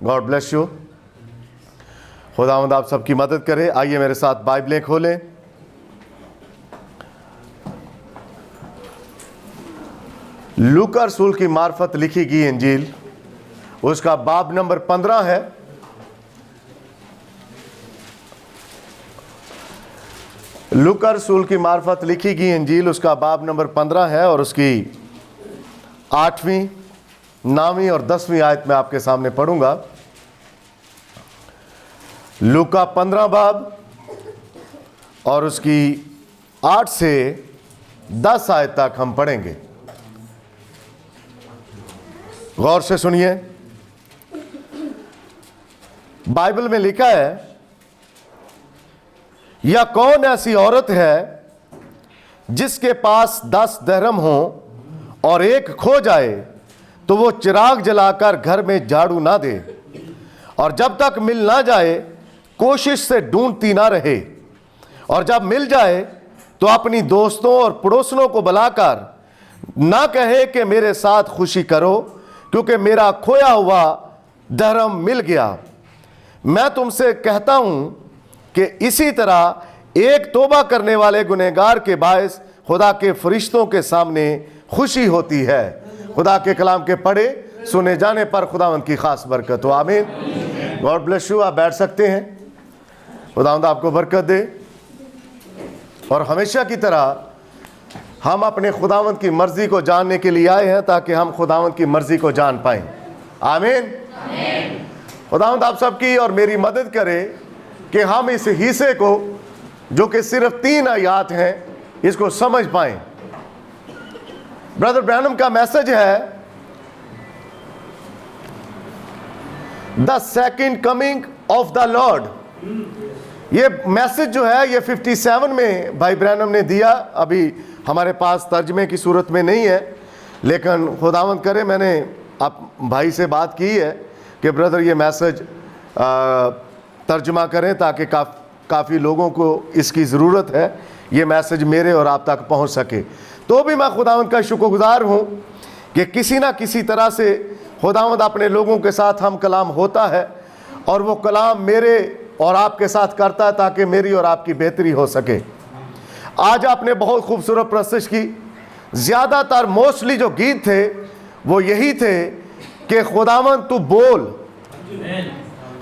God bless you. खुदावंद आप सबकी मदद करे। आइए मेरे साथ बाइबलें खोलें। लूका रसूल की मार्फत लिखी गई इंजील, उसका बाब नंबर 15 है। लूका रसूल की मार्फत लिखी गई इंजील, उसका बाब नंबर 15 है और उसकी 8वीं, 9वीं और 10वीं आयत में आपके सामने पढ़ूंगा। लूका 15 बाब और उसकी 8 से 10 आयत तक हम पढ़ेंगे। गौर से सुनिए। बाइबल में लिखा है, या कौन ऐसी औरत है जिसके पास 10 दरहम हो और एक खो जाए तो वो चिराग जलाकर घर में झाड़ू ना दे और जब तक मिल ना जाए कोशिश से ढूंढती ना रहे, और जब मिल जाए तो अपनी दोस्तों और पड़ोसनों को बुलाकर ना कहे कि मेरे साथ खुशी करो क्योंकि मेरा खोया हुआ दरहम मिल गया। मैं तुमसे कहता हूं कि इसी तरह एक तौबा करने वाले गुनहगार के बायस खुदा के फरिश्तों के सामने खुशी होती है। खुदा के कलाम के पढ़े सुने जाने पर खुदावंद की खास बरकत हो। आमीन। God bless you. आप बैठ सकते हैं। खुदावंद आपको बरकत दे। और हमेशा की तरह हम अपने खुदावंद की मर्जी को जानने के लिए आए हैं ताकि हम खुदावंद की मर्जी को जान पाएं। आमीन। खुदावंद आप सबकी और मेरी मदद करे कि हम इस हिस्से को, जो कि सिर्फ 3 आयत हैं, इसको समझ पाएं। ब्रदर ब्रैनम का मैसेज है the second coming of the Lord. ये मैसेज जो है ये 57 में भाई ब्रैनम ने दिया। अभी हमारे पास तर्जमे की सूरत में नहीं है, लेकिन खुदावंद करे मैंने आप भाई से बात की है कि ब्रदर ये मैसेज तर्जुमा करें ताकि काफ़ी लोगों को इसकी ज़रूरत है, ये मैसेज मेरे और आप तक पहुंच सके। तो भी मैं खुदावंद का शुक्रगुजार हूं कि किसी ना किसी तरह से खुदावंद अपने लोगों के साथ हम कलाम होता है और वो कलाम मेरे और आपके साथ करता है ताकि मेरी और आपकी बेहतरी हो सके। आज आपने बहुत खूबसूरत प्रस्तुत की। ज़्यादातर मोस्टली जो गीत थे वो यही थे कि खुदावंद तू बोल,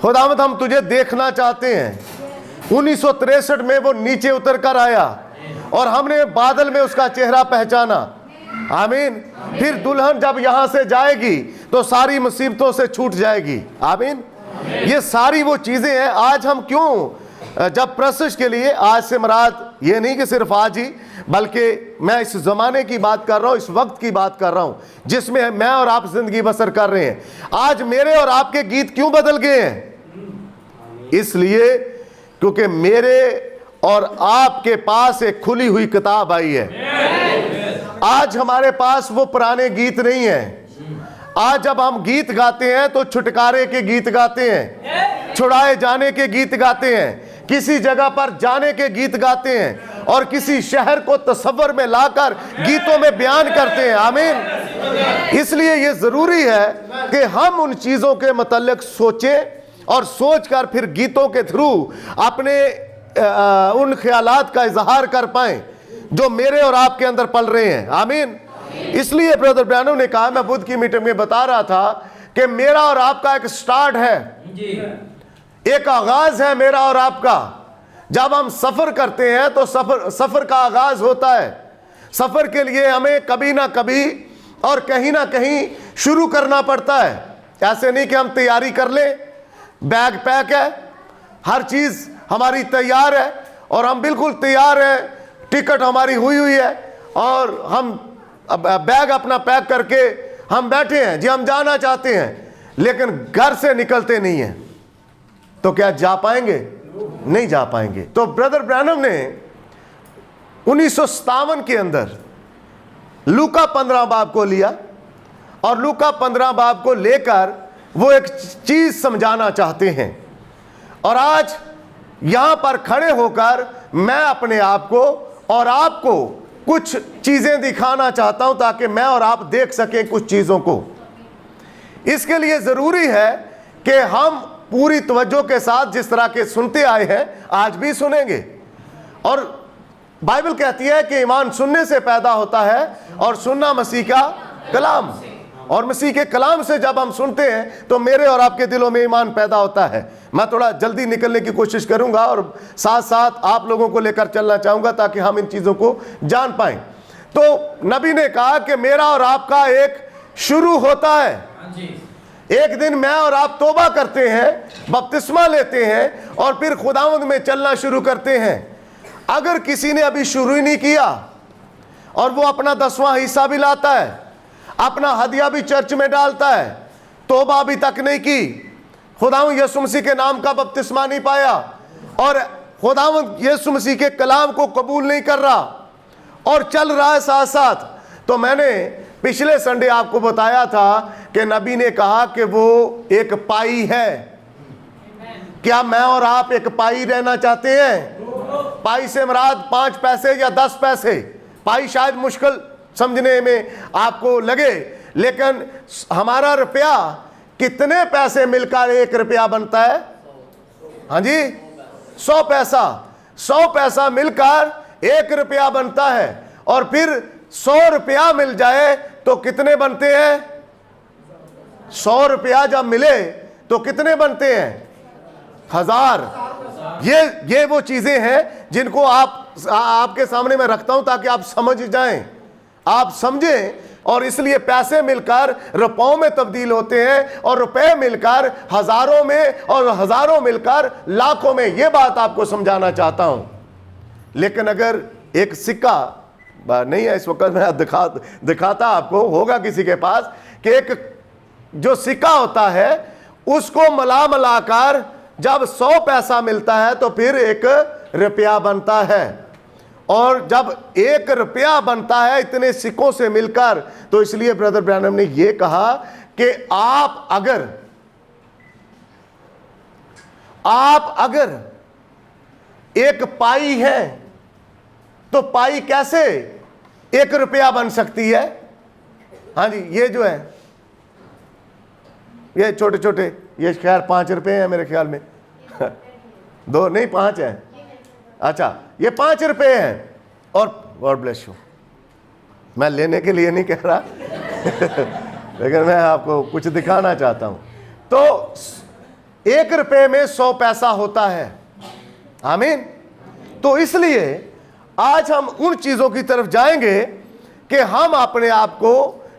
खुदावंद हम तुझे देखना चाहते हैं। 1963 में वो नीचे उतर कर आया और हमने बादल में उसका चेहरा पहचाना। आमीन। फिर दुल्हन जब यहां से जाएगी तो सारी मुसीबतों से छूट जाएगी। आमीन। ये सारी वो चीजें हैं। आज हम क्यों जब प्रशिश के लिए, आज से मुराद ये नहीं कि सिर्फ आज ही, बल्कि मैं इस जमाने की बात कर रहा हूं, इस वक्त की बात कर रहा हूं जिसमें मैं और आप जिंदगी बसर कर रहे हैं। आज मेरे और आपके गीत क्यों बदल गए हैं? इसलिए क्योंकि मेरे और आपके पास एक खुली हुई किताब आई है। आज हमारे पास वो पुराने गीत नहीं है। आज जब हम गीत गाते हैं तो छुटकारे के गीत गाते हैं, छुड़ाए जाने के गीत गाते हैं, किसी जगह पर जाने के गीत गाते हैं और किसी शहर को तस्वर में लाकर गीतों में बयान करते हैं। आमीन। इसलिए ये जरूरी है कि हम उन चीजों के मतलब सोचें और सोचकर फिर गीतों के थ्रू अपने उन ख्यालात का इजहार कर पाएं जो मेरे और आपके अंदर पल रहे हैं। आमीन। इसलिए ब्रदर ब्रैनम ने कहा, मैं बुध की मीटिंग में बता रहा था कि मेरा और आपका एक स्टार्ट है, एक आगाज है मेरा और आपका। जब हम सफर करते हैं तो सफर का आगाज होता है। सफर के लिए हमें कभी ना कभी और कहीं ना कहीं शुरू करना पड़ता है। ऐसे नहीं कि हम तैयारी कर लें, बैग पैक है, हर चीज हमारी तैयार है और हम बिल्कुल तैयार हैं, टिकट हमारी हुई है और हम बैग अपना पैक करके हम बैठे हैं जी, हम जाना चाहते हैं, लेकिन घर से निकलते नहीं हैं। तो क्या जा पाएंगे? नहीं जा पाएंगे। तो ब्रदर ब्रैनम ने 1957 के अंदर लूका 15 बाब को लिया और लूका 15 बाब को लेकर वो एक चीज समझाना चाहते हैं। और आज यहां पर खड़े होकर मैं अपने आप को और आपको कुछ चीजें दिखाना चाहता हूं ताकि मैं और आप देख सकें कुछ चीजों को। इसके लिए जरूरी है कि हम पूरी तवज्जो के साथ जिस तरह के सुनते आए हैं आज भी सुनेंगे। और बाइबल कहती है कि ईमान सुनने से पैदा होता है और सुनना मसीह का कलाम, और मसीह के कलाम से जब हम सुनते हैं तो मेरे और आपके दिलों में ईमान पैदा होता है। मैं थोड़ा जल्दी निकलने की कोशिश करूंगा और साथ साथ आप लोगों को लेकर चलना चाहूंगा ताकि हम इन चीजों को जान पाएं। तो नबी ने कहा कि मेरा और आपका एक शुरू होता है। एक दिन मैं और आप तौबा करते हैं, बपतिस्मा लेते हैं और फिर खुदावंद में चलना शुरू करते हैं। अगर किसी ने अभी शुरू ही नहीं किया और वो अपना 10वां हिस्सा भी लाता है, अपना हदिया भी चर्च में डालता है, तौबा अभी तक नहीं की, खुदावंद यीशु मसीह के नाम का बपतिस्मा नहीं पाया और खुदावंद यीशु मसीह के कलाम को कबूल नहीं कर रहा और चल रहा है साथ साथ, तो मैंने पिछले संडे आपको बताया था कि नबी ने कहा कि वो एक पाई है। क्या मैं और आप एक पाई रहना चाहते हैं? पाई से मुराद 5 पैसे या 10 पैसे। पाई शायद मुश्किल समझने में आपको लगे, लेकिन हमारा रुपया कितने पैसे मिलकर 1 रुपया बनता है? हाँ जी, 100 पैसा। 100 पैसा मिलकर 1 रुपया बनता है और फिर 100 रुपया मिल जाए तो कितने बनते हैं? 100 रुपया जब मिले तो कितने बनते हैं? 1000। ये वो चीजें हैं जिनको आपके सामने मैं रखता हूं ताकि आप समझ जाएं, आप समझें। और इसलिए पैसे मिलकर रुपयों में तब्दील होते हैं और रुपए मिलकर हजारों में और हजारों मिलकर लाखों में। ये बात आपको समझाना चाहता हूं। लेकिन अगर एक सिक्का नहीं है इस वक्त, मैं दिखाता आपको, होगा किसी के पास, कि एक जो सिक्का होता है उसको मिलाकर जब 100 पैसा मिलता है तो फिर 1 रुपया बनता है। और जब 1 रुपया बनता है इतने सिक्कों से मिलकर, तो इसलिए ब्रदर ब्रैनम ने यह कहा कि आप अगर एक पाई है तो पाई कैसे 1 रुपया बन सकती है? हाँ जी, ये जो है ये छोटे छोटे, ये खैर 5 रुपए हैं मेरे ख्याल में 2 नहीं 5 हैं। अच्छा, ये 5 रुपए हैं। और गॉड ब्लेस यू, मैं लेने के लिए नहीं कह रहा लेकिन मैं आपको कुछ दिखाना चाहता हूं। तो 1 रुपए में 100 पैसा होता है। आमीन। तो इसलिए आज हम उन चीजों की तरफ जाएंगे कि हम अपने आप को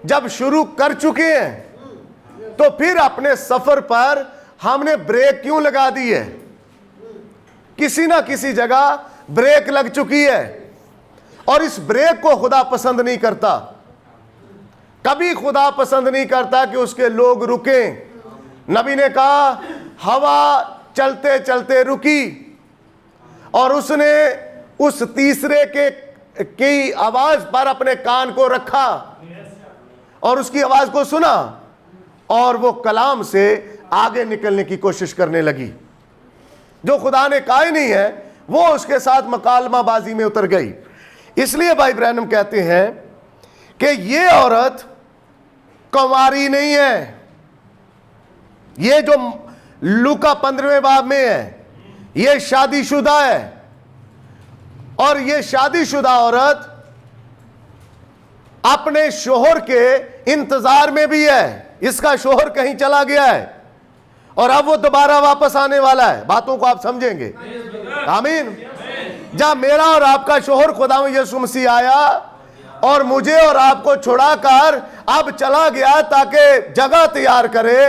जब शुरू कर चुके हैं तो फिर अपने सफर पर हमने ब्रेक क्यों लगा दी है? किसी ना किसी जगह ब्रेक लग चुकी है और इस ब्रेक को खुदा पसंद नहीं करता। कभी खुदा पसंद नहीं करता कि उसके लोग रुकें। नबी ने कहा हवा चलते चलते रुकी और उसने उस तीसरे की आवाज पर अपने कान को रखा और उसकी आवाज को सुना और वो कलाम से आगे निकलने की कोशिश करने लगी। जो खुदा ने कहा ही नहीं है वो उसके साथ मकालमाबाजी में उतर गई। इसलिए भाई ब्रैनम कहते हैं कि ये औरत कुंवारी नहीं है। ये जो लूका 15वें बाब में है ये शादीशुदा है और ये शादीशुदा औरत अपने शोहर के इंतजार में भी है। इसका शोहर कहीं चला गया है और अब वो दोबारा वापस आने वाला है। बातों को आप समझेंगे। आमीन। जब मेरा और आपका शोहर खुदा यीशु मसीह आया और मुझे और आपको छुड़ाकर अब चला गया ताकि जगह तैयार करे।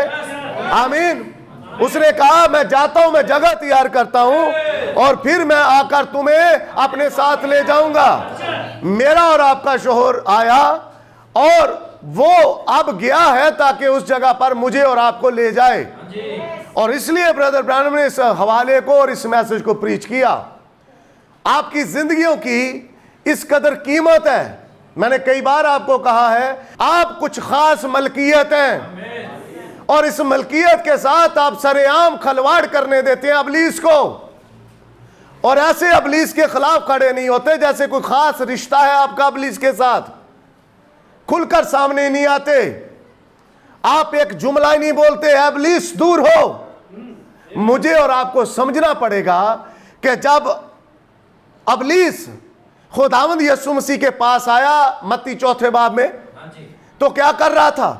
आमीन। उसने कहा मैं जाता हूं, मैं जगह तैयार करता हूं और फिर मैं आकर तुम्हें अपने साथ ले जाऊंगा। मेरा और आपका शोहर आया और वो अब गया है ताकि उस जगह पर मुझे और आपको ले जाए। और इसलिए ब्रदर ब्रैनम ने इस हवाले को और इस मैसेज को प्रीच किया। आपकी जिंदगियों की इस कदर कीमत है। मैंने कई बार आपको कहा है आप कुछ खास मलकियत हैं और इस मलकियत के साथ आप सरेआम खलवाड़ करने देते हैं अबलीस को और ऐसे अबलीस के खिलाफ खड़े नहीं होते जैसे कोई खास रिश्ता है आपका अबलीस के साथ। खुलकर सामने नहीं आते। आप एक जुमला ही नहीं बोलते, इब्लीस दूर हो। मुझे और आपको समझना पड़ेगा कि जब इब्लीस खुदावंद यीशु मसीह के पास आया मत्ती 4 बाब में, तो क्या कर रहा था?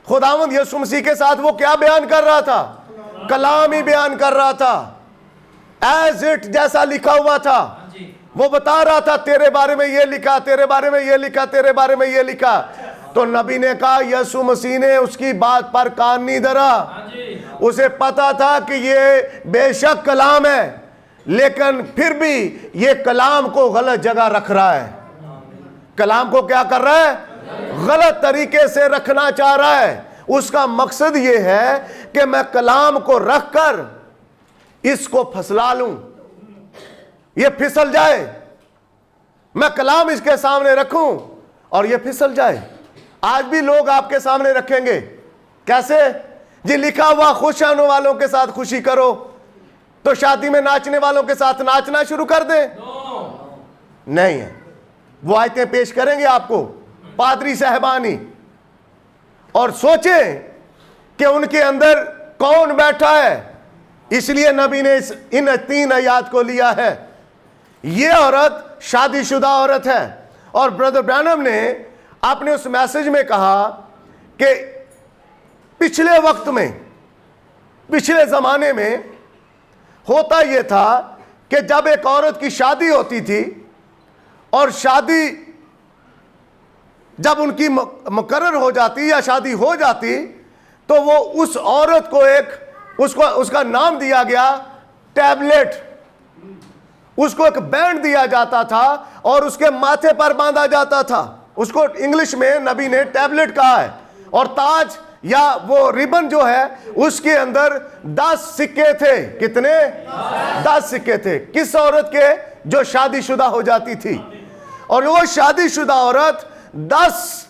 खुदावंद यीशु मसीह के साथ वो क्या बयान कर रहा था? कलाम ही बयान कर रहा था, एज इट जैसा लिखा हुआ था। वो बता रहा था तेरे बारे में ये लिखा, तेरे बारे में ये लिखा, तेरे बारे में ये लिखा। तो नबी ने कहा, यीशु मसीह ने उसकी बात पर कान नहीं धरा। उसे पता था कि ये बेशक कलाम है, लेकिन फिर भी ये कलाम को गलत जगह रख रहा है। कलाम को क्या कर रहा है? गलत तरीके से रखना चाह रहा है। उसका मकसद ये है कि मैं कलाम को रखकर इसको फसला लूं, ये फिसल जाए। मैं कलाम इसके सामने रखूं और ये फिसल जाए। आज भी लोग आपके सामने रखेंगे, कैसे जी? लिखा हुआ खुश होने वालों के साथ खुशी करो, तो शादी में नाचने वालों के साथ नाचना शुरू कर दें? नहीं है। वो आयतें पेश करेंगे आपको पादरी साहबानी, और सोचें कि उनके अंदर कौन बैठा है। इसलिए नबी ने इन 3 आयात को लिया है। ये औरत शादीशुदा औरत है, और ब्रदर ब्रैनम ने अपने उस मैसेज में कहा कि पिछले वक्त में, पिछले जमाने में होता यह था कि जब एक औरत की शादी होती थी, और शादी जब उनकी मुकर्रर हो जाती या शादी हो जाती, तो वो उस औरत को उसका नाम दिया गया टैबलेट। उसको एक बैंड दिया जाता था और उसके माथे पर बांधा जाता था। उसको इंग्लिश में नबी ने टैबलेट कहा है। और ताज या वो रिबन जो है, उसके अंदर 10 सिक्के थे। कितने? 10 सिक्के थे। किस औरत के? जो शादीशुदा हो जाती थी। और वो शादीशुदा औरत 10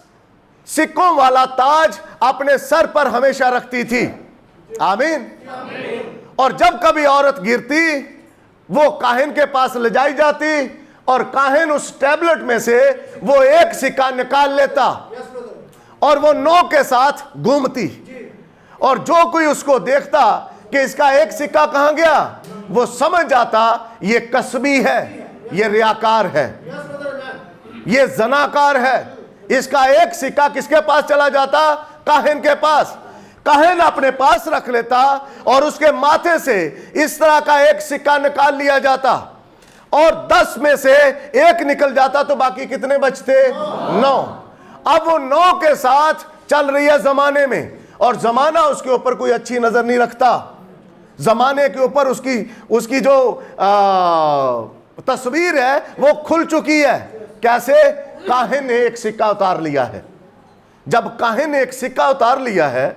सिक्कों वाला ताज अपने सर पर हमेशा रखती थी। आमीन। और जब कभी औरत गिरती, वो काहिन के पास ले जाई जाती, और काहिन उस टैबलेट में से वो एक सिक्का निकाल लेता और वो 9 के साथ घूमती। और जो कोई उसको देखता कि इसका एक सिक्का कहां गया, वो समझ जाता ये कसबी है, ये रियाकार है, ये जनाकार है। इसका एक सिक्का किसके पास चला जाता? काहिन के पास। काहिन अपने पास रख लेता और उसके माथे से इस तरह का एक सिक्का निकाल लिया जाता, और 10 में से एक निकल जाता, तो बाकी कितने बचते? 9। अब वो 9 के साथ चल रही है जमाने में, और जमाना उसके ऊपर कोई अच्छी नजर नहीं रखता। जमाने के ऊपर उसकी जो तस्वीर है वो खुल चुकी है। कैसे? काहिन ने एक सिक्का उतार लिया है। जब काहिन ने एक सिक्का उतार लिया है,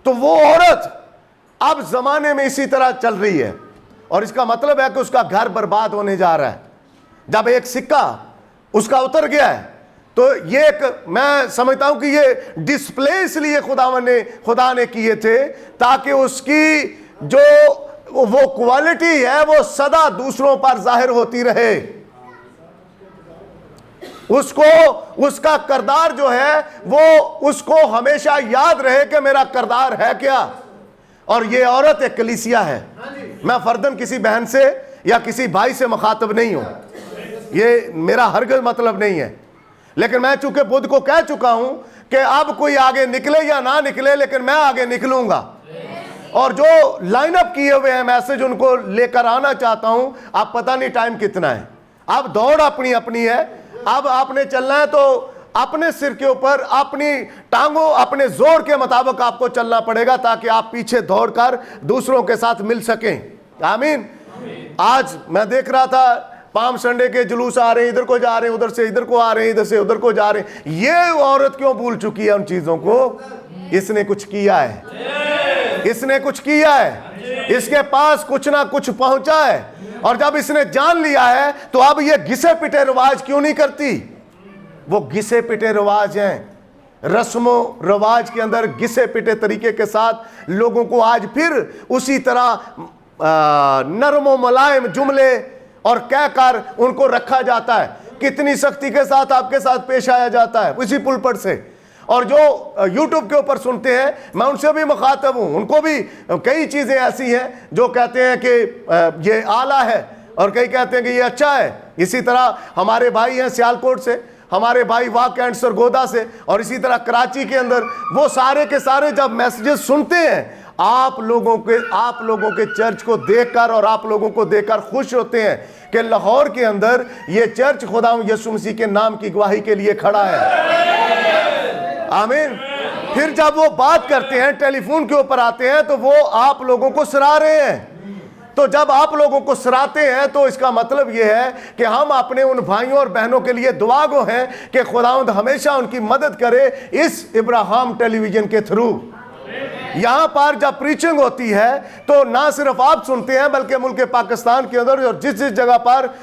तो वो औरत अब जमाने में इसी तरह चल रही है, और इसका मतलब है कि उसका घर बर्बाद होने जा रहा है। जब एक सिक्का उसका उतर गया है, तो ये एक, मैं समझता हूं कि ये डिस्प्ले इसलिए खुदा ने किए थे, ताकि उसकी जो वो क्वालिटी है वो सदा दूसरों पर जाहिर होती रहे। उसको, उसका किरदार जो है वो उसको हमेशा याद रहे कि मेरा किरदार है क्या। और ये औरत एक कलीसिया है। मैं फर्दन किसी बहन से या किसी भाई से मुखातब नहीं हूं, ये मेरा हरगिज़ मतलब नहीं है। लेकिन मैं चूंकि बुद्ध को कह चुका हूं कि अब कोई आगे निकले या ना निकले, लेकिन मैं आगे निकलूंगा। और जो लाइनअप किए हुए हैं मैसेज, उनको लेकर आना चाहता हूं। आप पता नहीं टाइम कितना है, अब दौड़ अपनी अपनी है। अब आपने चलना है तो अपने सिर के ऊपर, अपनी टांगों, अपने जोर के मुताबिक आपको चलना पड़ेगा, ताकि आप पीछे दौड़कर दूसरों के साथ मिल सकें। आमीन। आज मैं देख रहा था पाम संडे के जुलूस आ रहे हैं, इधर को जा रहे हैं, उधर से इधर को आ रहे हैं, इधर से उधर को जा रहे हैं। ये औरत क्यों भूल चुकी है उन चीजों को? इसने कुछ किया है, इसने कुछ किया है, इसके पास कुछ ना कुछ पहुंचा है। और जब इसने जान लिया है, तो अब ये घिसे पिटे रिवाज क्यों नहीं करती? वो घिसे पिटे रिवाज हैं, रस्मों रिवाज के अंदर घिसे पिटे तरीके के साथ लोगों को आज फिर उसी तरह नरम मुलायम जुमले और कहकर उनको रखा जाता है। कितनी सख्ती के साथ आपके साथ पेश आया जाता है उसी पुलपट से। और जो YouTube के ऊपर सुनते हैं, मैं उनसे भी मुखातब हूँ। उनको भी कई चीज़ें ऐसी हैं जो कहते हैं कि ये आला है और कई कहते हैं कि ये अच्छा है। इसी तरह हमारे भाई हैं सियालकोट से, हमारे भाई वाक एंड सरगोदा से, और इसी तरह कराची के अंदर, वो सारे के सारे जब मैसेजेस सुनते हैं, आप लोगों के चर्च को देखकर और आप लोगों को देखकर खुश होते हैं कि लाहौर के अंदर ये चर्च खुदा यीशु मसीह के नाम की गवाही के लिए खड़ा है। आमीन। फिर जब वो बात करते हैं, टेलीफोन के ऊपर आते हैं, तो वो आप लोगों को सराह रहे हैं। तो जब आप लोगों को सराहते हैं तो इसका मतलब यह है कि हम अपने उन भाइयों और बहनों के लिए दुआगो हैं कि खुदावंद हमेशा उनकी मदद करे इस इब्राहिम टेलीविजन के थ्रू। यहां पर जब प्रीचिंग होती है तो ना सिर्फ आप सुनते हैं, बल्कि मुल्क पाकिस्तान के अंदर और जिस जिस जगह पर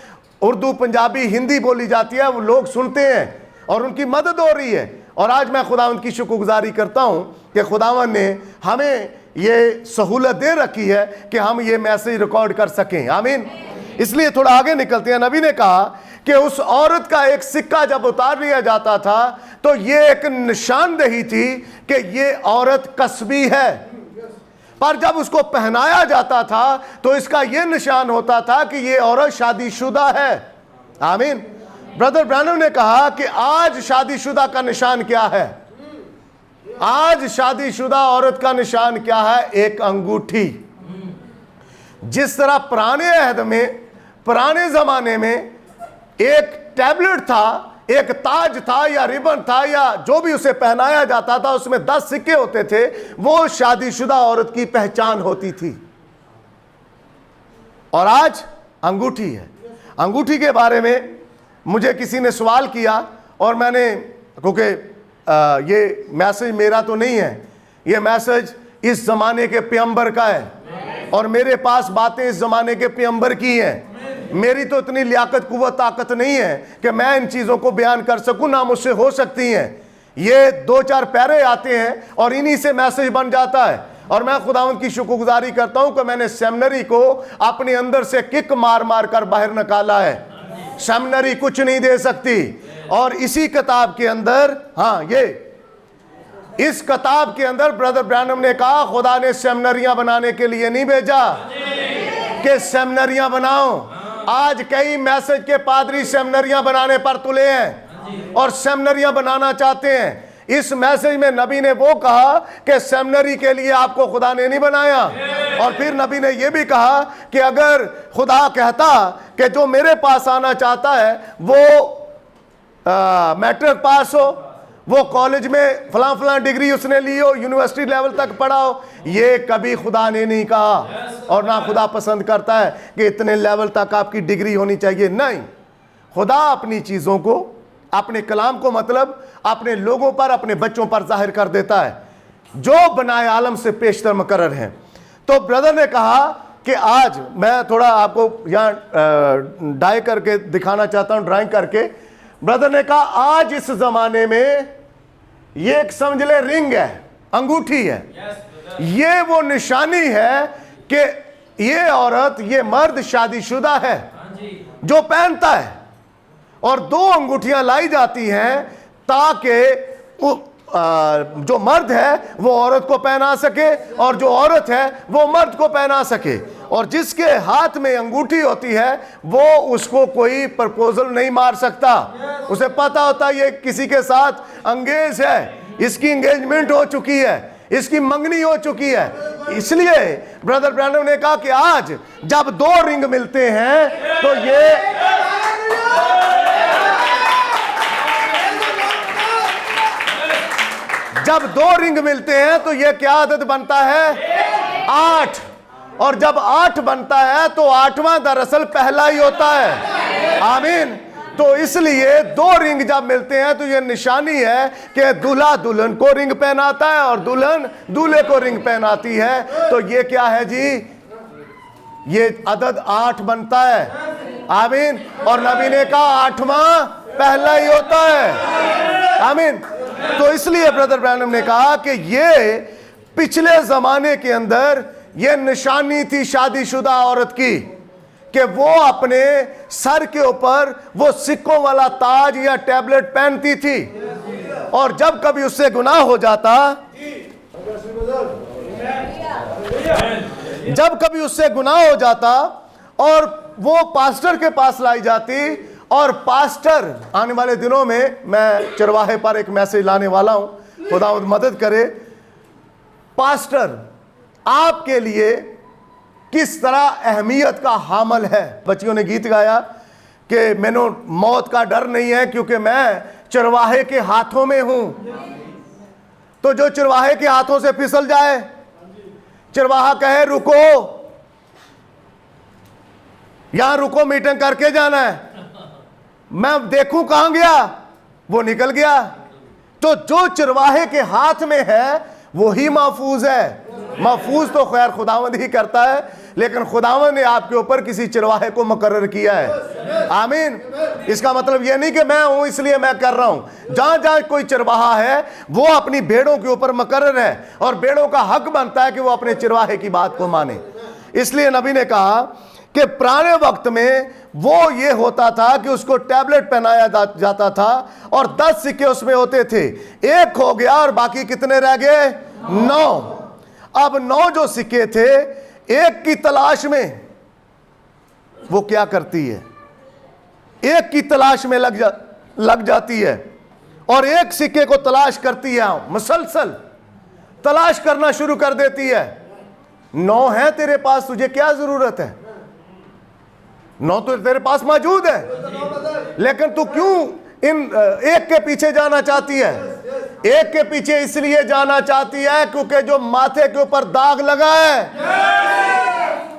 उर्दू, पंजाबी, हिंदी बोली जाती है, वो लोग सुनते हैं और उनकी मदद हो रही है। और आज मैं खुदावंद की शुक्रगुजारी करता हूं कि खुदावंद ने हमें ये सहूलत दे रखी है कि हम ये मैसेज रिकॉर्ड कर सकें। आमीन। इसलिए थोड़ा आगे निकलते हैं। नबी ने कहा कि उस औरत का एक सिक्का जब उतार लिया जाता था तो ये एक निशानदेही थी कि ये औरत कस्बी है, पर जब उसको पहनाया जाता था तो इसका यह निशान होता था कि ये औरत शादीशुदा है। आमीन। ब्रदर ब्रैनम ने कहा कि आज शादीशुदा का निशान क्या है? आज शादीशुदा औरत का निशान क्या है? एक अंगूठी। जिस तरह पुराने अहद में, पुराने जमाने में एक टैबलेट था, एक ताज था या रिबन था या जो भी उसे पहनाया जाता था, उसमें 10 सिक्के होते थे, वो शादीशुदा औरत की पहचान होती थी। और आज अंगूठी है। अंगूठी के बारे में मुझे किसी ने सवाल किया और मैंने, क्योंकि ये मैसेज मेरा तो नहीं है, ये मैसेज इस जमाने के पैगंबर का है और मेरे पास बातें इस जमाने के पैगंबर की हैं। मेरी तो इतनी लियाकत, कुव्वत, ताकत नहीं है कि मैं इन चीज़ों को बयान कर सकूं, ना मुझसे हो सकती हैं। ये 2-4 पैरे आते हैं और इन्हीं से मैसेज बन जाता है। और मैं खुदावंद की शुक्रगुजारी करता हूं कि मैंने सेमिनरी को अपने अंदर से किक मार मार कर बाहर निकाला है। सेमिनरी कुछ नहीं दे सकती। और इसी किताब के अंदर, इस किताब के अंदर ब्रदर ब्रैनम ने कहा खुदा ने सेमिनरियां बनाने के लिए नहीं भेजा कि सेमिनरियां बनाओ। आज कई मैसेज के पादरी सेमिनरियां बनाने पर तुले हैं और सेमिनरियां बनाना चाहते हैं। इस मैसेज में नबी ने वो कहा कि सेमिनरी के लिए आपको खुदा ने नहीं बनाया। और फिर नबी ने ये भी कहा कि अगर खुदा कहता कि जो मेरे पास आना चाहता है वो मैट्रिक पास हो, वो कॉलेज में फलां डिग्री उसने ली हो, यूनिवर्सिटी लेवल तक पढ़ा हो, ये कभी खुदा ने नहीं कहा। और ना खुदा पसंद करता है कि इतने लेवल तक आपकी डिग्री होनी चाहिए। नहीं, खुदा अपनी चीज़ों को, अपने कलाम को मतलब अपने लोगों पर, अपने बच्चों पर जाहिर कर देता है जो बनाए आलम से पेशतर मुकर्रर हैं। तो ब्रदर ने कहा कि आज मैं थोड़ा आपको यहाँ डाई करके दिखाना चाहता हूँ, ड्राइंग करके। ब्रदर ने कहा आज इस जमाने में ये एक समझ ले रिंग है, अंगूठी है। ये वो निशानी है कि ये औरत, ये मर्द शादीशुदा है जो पहनता है। और 2 अंगूठियां लाई जाती हैं ताकि जो मर्द है वो औरत को पहना सके और जो औरत है वो मर्द को पहना सके। और जिसके हाथ में अंगूठी होती है वो उसको कोई प्रपोजल नहीं मार सकता। उसे पता होता ये किसी के साथ अंगेज है, इसकी एंगेजमेंट हो चुकी है, इसकी मंगनी हो चुकी है। इसलिए ब्रदर ब्रैनम ने कहा कि आज जब 2 रिंग मिलते हैं तो ये जब 2 रिंग मिलते हैं तो ये क्या आदत बनता है? 8। और जब 8 बनता है तो 8वां दरअसल पहला ही होता है। आमीन। तो इसलिए 2 रिंग जब मिलते हैं तो ये निशानी है कि दूल्हा दुल्हन को रिंग पहनाता है और दुल्हन दूल्हे को रिंग पहनाती है। तो ये क्या है जी? ये अदद 8 बनता है। आमीन। और नबी ने कहा 8वां पहला ही होता है। आमीन। तो इसलिए ब्रदर ब्रैनम ने कहा कि ये पिछले जमाने के अंदर ये निशानी थी शादीशुदा औरत की कि वो अपने सर के ऊपर वो सिक्कों वाला ताज या टैबलेट पहनती थी। और जब कभी उससे गुनाह हो जाता, जब कभी उससे गुनाह हो जाता और वो पास्टर के पास लाई जाती, और पास्टर, आने वाले दिनों में मैं चरवाहे पर एक मैसेज लाने वाला हूं, खुदा मदद करे, पास्टर आपके लिए किस तरह अहमियत का हामल है। बच्चियों ने गीत गाया कि मैंने मौत का डर नहीं है क्योंकि मैं चरवाहे के हाथों में हूं। तो जो चरवाहे के हाथों से फिसल जाए, चरवाहा कहे रुको, यहां रुको, मीटिंग करके जाना है, मैं देखूं कहां गया, वो निकल गया। तो जो चरवाहे के हाथ में है वो ही महफूज है। महफूज तो खैर खुदावंद ही करता है, लेकिन खुदावंद ने आपके ऊपर किसी चरवाहे को मुकर्रर किया है। आमीन। इसका मतलब यह नहीं कि मैं हूं इसलिए मैं कर रहा हूं। जहां जहां कोई चरवाहा है वो अपनी भेड़ों के ऊपर मुकर्रर है, और भेड़ों का हक बनता है कि वो अपने चरवाहे की बात को माने। इसलिए नबी ने कहा कि पुराने वक्त में वो ये होता था कि उसको टैबलेट पहनाया जाता था और 10 सिक्के उसमें होते थे। एक हो गया और बाकी कितने रह गए? 9। अब 9 जो सिक्के थे, एक की तलाश में वो क्या करती है, एक की तलाश में लग जाती है और एक सिक्के को तलाश करती है, मुसलसल तलाश करना शुरू कर देती है। 9 है तेरे पास, तुझे क्या जरूरत है? 9 तो तेरे पास मौजूद है, लेकिन तू क्यों इन एक के पीछे जाना चाहती है? एक के पीछे इसलिए जाना चाहती है क्योंकि जो माथे के ऊपर दाग लगा है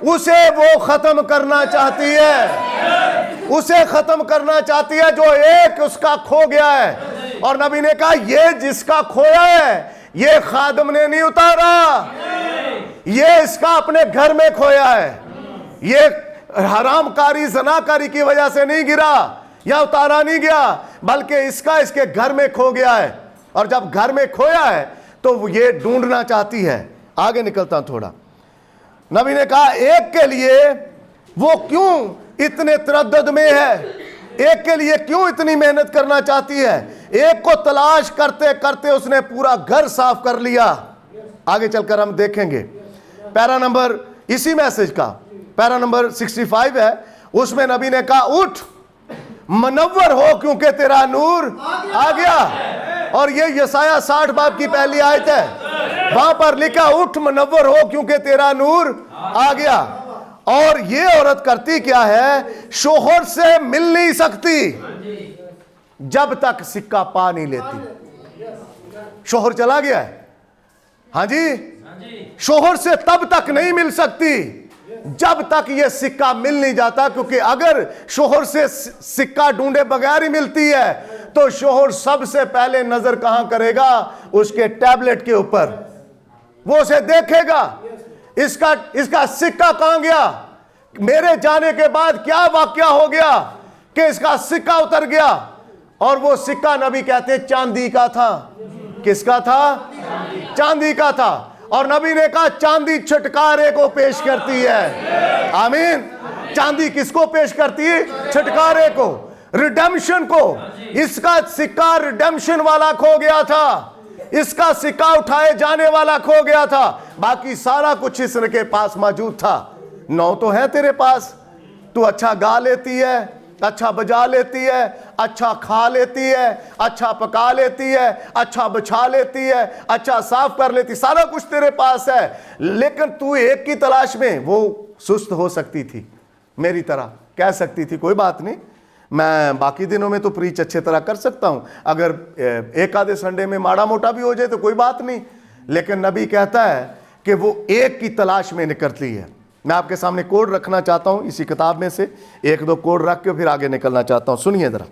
उसे वो खत्म करना चाहती है, उसे खत्म करना चाहती है, जो एक उसका खो गया है। और नबी ने कहा ये जिसका खोया है ये खादम ने नहीं उतारा, ये इसका अपने घर में खोया है, ये हरामकारी ज़नाकारी की वजह से नहीं गिरा या उतारा नहीं गया, बल्कि इसका इसके घर में खो गया है। और जब घर में खोया है तो ये ढूंढना चाहती है। आगे निकलता हूं थोड़ा। नबी ने कहा एक के लिए वो क्यों इतने तरद्दुद में है, एक के लिए क्यों इतनी मेहनत करना चाहती है? एक को तलाश करते करते उसने पूरा घर साफ कर लिया। आगे चलकर हम देखेंगे पैरा नंबर, इसी मैसेज का पैरा नंबर 65 है, उसमें नबी ने कहा उठ मनव्वर हो क्योंकि तेरा नूर आ गया। और ये यसाया 60 बाब की पहली आयत है, वहां पर लिखा उठ मनव्वर हो क्योंकि तेरा नूर आ गया। और ये औरत करती क्या है? शोहर से मिल नहीं सकती जब तक सिक्का पा नहीं लेती। शोहर चला गया है, हाँ जी, शोहर से तब तक नहीं मिल सकती जब तक ये सिक्का मिल नहीं जाता, क्योंकि अगर शोहर से सिक्का ढूंढे बगैर ही मिलती है तो शोहर सबसे पहले नजर कहां करेगा? उसके टैबलेट के ऊपर। वो उसे देखेगा, इसका सिक्का कहां गया, मेरे जाने के बाद क्या वाकया हो गया कि इसका सिक्का उतर गया। और वो सिक्का नबी कहते हैं चांदी का था। किसका था? चांदी का था। और नबी ने कहा चांदी छुटकारे को पेश करती है। आमीन। चांदी किसको पेश करती है? छुटकारे को, रिडेम्पशन को। इसका सिक्का रिडेम्पशन वाला खो गया था, इसका सिक्का उठाए जाने वाला खो गया था, बाकी सारा कुछ इसके पास मौजूद था। 9 तो है तेरे पास, तू अच्छा गा लेती है, अच्छा बजा लेती है, अच्छा खा लेती है, अच्छा पका लेती है, अच्छा बिछा लेती है, अच्छा साफ कर लेती, सारा कुछ तेरे पास है, लेकिन तू एक की तलाश में। वो सुस्त हो सकती थी, मेरी तरह कह सकती थी कोई बात नहीं, मैं बाकी दिनों में तो प्रीच अच्छे तरह कर सकता हूं, अगर एक आधे संडे में माड़ा मोटा भी हो जाए तो कोई बात नहीं। लेकिन नबी कहता है कि वो एक की तलाश में निकलती है। मैं आपके सामने कोड रखना चाहता हूं इसी किताब में से, 1-2 कोड रख के फिर आगे निकलना चाहता हूं। सुनिए जरा,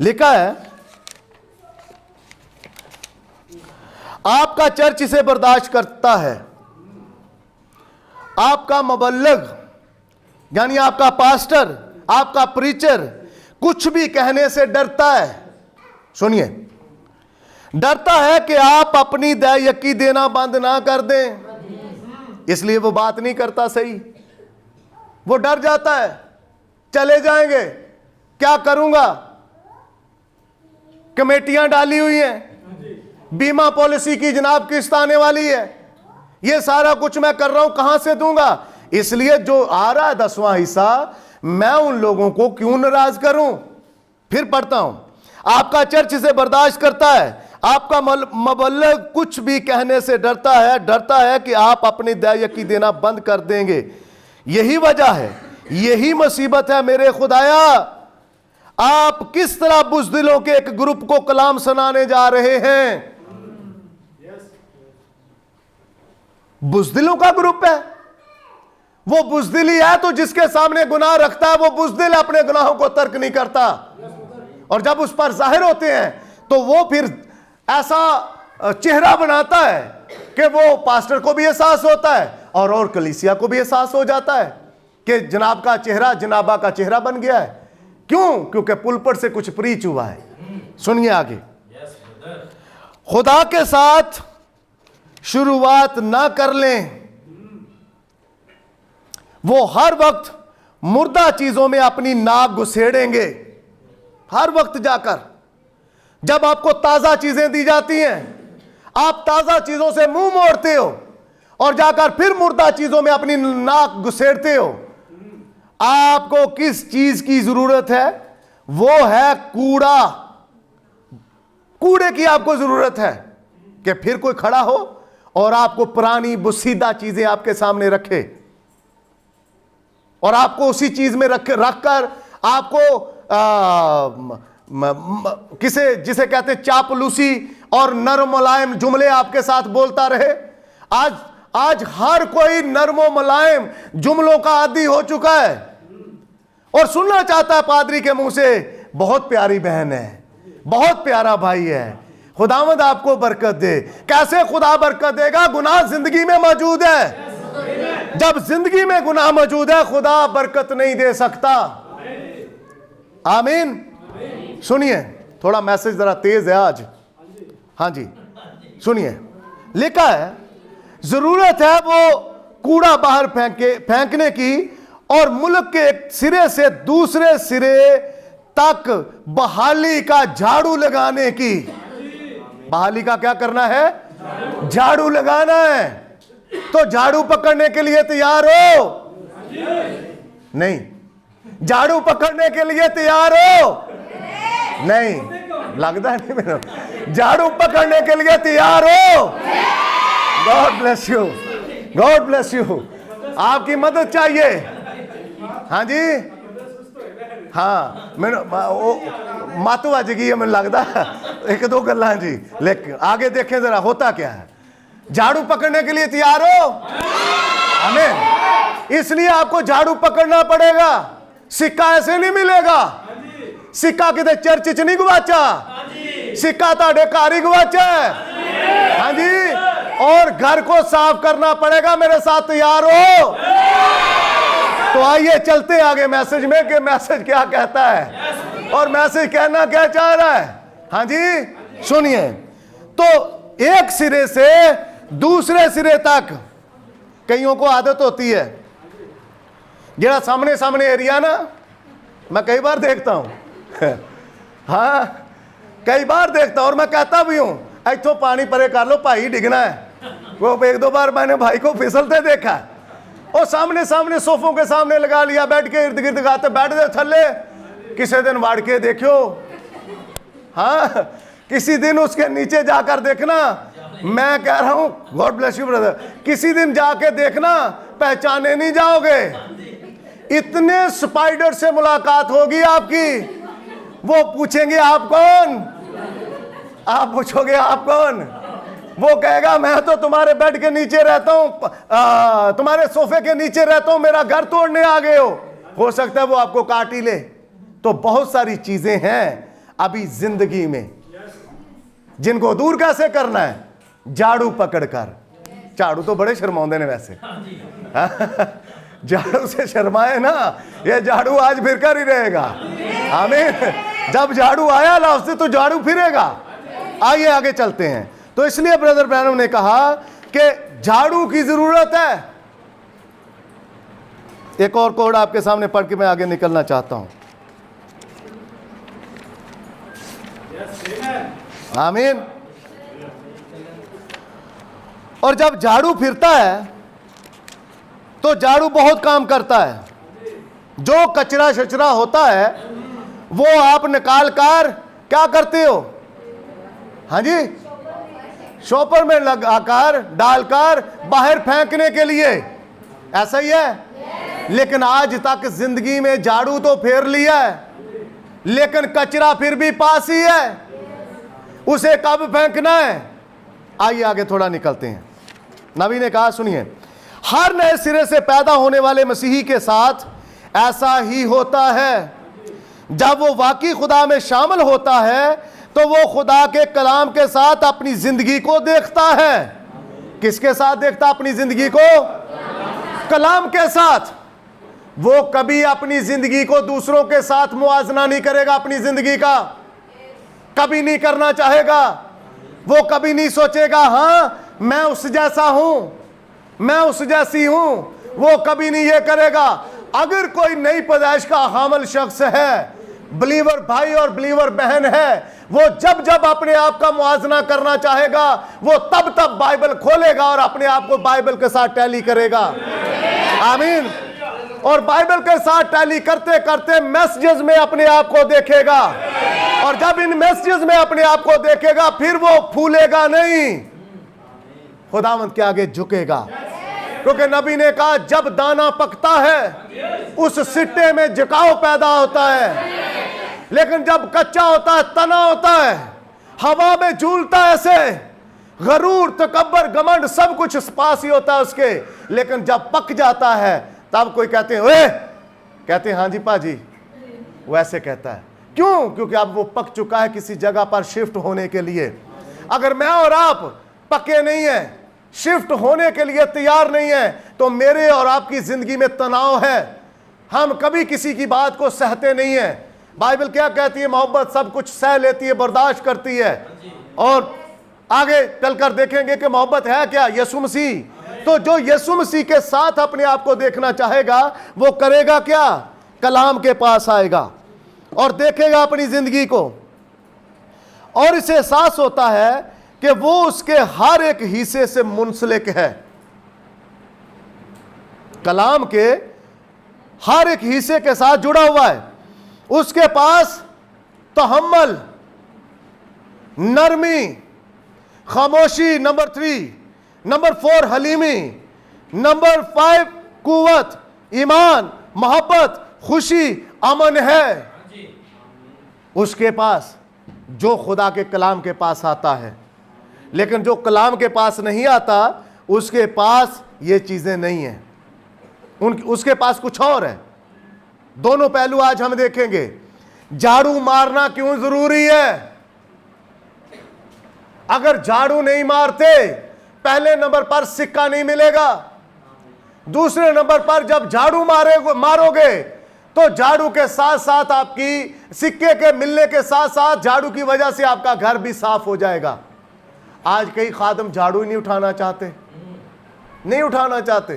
लिखा है आपका चर्च इसे बर्दाश्त करता है, आपका मुबल्लिग यानी आपका पास्टर, आपका प्रीचर कुछ भी कहने से डरता है। सुनिए, डरता है कि आप अपनी दयायकी देना बंद ना कर दें, इसलिए वो बात नहीं करता सही। वो डर जाता है, चले जाएंगे, क्या करूंगा, कमेटियां डाली हुई हैं, बीमा पॉलिसी की जनाब किस्त आने वाली है, ये सारा कुछ मैं कर रहा हूं, कहां से दूंगा? इसलिए जो आ रहा है 10वां हिस्सा, मैं उन लोगों को क्यों नाराज करूं? फिर पढ़ता हूं, आपका चर्च से बर्दाश्त करता है, आपका मुबल्लिग कुछ भी कहने से डरता है कि आप अपनी दायकी देना बंद कर देंगे। यही वजह है, यही मुसीबत है मेरे खुदाया। आप किस तरह बुज़दिलों के एक ग्रुप को कलाम सुनाने जा रहे हैं? बुज़दिलों का ग्रुप है, वो बुज़दिली है तो जिसके सामने गुनाह रखता है वो बुज़दिल अपने गुनाहों को तर्क नहीं करता, और जब उस पर जाहिर होते हैं तो वो फिर ऐसा चेहरा बनाता है कि वो पास्टर को भी एहसास होता है और कलीसिया को भी एहसास हो जाता है कि जनाब का चेहरा जनाबा का चेहरा बन गया है। क्यों? क्योंकि पुलपट से कुछ प्रीच हुआ है। सुनिए आगे, खुदा के साथ शुरुआत ना कर लें, वो हर वक्त मुर्दा चीजों में अपनी नाक घुसेड़ेंगे। हर वक्त जाकर जब आपको ताजा चीजें दी जाती हैं, आप ताजा चीजों से मुंह मोड़ते हो और जाकर फिर मुर्दा चीजों में अपनी नाक घुसेड़ते हो। आपको किस चीज की जरूरत है? वो है कूड़ा। कूड़े की आपको जरूरत है कि फिर कोई खड़ा हो और आपको पुरानी बुसीदा चीजें आपके सामने रखे और आपको उसी चीज में रखकर आपको जिसे कहते हैं चापलूसी और नरम मुलायम जुमले आपके साथ बोलता रहे। आज हर कोई नरमो मुलायम जुमलों का आदी हो चुका है और सुनना चाहता है पादरी के मुंह से, बहुत प्यारी बहन है, बहुत प्यारा भाई है, खुदावंद आपको बरकत दे। कैसे खुदा बरकत देगा? गुनाह जिंदगी में मौजूद है। जब जिंदगी में गुनाह मौजूद है, खुदा बरकत नहीं दे सकता। आमीन। सुनिए, थोड़ा मैसेज जरा तेज है आज। हाँ जी, सुनिए, लिखा है जरूरत है वो कूड़ा बाहर फेंकने की और मुल्क के एक सिरे से दूसरे सिरे तक बहाली का झाड़ू लगाने की। बहाली का क्या करना है? झाड़ू लगाना है। तो झाड़ू पकड़ने के लिए तैयार हो? नहीं। झाड़ू पकड़ने के लिए तैयार हो? नहीं, लगता नहीं मेरा। झाड़ू पकड़ने के लिए तैयार हो? God bless you, God bless you. आपकी मदद चाहिए। हाँ जी, हाँ, मैंने मातू आ जाएगी मैंने लगता एक दो गल्ला जी, लेकिन आगे देखें जरा होता क्या है। झाड़ू पकड़ने के लिए तैयार हो? हमें इसलिए आपको झाड़ू पकड़ना पड़ेगा। सिक्का ऐसे नहीं मिलेगा। सिक्का किते चर्च च नहीं गवाचा, सिक्का ताड़े घर ही गवाचा है। हाँ जी, और घर को साफ करना पड़ेगा। मेरे साथ तैयार हो? तो आइए चलते आगे मैसेज में कि मैसेज क्या कहता है और मैसेज कहना क्या चाह रहा है। हाँ जी, सुनिए, तो एक सिरे से दूसरे सिरे तक कईयों को आदत होती है, जरा सामने सामने एरिया ना, मैं कई बार देखता हूं हाँ, कई बार देखता हूं और मैं कहता भी हूं इथों पानी परे कर लो भाई, डिगना है। वो एक दो बार मैंने भाई को फिसलते देखा और सामने सामने सोफों के सामने लगा लिया, बैठ के इर्द गिर्द गाते, बैठ दे थल्ले। किसी दिन वाड़ के देखियो, हाँ, किसी दिन उसके नीचे जाकर देखना। मैं कह रहा हूं, गॉड ब्लेस यू ब्रदर, किसी दिन जाके देखना, पहचाने नहीं जाओगे। इतने स्पाइडर से मुलाकात होगी आपकी, वो पूछेंगे आप कौन, आप पूछोगे आप कौन, वो कहेगा मैं तो तुम्हारे बेड के नीचे रहता हूं, तुम्हारे सोफे के नीचे रहता हूं, मेरा घर तोड़ने आ गए हो सकता है वो आपको काट ही ले। तो बहुत सारी चीजें हैं अभी जिंदगी में जिनको दूर कैसे करना है? झाड़ू पकड़कर। झाड़ू तो बड़े शर्माते ने वैसे झाड़ू से शर्माए ना, ये झाड़ू आज फिरकर ही रहेगा। आमीन। जब झाड़ू आया लाफ से तो झाड़ू फिरेगा। आइए आगे चलते हैं। तो इसलिए ब्रदर ब्रैनम ने कहा कि झाड़ू की जरूरत है। एक और कोड आपके सामने पढ़ के मैं आगे निकलना चाहता हूं। आमीन। और जब झाड़ू फिरता है तो झाड़ू बहुत काम करता है। जो कचरा शचरा होता है वो आप निकाल कर क्या करते हो? हाँ जी, शॉपर में लगाकर डालकर बाहर फेंकने के लिए, ऐसा ही है। लेकिन आज तक जिंदगी में झाड़ू तो फेर लिया है, लेकिन कचरा फिर भी पास ही है। उसे कब फेंकना है? आइए आगे थोड़ा निकलते हैं। नबी ने कहा, सुनिए, हर नए सिरे से पैदा होने वाले मसीही के साथ ऐसा ही होता है। जब वो वाकई खुदा में शामिल होता है तो वो खुदा के कलाम के साथ अपनी जिंदगी को देखता है। किसके साथ देखता? अपनी जिंदगी को कलाम के साथ। वो कभी अपनी जिंदगी को दूसरों के साथ मुआजना नहीं करेगा। अपनी जिंदगी का कभी नहीं करना चाहेगा। वो कभी नहीं सोचेगा हाँ मैं उस जैसा हूं, मैं उस जैसी हूं। वो कभी नहीं ये करेगा। अगर कोई नई पैदाइश का हामिल शख्स है, बिलीवर भाई और बिलीवर बहन है, वो जब जब अपने आप का मुआजना करना चाहेगा वो तब तब बाइबल खोलेगा और अपने आप को बाइबल के साथ टैली करेगा। आमीन। और बाइबल के साथ टैली करते करते मैसेजेस में अपने आप को देखेगा। और जब इन मैसेजेस में अपने आप को देखेगा फिर वो फूलेगा नहीं, खुदावंद के आगे झुकेगा। क्योंकि नबी ने कहा जब दाना पकता है उस सिट्टे में झुकाव पैदा होता है, लेकिन जब कच्चा होता है, तना होता है, हवा में झूलता है, ऐसे गरूर, तकब्बर, घमंड सब कुछ पास ही होता है उसके। लेकिन जब पक जाता है तब कोई कहते हैं ओए, कहते हैं हाँ जी पाजी, वो ऐसे कहता है। क्यों? क्योंकि अब वो पक चुका है किसी जगह पर शिफ्ट होने के लिए। अगर मैं और आप पक्के नहीं है, शिफ्ट होने के लिए तैयार नहीं है, तो मेरे और आपकी जिंदगी में तनाव है। हम कभी किसी की बात को सहते नहीं है। बाइबल क्या कहती है? मोहब्बत सब कुछ सह लेती है, बर्दाश्त करती है। और आगे चलकर देखेंगे कि मोहब्बत है क्या? यीशु मसीह। तो जो यीशु मसीह के साथ अपने आप को देखना चाहेगा वो करेगा क्या? कलाम के पास आएगा और देखेगा अपनी जिंदगी को, और इसे एहसास होता है कि वो उसके हर एक हिस्से से मुंसलिक है। कलाम के हर एक हिस्से के साथ जुड़ा हुआ है। उसके पास तहम्मुल, नरमी, खामोशी, नंबर 3, नंबर 4 हलीमी, नंबर 5 कुव्वत, ईमान, मोहब्बत, खुशी, अमन है उसके पास, जो खुदा के कलाम के पास आता है। लेकिन जो कलाम के पास नहीं आता उसके पास ये चीजें नहीं है, उसके पास कुछ और है। दोनों पहलू आज हम देखेंगे। झाड़ू मारना क्यों जरूरी है? अगर झाड़ू नहीं मारते, पहले नंबर पर सिक्का नहीं मिलेगा। दूसरे नंबर पर जब झाड़ू मारोगे तो झाड़ू के साथ साथ आपकी सिक्के के मिलने के साथ साथ झाड़ू की वजह से आपका घर भी साफ हो जाएगा। आज कई खादम झाड़ू ही नहीं उठाना चाहते, नहीं उठाना चाहते।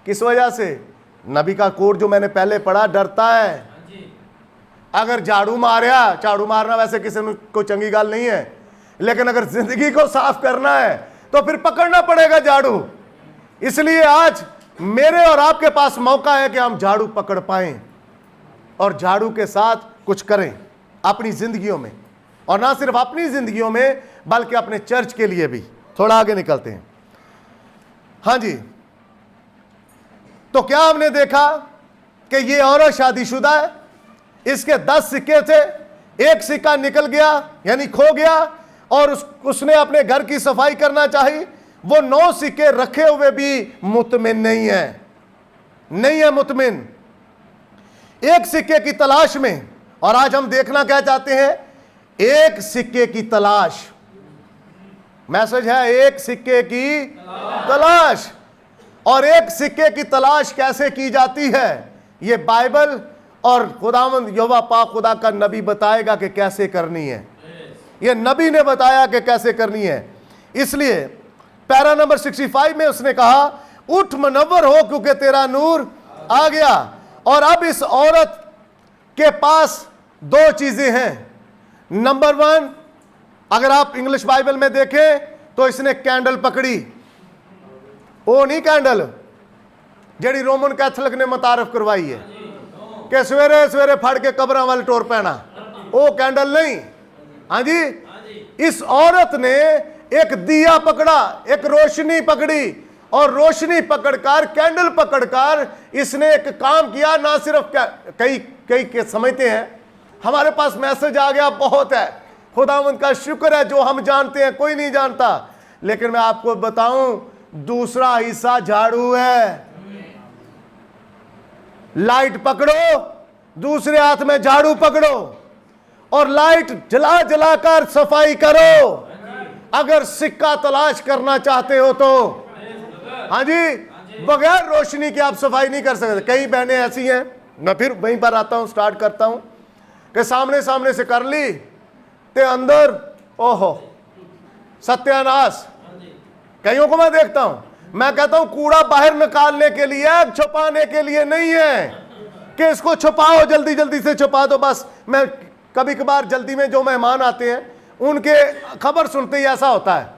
किस वजह से? नबी का कोड जो मैंने पहले पढ़ा, डरता है। अगर झाड़ू मारा, झाड़ू मारना वैसे किसी को चंगी गाल नहीं है, लेकिन अगर जिंदगी को साफ करना है तो फिर पकड़ना पड़ेगा झाड़ू। इसलिए आज मेरे और आपके पास मौका है कि हम झाड़ू पकड़ पाएं और झाड़ू के साथ कुछ करें अपनी जिंदगियों में, और ना सिर्फ अपनी जिंदगियों में बल्कि अपने चर्च के लिए भी। थोड़ा आगे निकलते हैं। हाँ जी, तो क्या हमने देखा कि ये औरत शादीशुदा है, इसके 10 सिक्के थे, एक सिक्का निकल गया यानी खो गया, और उसने अपने घर की सफाई करना चाहिए। वो 9 सिक्के रखे हुए भी मुतमिन नहीं है मुतमिन, एक सिक्के की तलाश में। और आज हम देखना क्या चाहते हैं? एक सिक्के की तलाश। मैसेज है एक सिक्के की तलाश। और एक सिक्के की तलाश कैसे की जाती है, ये बाइबल और खुदावंद यहोवा पाक खुदा का नबी बताएगा कि कैसे करनी है। ये नबी ने बताया कि कैसे करनी है। इसलिए पैरा नंबर 65 में उसने कहा, उठ मुनव्वर हो क्योंकि तेरा नूर आ गया। और अब इस औरत के पास 2 चीजें हैं। नंबर 1, अगर आप इंग्लिश बाइबल में देखें तो इसने कैंडल पकड़ी, वो नहीं कैंडल जेड़ी रोमन कैथलिक ने मुतारफ करवाई है कि सवेरे सवेरे फड़ के कब्र वाले टोर पहना, वो कैंडल नहीं। हाँ जी, इस औरत ने एक दिया पकड़ा, एक रोशनी पकड़ी, और रोशनी पकड़कर, कैंडल पकड़कर इसने एक काम किया। ना सिर्फ कई कई के समझते हैं हमारे पास मैसेज आ गया, बहुत है, खुदावंद का शुक्र है, जो हम जानते हैं कोई नहीं जानता। लेकिन मैं आपको बताऊं, दूसरा हिस्सा झाड़ू है। लाइट पकड़ो, दूसरे हाथ में झाड़ू पकड़ो और लाइट जला जलाकर सफाई करो। अगर सिक्का तलाश करना चाहते हो तो हाँ जी, बगैर रोशनी के आप सफाई नहीं कर सकते। कई बहनें ऐसी हैं, मैं फिर वहीं पर आता हूं, स्टार्ट करता हूं, कि सामने सामने से कर ली ते अंदर ओहो सत्यानाश। कईयों को मैं देखता हूं, मैं कहता हूं कूड़ा बाहर निकालने के लिए, छुपाने के लिए नहीं है कि इसको छुपाओ, जल्दी जल्दी से छुपा दो बस। मैं कभी कभार जल्दी में जो मेहमान आते हैं उनके खबर सुनते ही ऐसा होता है,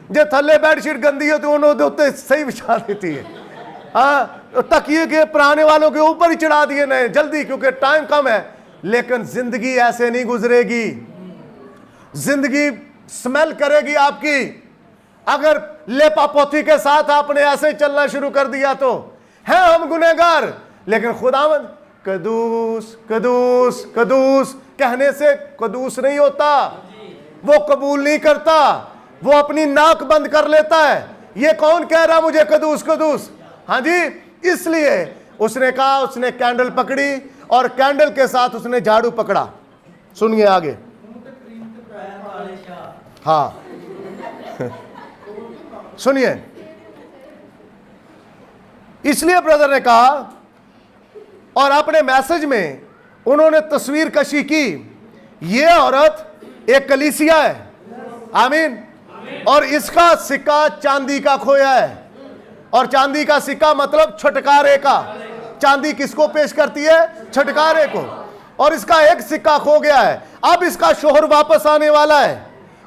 जो थल्ले बेडशीट गंदी होती है उन्होंने उत्ते सही बिछा देती है। हाँ, तकिए के पुराने वालों के ऊपर ही चढ़ा दिए नए, जल्दी, क्योंकि टाइम कम है। लेकिन जिंदगी ऐसे नहीं गुजरेगी, जिंदगी स्मेल करेगी आपकी। अगर लेपा पोथी के साथ आपने ऐसे चलना शुरू कर दिया तो है हम गुनहगार, लेकिन खुदावंद कदूस कदूस कदूस कहने से कदूस नहीं होता, वो कबूल नहीं करता, वो अपनी नाक बंद कर लेता है। ये कौन कह रहा मुझे कदूस कदूस? हाँ जी, इसलिए उसने कहा, उसने कैंडल पकड़ी और कैंडल के साथ उसने झाड़ू पकड़ा। सुनिए आगे। हाँ सुनिए, इसलिए ब्रदर ने कहा, और अपने मैसेज में उन्होंने तस्वीर कशी की, ये औरत एक कलीसिया है, आमीन, और इसका सिक्का चांदी का खोया है। और चांदी का सिक्का मतलब छुटकारे का। चांदी किसको पेश करती है? छुटकारे को। और इसका एक सिक्का खो गया है, अब इसका शोहर वापस आने वाला है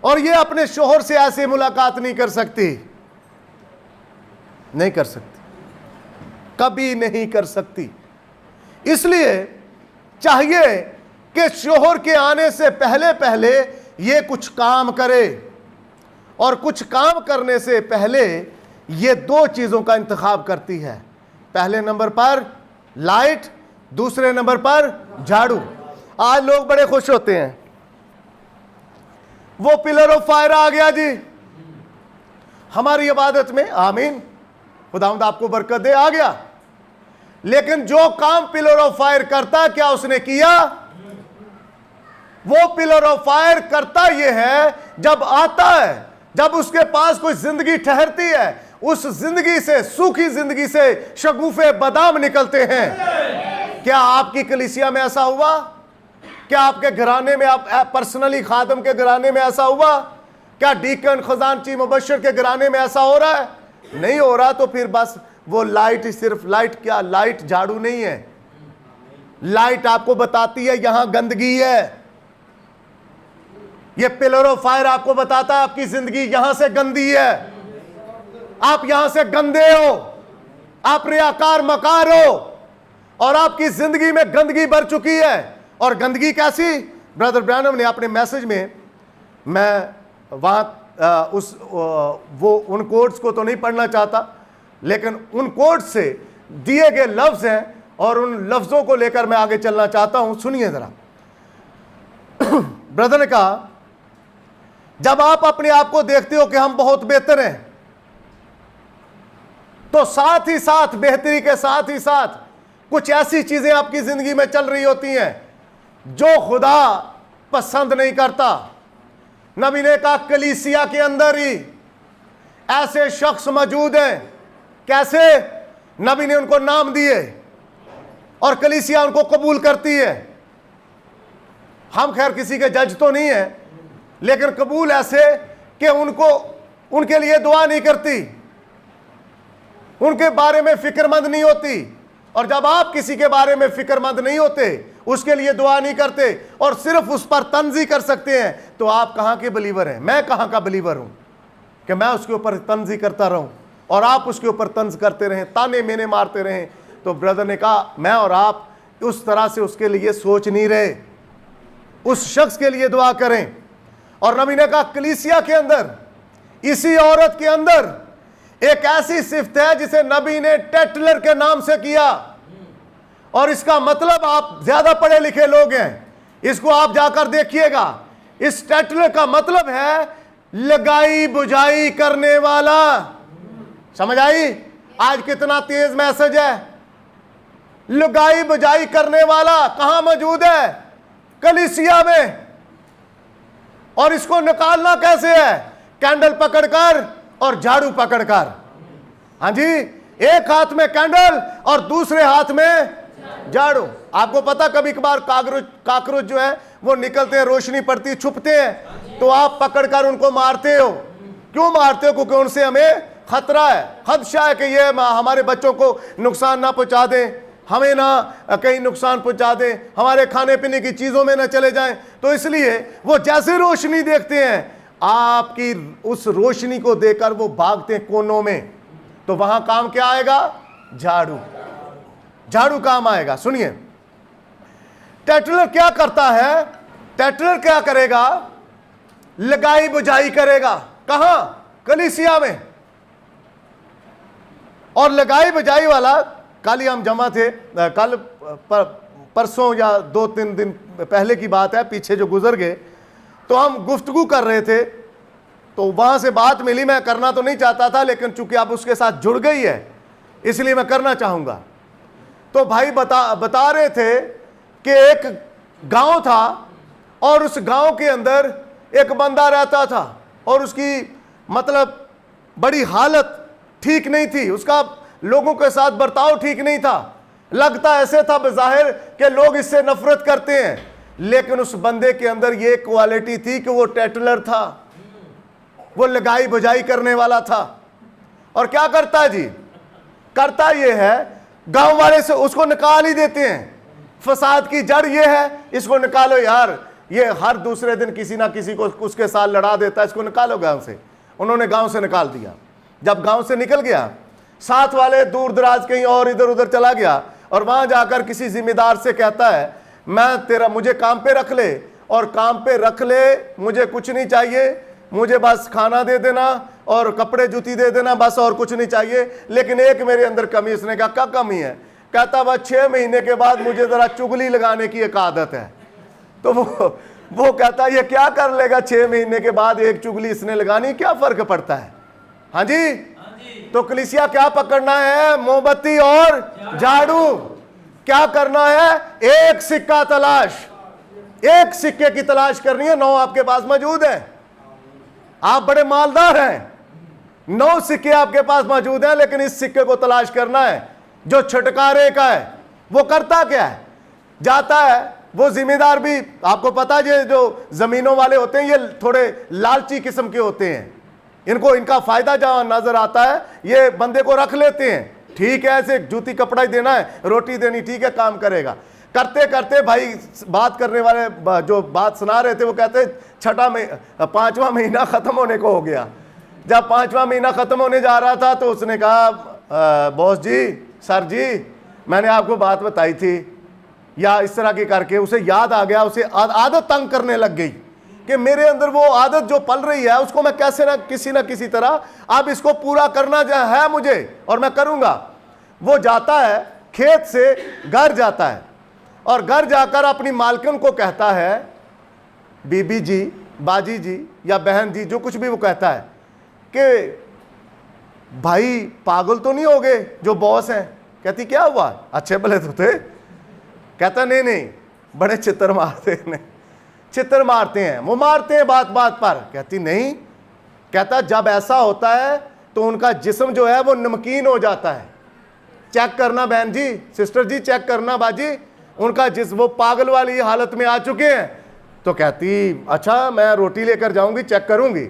और ये अपने शोहर से ऐसे मुलाकात नहीं कर सकती, नहीं कर सकती, कभी नहीं कर सकती। इसलिए चाहिए कि शोहर के आने से पहले पहले ये कुछ काम करे, और कुछ काम करने से पहले ये दो चीजों का इंतखाब करती है। पहले नंबर पर लाइट, दूसरे नंबर पर झाड़ू। आज लोग बड़े खुश होते हैं, वो पिलर ऑफ फायर आ गया जी हमारी इबादत में, आमीन, खुदावंद आपको बरकत दे, आ गया। लेकिन जो काम पिलर ऑफ फायर करता, क्या उसने किया? वो पिलर ऑफ फायर करता ये है, जब आता है, जब उसके पास कोई जिंदगी ठहरती है, उस जिंदगी से, सूखी जिंदगी से शगुफे बादाम निकलते हैं। क्या आपकी कलीसिया में ऐसा हुआ? क्या आपके घराने में, आप पर्सनली खादम के घराने में ऐसा हुआ? क्या डीकन खजानची मुबशर के घराने में ऐसा हो रहा है? नहीं हो रहा। तो फिर बस वो लाइट, सिर्फ लाइट, क्या लाइट झाड़ू नहीं है, लाइट आपको बताती है यहां गंदगी है। ये पिलर ऑफ फायर आपको बताता है आपकी जिंदगी यहां से गंदी है, आप यहां से गंदे हो, आप रियाकार मकार हो, और आपकी जिंदगी में गंदगी भर चुकी है। और गंदगी कैसी? ब्रदर ब्रैनम ने अपने मैसेज में, मैं वहां वो उन कोड्स को तो नहीं पढ़ना चाहता, लेकिन उन कोड्स से दिए गए लफ्ज हैं और उन लफ्जों को लेकर मैं आगे चलना चाहता हूं। सुनिए जरा। ब्रदर ने कहा, जब आप अपने आप को देखते हो कि हम बहुत बेहतर हैं, तो साथ ही साथ, बेहतरी के साथ ही साथ कुछ ऐसी चीजें आपकी जिंदगी में चल रही होती हैं जो खुदा पसंद नहीं करता। नबी ने कहा, कलीसिया के अंदर ही ऐसे शख्स मौजूद हैं। कैसे? नबी ने उनको नाम दिए और कलीसिया उनको कबूल करती है। हम खैर किसी के जज तो नहीं है, लेकिन कबूल ऐसे कि उनको, उनके लिए दुआ नहीं करती, उनके बारे में फिक्रमंद नहीं होती, और जब आप किसी के बारे में फिक्रमंद नहीं होते, उसके लिए दुआ नहीं करते और सिर्फ उस पर तंज ही कर सकते हैं, तो आप कहाँ के बिलीवर हैं? मैं कहाँ का बिलीवर हूँ कि मैं उसके ऊपर तंज ही करता रहूँ और आप उसके ऊपर तंज करते रहें, ताने मेने मारते रहें? तो ब्रदर ने कहा मैं और आप उस तरह से उसके लिए सोच नहीं रहे, उस शख्स के लिए दुआ करें। और नबी ने कहा कलीसिया के अंदर, इसी औरत के अंदर एक ऐसी सिफ्त है जिसे नबी ने टेटलर के नाम से किया। और इसका मतलब, आप ज्यादा पढ़े लिखे लोग हैं, इसको आप जाकर देखिएगा। इस टेटलर का मतलब है लगाई बुझाई करने वाला। समझ आई? आज कितना तेज मैसेज है। लगाई बुझाई करने वाला कहां मौजूद है? कलीसिया में। और इसको निकालना कैसे है? कैंडल पकड़कर और झाड़ू पकड़कर। हाँ जी, एक हाथ में कैंडल और दूसरे हाथ में झाड़ू। आपको पता कभी कभार काकरोच जो है वो निकलते हैं, रोशनी पड़ती, छुपते हैं, तो आप पकड़कर उनको मारते हो। क्यों मारते हो? क्योंकि उनसे हमें खतरा है, खदशा है कि ये हमारे बच्चों को नुकसान ना पहुंचा दें, हमें ना कहीं नुकसान पहुंचा दें, हमारे खाने पीने की चीजों में ना चले जाएं। तो इसलिए वो जैसे रोशनी देखते हैं, आपकी उस रोशनी को देखकर वो भागते हैं कोनों में। तो वहां काम क्या आएगा? झाड़ू। झाड़ू काम आएगा। सुनिए, टेटलर क्या करता है? टेटलर क्या करेगा? लगाई बुझाई करेगा। कहां? कलीसिया में। और लगाई बुझाई वाला, कल ही हम जमा थे, कल परसों या 2-3 दिन पहले की बात है, पीछे जो गुजर गए, तो हम गुफ्तगू कर रहे थे, तो वहां से बात मिली। मैं करना तो नहीं चाहता था, लेकिन चूंकि आप उसके साथ जुड़ गई है इसलिए मैं करना चाहूंगा। तो भाई बता रहे थे कि एक गांव था और उस गांव के अंदर एक बंदा रहता था और उसकी मतलब बड़ी हालत ठीक नहीं थी, उसका लोगों के साथ बर्ताव ठीक नहीं था। लगता ऐसे था बज़ाहिर कि लोग इससे नफरत करते हैं, लेकिन उस बंदे के अंदर ये क्वालिटी थी कि वो टेटलर था, वो लगाई बुझाई करने वाला था। और क्या करता है जी? करता ये है, गांव वाले से उसको निकाल ही देते हैं। फसाद की जड़ ये है, इसको निकालो यार, ये हर दूसरे दिन किसी ना किसी को उसके साथ लड़ा देता है, इसको निकालो गांव से। उन्होंने गांव से निकाल दिया। जब गांव से निकल गया, साथ वाले दूर दराज कहीं और इधर उधर चला गया और वहां जाकर किसी जिम्मेदार से कहता है, मुझे काम पे रख ले, और काम पे रख ले, मुझे कुछ नहीं चाहिए, मुझे बस खाना दे देना और कपड़े जूती दे देना, बस और कुछ नहीं चाहिए। लेकिन एक मेरे अंदर कमी। इसने कहा क्या कमी है? कहता बस 6 महीने के बाद मुझे जरा चुगली लगाने की एक आदत है। तो वो कहता ये क्या कर लेगा 6 महीने के बाद एक चुगली इसने लगानी, क्या फर्क पड़ता है? हाँ जी। तो कलीसिया क्या पकड़ना है? मोमबत्ती और झाड़ू। क्या करना है? एक सिक्का तलाश, एक सिक्के की तलाश करनी है। 9 आपके पास मौजूद है, आप बड़े मालदार हैं, 9 सिक्के आपके पास मौजूद हैं, लेकिन इस सिक्के को तलाश करना है जो छुटकारे का है। वो करता क्या है? जाता है, वो जिम्मेदार भी, आपको पता है जो जमीनों वाले होते हैं ये थोड़े लालची किस्म के होते हैं, इनको इनका फायदा जहां नजर आता है ये बंदे को रख लेते हैं। ठीक है, ऐसे जूती कपड़ा ही देना है, रोटी देनी, ठीक है, काम करेगा। करते करते भाई बात करने वाले जो बात सुना रहे थे वो कहते 5वां महीना खत्म होने को हो गया। जब 5वां महीना खत्म होने जा रहा था तो उसने कहा बॉस जी, सर जी, मैंने आपको बात बताई थी, या इस तरह की करके उसे याद आ गया, उसे आदत तंग करने लग गई कि मेरे अंदर वो आदत जो पल रही है उसको मैं कैसे ना किसी तरह अब इसको पूरा करना है मुझे, और मैं करूंगा। वो जाता है खेत से घर जाता है और घर जाकर अपनी मालकिन को कहता है, बीबी जी, बाजी जी या बहन जी, जो कुछ भी वो कहता है, कि भाई पागल तो नहीं हो गए जो बॉस हैं? कहती क्या हुआ, अच्छे भले तो थे। कहता नहीं, बड़े चित्तर मारते हैं, वो मारते हैं बात बात पर। कहती नहीं। कहता जब ऐसा होता है तो उनका जिस्म जो है वो नमकीन हो जाता है। चेक करना बहन जी, सिस्टर जी, चेक करना बाजी, उनका जिस्म वो पागल वाली हालत में आ चुके हैं। तो कहती अच्छा, मैं रोटी लेकर जाऊंगी, चेक करूंगी।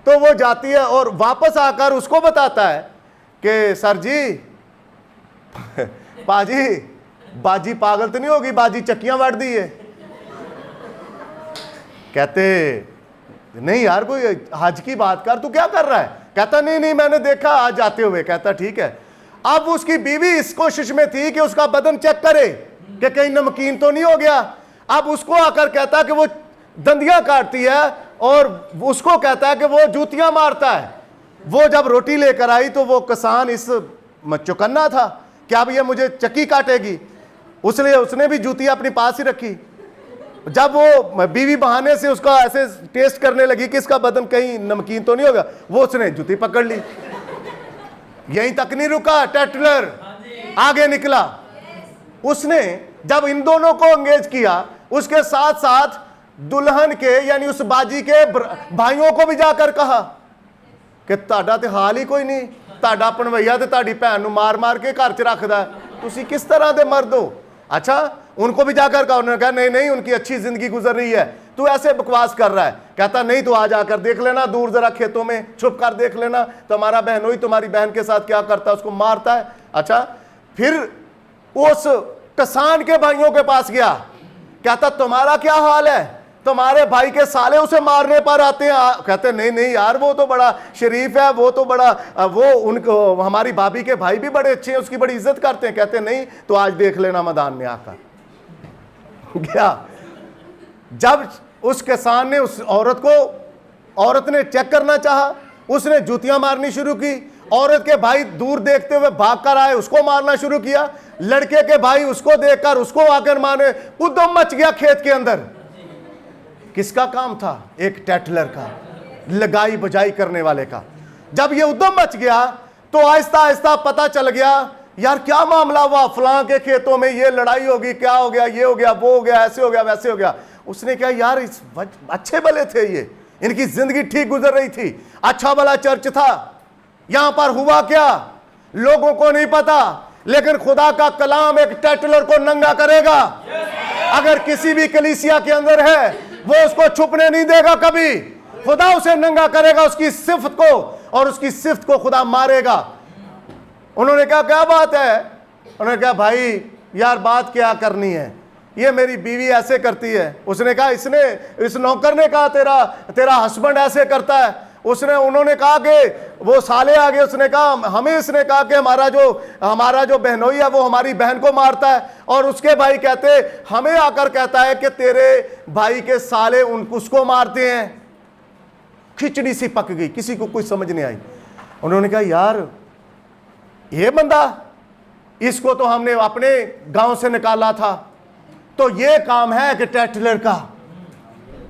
तो वो जाती है और वापस आकर उसको बताता है कि सर जी, पाजी बाजी पागल तो नहीं होगी, बाजी चक्कियां वाट दी है। कहते नहीं यार कोई हज की बात कर, तू क्या कर रहा है? कहता नहीं नहीं मैंने देखा आज जाते हुए। कहता ठीक है। अब उसकी बीवी इस कोशिश में थी कि उसका बदन चेक करे कि कहीं नमकीन तो नहीं हो गया। अब उसको आकर कहता कि वो दंदियां काटती है और उसको कहता है कि वो जूतियां मारता है। वो जब रोटी लेकर आई तो वो किसान इस चौकन्ना था कि अब ये मुझे चक्की काटेगी, उसने भी जूतियां अपने पास ही रखी। जब वो बीवी बहाने से उसका ऐसे टेस्ट करने लगी कि इसका बदन कहीं नमकीन तो नहीं होगा, वो उसने जूती पकड़ ली। यहीं तक नहीं रुका, टेटलर आगे निकला। उसने जब इन दोनों को एंगेज किया, उसके साथ साथ दुल्हन के यानी उस बाजी के भाइयों को भी जाकर कहा कि ताड़ा ते हाल ही कोई नहीं, ताड़ा भणवैया ते ताड़ी भैन नूं मार मार के घर च रखदा, तुसी किस तरह दे मर्द हो। अच्छा उनको भी जाकर कहा। उन्होंने कहा नहीं नहीं उनकी अच्छी जिंदगी गुजर रही है, तू ऐसे बकवास कर रहा है। कहता नहीं तू आ जाकर देख लेना, दूर जरा खेतों में छुप कर देख लेना, तुम्हारा बहनोई तुम्हारी बहन के साथ क्या करता है, उसको मारता है। अच्छा फिर उस किसान के भाइयों के पास गया। कहता तुम्हारा क्या हाल है, तुम्हारे भाई के साले उसे मारने पर आते हैं। कहते नहीं नहीं यार वो तो बड़ा शरीफ है, वो तो बड़ा वो उनको हमारी भाभी के भाई भी बड़े अच्छे हैं, उसकी बड़ी इज्जत करते हैं। कहते नहीं तो आज देख लेना मैदान में आकर। गया। जब उस किसान ने उस औरत ने चेक करना चाहा, उसने जूतियां मारनी शुरू की। औरत के भाई दूर देखते हुए भाग कर आए, उसको मारना शुरू किया। लड़के के भाई उसको देखकर उसको आकर मारे। उद्यम मच गया खेत के अंदर। किसका काम था? एक टेटलर का, लगाई बजाई करने वाले का। जब ये उद्यम मच गया तो आहिस्ता आहिस्ता पता चल गया यार क्या मामला हुआ, फलां के खेतों में ये लड़ाई होगी, क्या हो गया, ये हो गया, वो हो गया, ऐसे हो गया, वैसे हो गया। उसने कहा यार इस अच्छे भले थे ये, इनकी जिंदगी ठीक गुजर रही थी, अच्छा भला चर्च था, यहां पर हुआ क्या लोगों को नहीं पता, लेकिन खुदा का कलाम एक टेटलर को नंगा करेगा। अगर किसी भी कलीसिया के अंदर है वो उसको छुपने नहीं देगा कभी। खुदा उसे नंगा करेगा, उसकी सिफ्त को, और उसकी सिफ्त को खुदा मारेगा। उन्होंने कहा क्या बात है? उन्होंने कहा भाई यार बात क्या करनी है, ये मेरी बीवी ऐसे करती है। उसने कहा इस नौकर ने कहा तेरा हस्बैंड ऐसे करता है। उन्होंने कहा कि वो साले आ गए, उसने कहा हमें, इसने कहा कि हमारा जो बहनोई है वो हमारी बहन को मारता है। और उसके भाई कहते हमें आकर कहता है कि तेरे भाई के साले उसको मारते हैं। खिचड़ी सी पक गई, किसी को कुछ समझ नहीं आई। उन्होंने कहा यार ये बंदा, इसको तो हमने अपने गांव से निकाला था, तो ये काम है कि टेटलर का,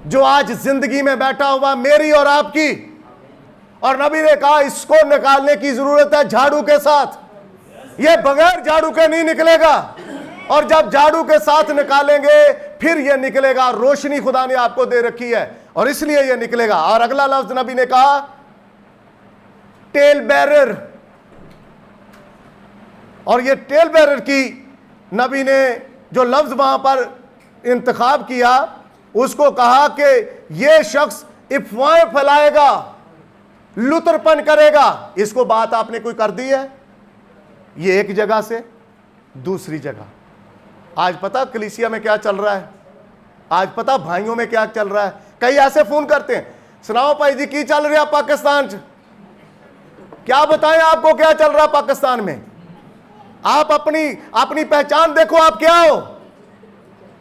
जो आज जिंदगी में बैठा हुआ मेरी और आपकी। और नबी ने कहा इसको निकालने की जरूरत है झाड़ू के साथ, ये बगैर झाड़ू के नहीं निकलेगा। और जब झाड़ू के साथ निकालेंगे फिर ये निकलेगा। रोशनी खुदा ने आपको दे रखी है और इसलिए ये निकलेगा। और अगला लफ्ज नबी ने कहा टेल बेरर। और ये टेल बेरर की नबी ने जो लफ्ज वहां पर इंतखाब किया, उसको कहा कि ये शख्स अफवाहें फैलाएगा, लुतरपन करेगा। इसको बात आपने कोई कर दी है? ये एक जगह से दूसरी जगह। आज पता कलीसिया में क्या चल रहा है, आज पता भाइयों में क्या चल रहा है। कई ऐसे फोन करते हैं, सुनाओ भाई जी की चल रहा पाकिस्तान च, क्या बताएं आपको क्या चल रहा पाकिस्तान में। आप अपनी पहचान देखो, आप क्या हो,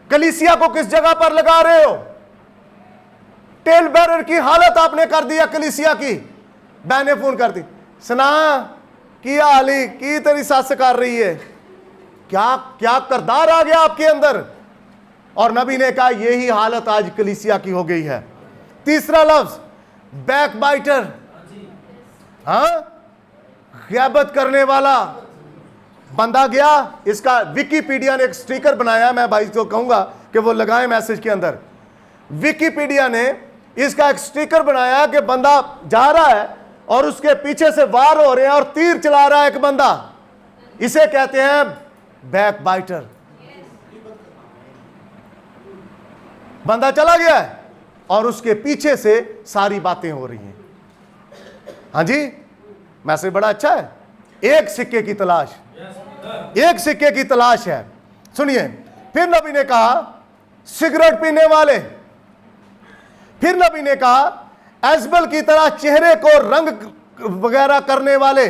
कलीसिया को किस जगह पर लगा रहे हो। टेल बेरर की हालत आपने कर दिया कलीसिया की। बहने फोन कर दी, सुना की हाली की तेरी सस कर रही है, क्या क्या करदार आ गया आपके अंदर। और नबी ने कहा यही हालत आज कलीसिया की हो गई है। तीसरा लफ्ज बैक बाइटर, हाँ, ग़ैबत करने वाला बंदा गया। इसका विकीपीडिया ने एक स्टिकर बनाया, मैं भाई को कहूंगा कि वो लगाएं मैसेज के अंदर। विकीपीडिया ने इसका एक स्टिकर बनाया कि बंदा जा रहा है और उसके पीछे से वार हो रहे हैं और तीर चला रहा है एक बंदा, इसे कहते हैं बैक बाइटर। बंदा चला गया है और उसके पीछे से सारी बातें हो रही हैं। हाँ जी, मैसेज बड़ा अच्छा है। एक सिक्के की तलाश, एक सिक्के की तलाश है। सुनिए, फिर नबी ने कहा सिगरेट पीने वाले, फिर नबी ने कहा एजबल की तरह चेहरे को रंग वगैरह करने वाले,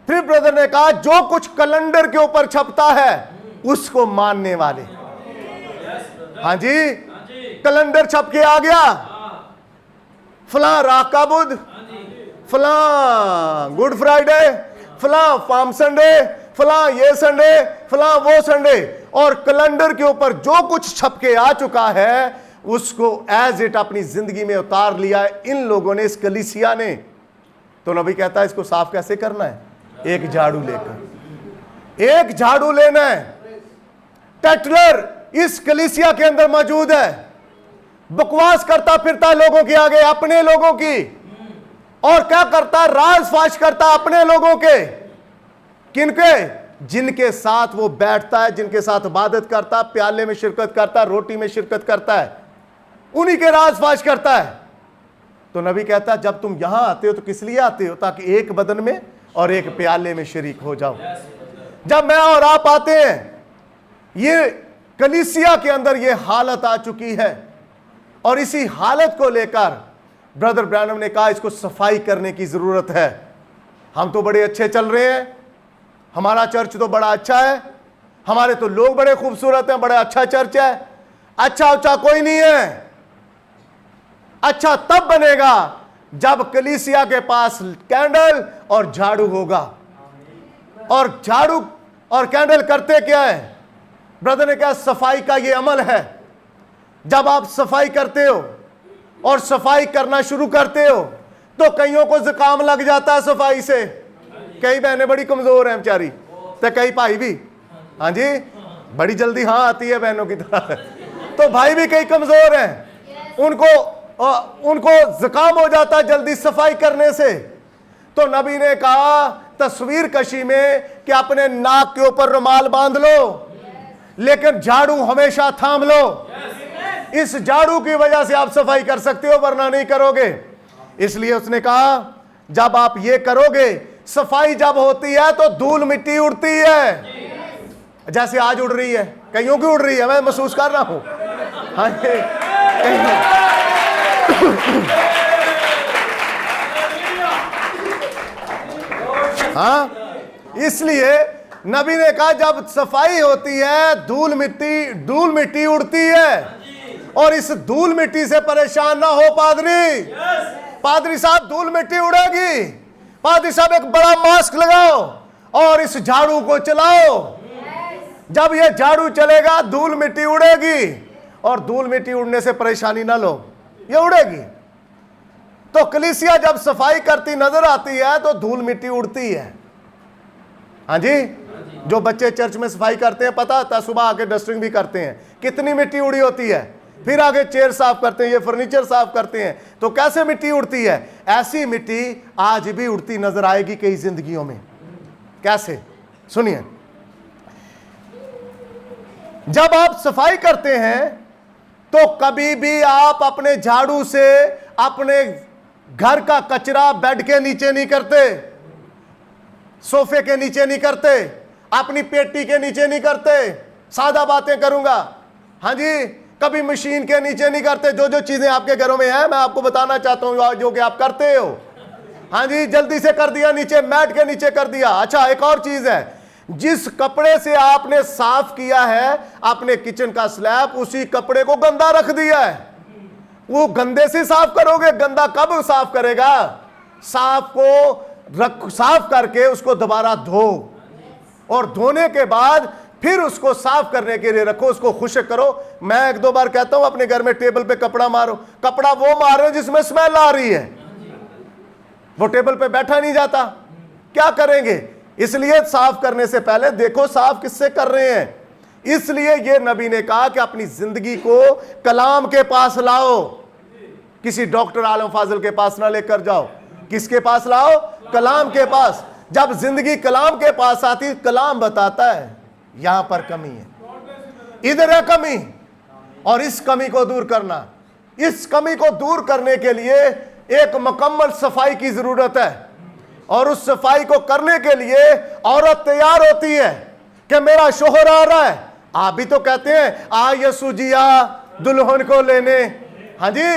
फिर ब्रदर ने कहा जो कुछ कैलेंडर के ऊपर छपता है उसको मानने वाले। हाँ जी, कैलेंडर छप के आ गया, फलां राख का बुध, फलां गुड फ्राइडे, फलां पाम संडे, फलां ये संडे, फलां वो संडे, और कैलेंडर के ऊपर जो कुछ छप के आ चुका है उसको एज इट अपनी जिंदगी में उतार लिया इन लोगों ने, इस कलीसिया ने। तो नबी कहता है इसको साफ कैसे करना है? एक झाड़ू लेकर, एक झाड़ू लेना है। टेटलर इस कलीसिया के अंदर मौजूद है, बकवास करता फिरता लोगों के आगे, अपने लोगों की, और क्या करता? राज फाश करता अपने लोगों के। किनके? जिनके साथ वो बैठता है, जिनके साथ इबादत करता, प्याले में शिरकत करता, रोटी में शिरकत करता है, उन्हीं के राज फाश करता है। तो नबी कहता है जब तुम यहां आते हो तो किस लिए आते हो? ताकि एक बदन में और एक प्याले में शरीक हो जाओ। जब मैं और आप आते हैं, ये कलीसिया के अंदर ये हालत आ चुकी है, और इसी हालत को लेकर ब्रदर ब्रैनम ने कहा इसको सफाई करने की जरूरत है। हम तो बड़े अच्छे चल रहे हैं, हमारा चर्च तो बड़ा अच्छा है, हमारे तो लोग बड़े खूबसूरत हैं, बड़ा अच्छा चर्च है। अच्छा अच्छा कोई नहीं है, अच्छा तब बनेगा जब कलीसिया के पास कैंडल और झाड़ू होगा। और झाड़ू और कैंडल करते क्या है? ब्रदर ने कहा सफाई का ये अमल है। जब आप सफाई करते हो और सफाई करना शुरू करते हो तो कईयों को जुकाम लग जाता है सफाई से। कई बहनें बड़ी कमजोर हैं बेचारी, तो कई भाई भी, हाँ जी, बड़ी जल्दी हाँ आती है बहनों की तरह, तो भाई भी कई कमजोर हैं, उनको जुकाम हो जाता है जल्दी सफाई करने से। तो नबी ने कहा तस्वीर कशी में कि अपने नाक के ऊपर रुमाल बांध लो, लेकिन झाड़ू हमेशा थाम लो। इस झाड़ू की वजह से आप सफाई कर सकते हो, वरना नहीं करोगे। इसलिए उसने कहा जब आप ये करोगे, सफाई जब होती है तो धूल मिट्टी उड़ती है, जैसे आज उड़ रही है, कईयों की उड़ रही है, मैं महसूस कर रहा हूं। हाँ हाँ, इसलिए नबी ने कहा जब सफाई होती है धूल मिट्टी उड़ती है, और इस धूल मिट्टी से परेशान ना हो पादरी। पादरी साहब धूल मिट्टी उड़ेगी, पादरी साहब एक बड़ा मास्क लगाओ और इस झाड़ू को चलाओ। जब ये झाड़ू चलेगा धूल मिट्टी उड़ेगी, और धूल मिट्टी उड़ने से परेशानी ना लो, ये उड़ेगी। तो कलीसिया जब सफाई करती नजर आती है तो धूल मिट्टी उड़ती है। हाँ जी, जो बच्चे चर्च में सफाई करते हैं पता होता है, सुबह आके डस्टिंग भी करते हैं, कितनी मिट्टी उड़ी होती है, फिर आगे चेयर साफ करते हैं, ये फर्नीचर साफ करते हैं, तो कैसे मिट्टी उड़ती है? ऐसी मिट्टी आज भी उड़ती नजर आएगी कई जिंदगियों में। कैसे? सुनिए, जब आप सफाई करते हैं तो कभी भी आप अपने झाड़ू से अपने घर का कचरा बेड के नीचे नहीं करते, सोफे के नीचे नहीं करते, अपनी पेटी के नीचे नहीं करते। सादा बातें करूंगा, हाँ जी, कभी मशीन के नीचे नहीं करते। जो जो चीजें आपके घरों में हैं मैं आपको बताना चाहता हूं जो कि आप करते हो। हाँ जी, जल्दी से कर दिया नीचे, मैट के नीचे कर दिया। अच्छा, एक और चीज है, जिस कपड़े से आपने साफ किया है अपने किचन का स्लैब, उसी कपड़े को गंदा रख दिया है। वो गंदे से साफ करोगे, गंदा कब साफ करेगा? साफ करके उसको दोबारा धो, और धोने के बाद फिर उसको साफ करने के लिए रखो, उसको खुश्क करो। मैं एक दो बार कहता हूं अपने घर में टेबल पे कपड़ा मारो, कपड़ा वो मार रहे जिसमें स्मेल आ रही है, वो टेबल पे बैठा नहीं जाता। क्या करेंगे? इसलिए साफ करने से पहले देखो साफ किससे कर रहे हैं। इसलिए ये नबी ने कहा कि अपनी जिंदगी को कलाम के पास लाओ, किसी डॉक्टर आलम फाजिल के पास ना लेकर जाओ। किसके पास लाओ? कलाम के पास। जब जिंदगी कलाम के पास आती, कलाम बताता है यहां पर कमी है, इधर है कमी, और इस कमी को दूर करना। इस कमी को दूर करने के लिए एक मुकम्मल सफाई की जरूरत है, और उस सफाई को करने के लिए औरत तैयार होती है कि मेरा शोहर आ रहा है। आप भी तो कहते हैं आ यसु जी आ दुल्हन को लेने, हाँ जी,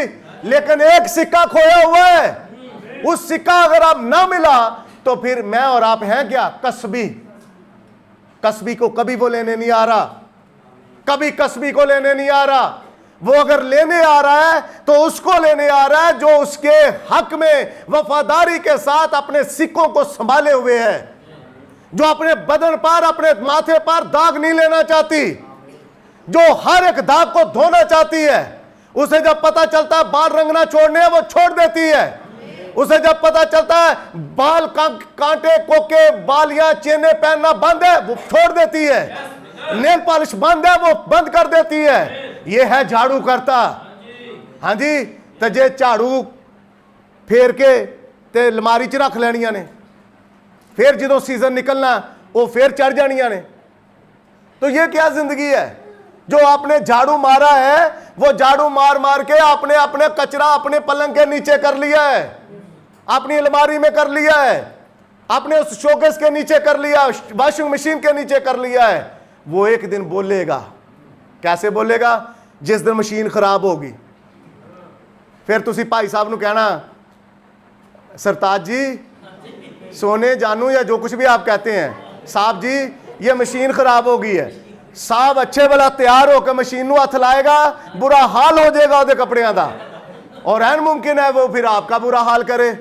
लेकिन एक सिक्का खोया हुआ है। उस सिक्का अगर आप ना मिला तो फिर मैं और आप हैं क्या? कसबी। कसबी को कभी वो लेने नहीं आ रहा, कभी कसबी को लेने नहीं आ रहा। वो अगर लेने आ रहा है तो उसको लेने आ रहा है जो उसके हक में वफादारी के साथ अपने सिक्कों को संभाले हुए है, जो अपने बदन पर, अपने माथे पर दाग नहीं लेना चाहती, जो हर एक दाग को धोना चाहती है। उसे जब पता चलता है बाल रंगना छोड़ने हैं, वो छोड़ देती है। उसे जब पता चलता है बाल कांटे कोके बालियां चेने पहनना बंद है, वो छोड़ देती है। नेल पॉलिश बंद है, वो बंद कर देती है। ये है झाड़ू करता। हाँ जी, तो जे झाड़ू फेर के ते अलमारी च रख लेनिया ने, फिर जो सीजन निकलना वो फिर चढ़ जानिया ने। तो ये क्या जिंदगी है? जो आपने झाड़ू मारा है वो झाड़ू मार मार के आपने अपने कचरा अपने पलंग के नीचे कर लिया है, अपनी अलमारी में कर लिया है, अपने उस शोकेस के नीचे कर लिया, वॉशिंग मशीन के नीचे कर लिया है। वो एक दिन बोलेगा। कैसे बोलेगा? जिस दिन मशीन खराब होगी। फिर तुसी भाई साहब नू कहना सरताज जी, सोने जानू या जो कुछ भी आप कहते हैं, साहब जी ये मशीन खराब हो गई है। साहब अच्छे वाला तैयार होकर मशीन नू हथ लाएगा, बुरा हाल हो जाएगा ਉਹਦੇ कपड़ियां दा, और ऐन मुमकिन है वो फिर आपका बुरा हाल करे।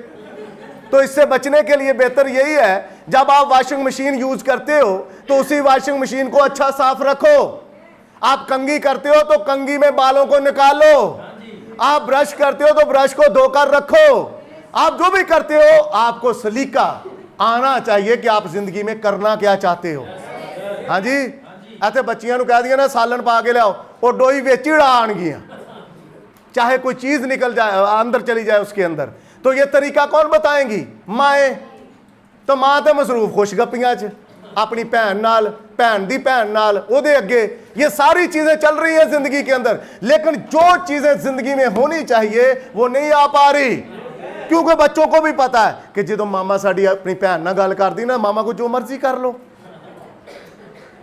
तो इससे बचने के लिए बेहतर यही है, जब आप वॉशिंग मशीन यूज करते हो तो उसी वॉशिंग मशीन को अच्छा साफ रखो। आप कंघी करते हो तो कंघी में बालों को निकालो। आप ब्रश करते हो तो ब्रश को धोकर रखो। आप जो भी करते हो आपको सलीका आना चाहिए कि आप जिंदगी में करना क्या चाहते हो। हाँ जी, ऐसे बच्चियां कह दिया ना सालन पा के लाओ, और डोई बेची आन गिया, चाहे कोई चीज निकल जाए अंदर चली जाए उसके अंदर। तो ये तरीका कौन बताएंगी? माए। तो मां तो मसरूफ खुश गप्पियां च अपनी भैन नाल, भैन दी भैन नाल, ओदे अगे ये सारी चीजें चल रही है जिंदगी के अंदर। लेकिन जो चीजें जिंदगी में होनी चाहिए वो नहीं आ पा रही, क्योंकि बच्चों को भी पता है कि जो मामा साड़ी अपनी भैन नाल गल करदी ना, मामा को जो मर्जी कर लो।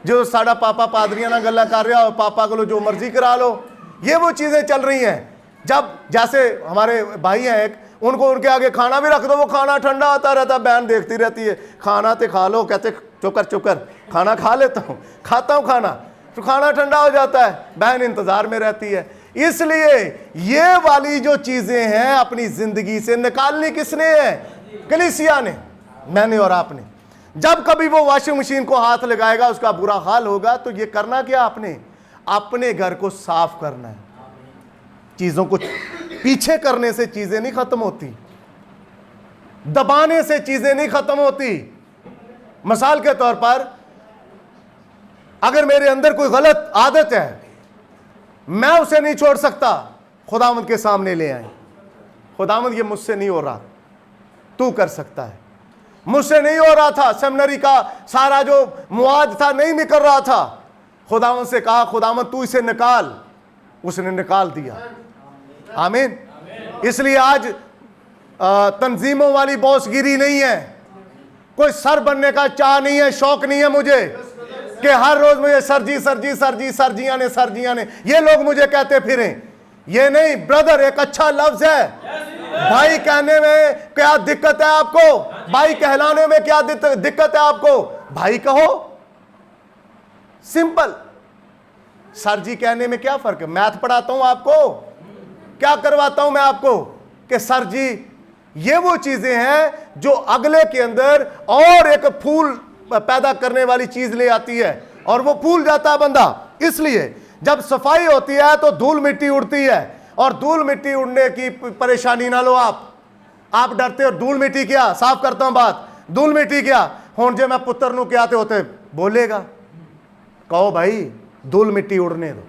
जो साड़ा पापा पादरियां नाल गल्लां कर रहा हो, पापा को जो मर्जी करा लो। ये वो चीजें चल रही हैं। जब जैसे हमारे भाई हैं एक, उनको उनके आगे खाना भी रख दो, वो खाना ठंडा आता रहता, बहन देखती रहती है। खाना तो खा लो, कहते चुकर चुकर खाना खा लेता हूँ, खाता हूँ खाना, तो खाना ठंडा हो जाता है, बहन इंतजार में रहती है। इसलिए ये वाली जो चीजें हैं अपनी जिंदगी से निकालनी किसने है? कलीसिया ने, मैंने और आपने। जब कभी वो वॉशिंग मशीन को हाथ लगाएगा उसका बुरा हाल होगा। तो ये करना क्या? आपने अपने घर को साफ करना है। चीजों को पीछे करने से चीजें नहीं खत्म होती, दबाने से चीजें नहीं खत्म होती। मिसाल के तौर पर अगर मेरे अंदर कोई गलत आदत है, मैं उसे नहीं छोड़ सकता, खुदावंद के सामने ले आए, खुदावंद ये मुझसे नहीं हो रहा, तू कर सकता है। मुझसे नहीं हो रहा था, सेमिनरी का सारा जो मुआद था नहीं निकल रहा था, खुदावंद से कहा खुदावंद तू इसे निकाल, उसने निकाल दिया। आमीन। इसलिए आज तंजीमों वाली बॉसगिरी नहीं है, कोई सर बनने का चाह नहीं है, शौक नहीं है मुझे कि हर रोज मुझे सरजी सरजी सरजी सरजियां ने ये लोग मुझे कहते फिरें। ये नहीं ब्रदर, एक अच्छा लफ्ज है। भाई कहने में क्या दिक्कत है आपको? भाई कहलाने में क्या दिक्कत है आपको? भाई कहो, सिंपल। सर जी कहने में क्या फर्क है? मैथ पढ़ाता हूं आपको, क्या करवाता हूं मैं आपको कि सर जी ये वो चीजें हैं जो अगले के अंदर और एक फूल पैदा करने वाली चीज ले आती है और वो फूल जाता है बंदा। इसलिए जब सफाई होती है तो धूल मिट्टी उड़ती है, और धूल मिट्टी उड़ने की परेशानी ना लो आप डरते हो। धूल मिट्टी क्या, साफ करता हूं बात, धूल मिट्टी क्या हुण जे मैं पुत्र नूं क्या होते बोलेगा, कहो भाई धूल मिट्टी उड़ने दो।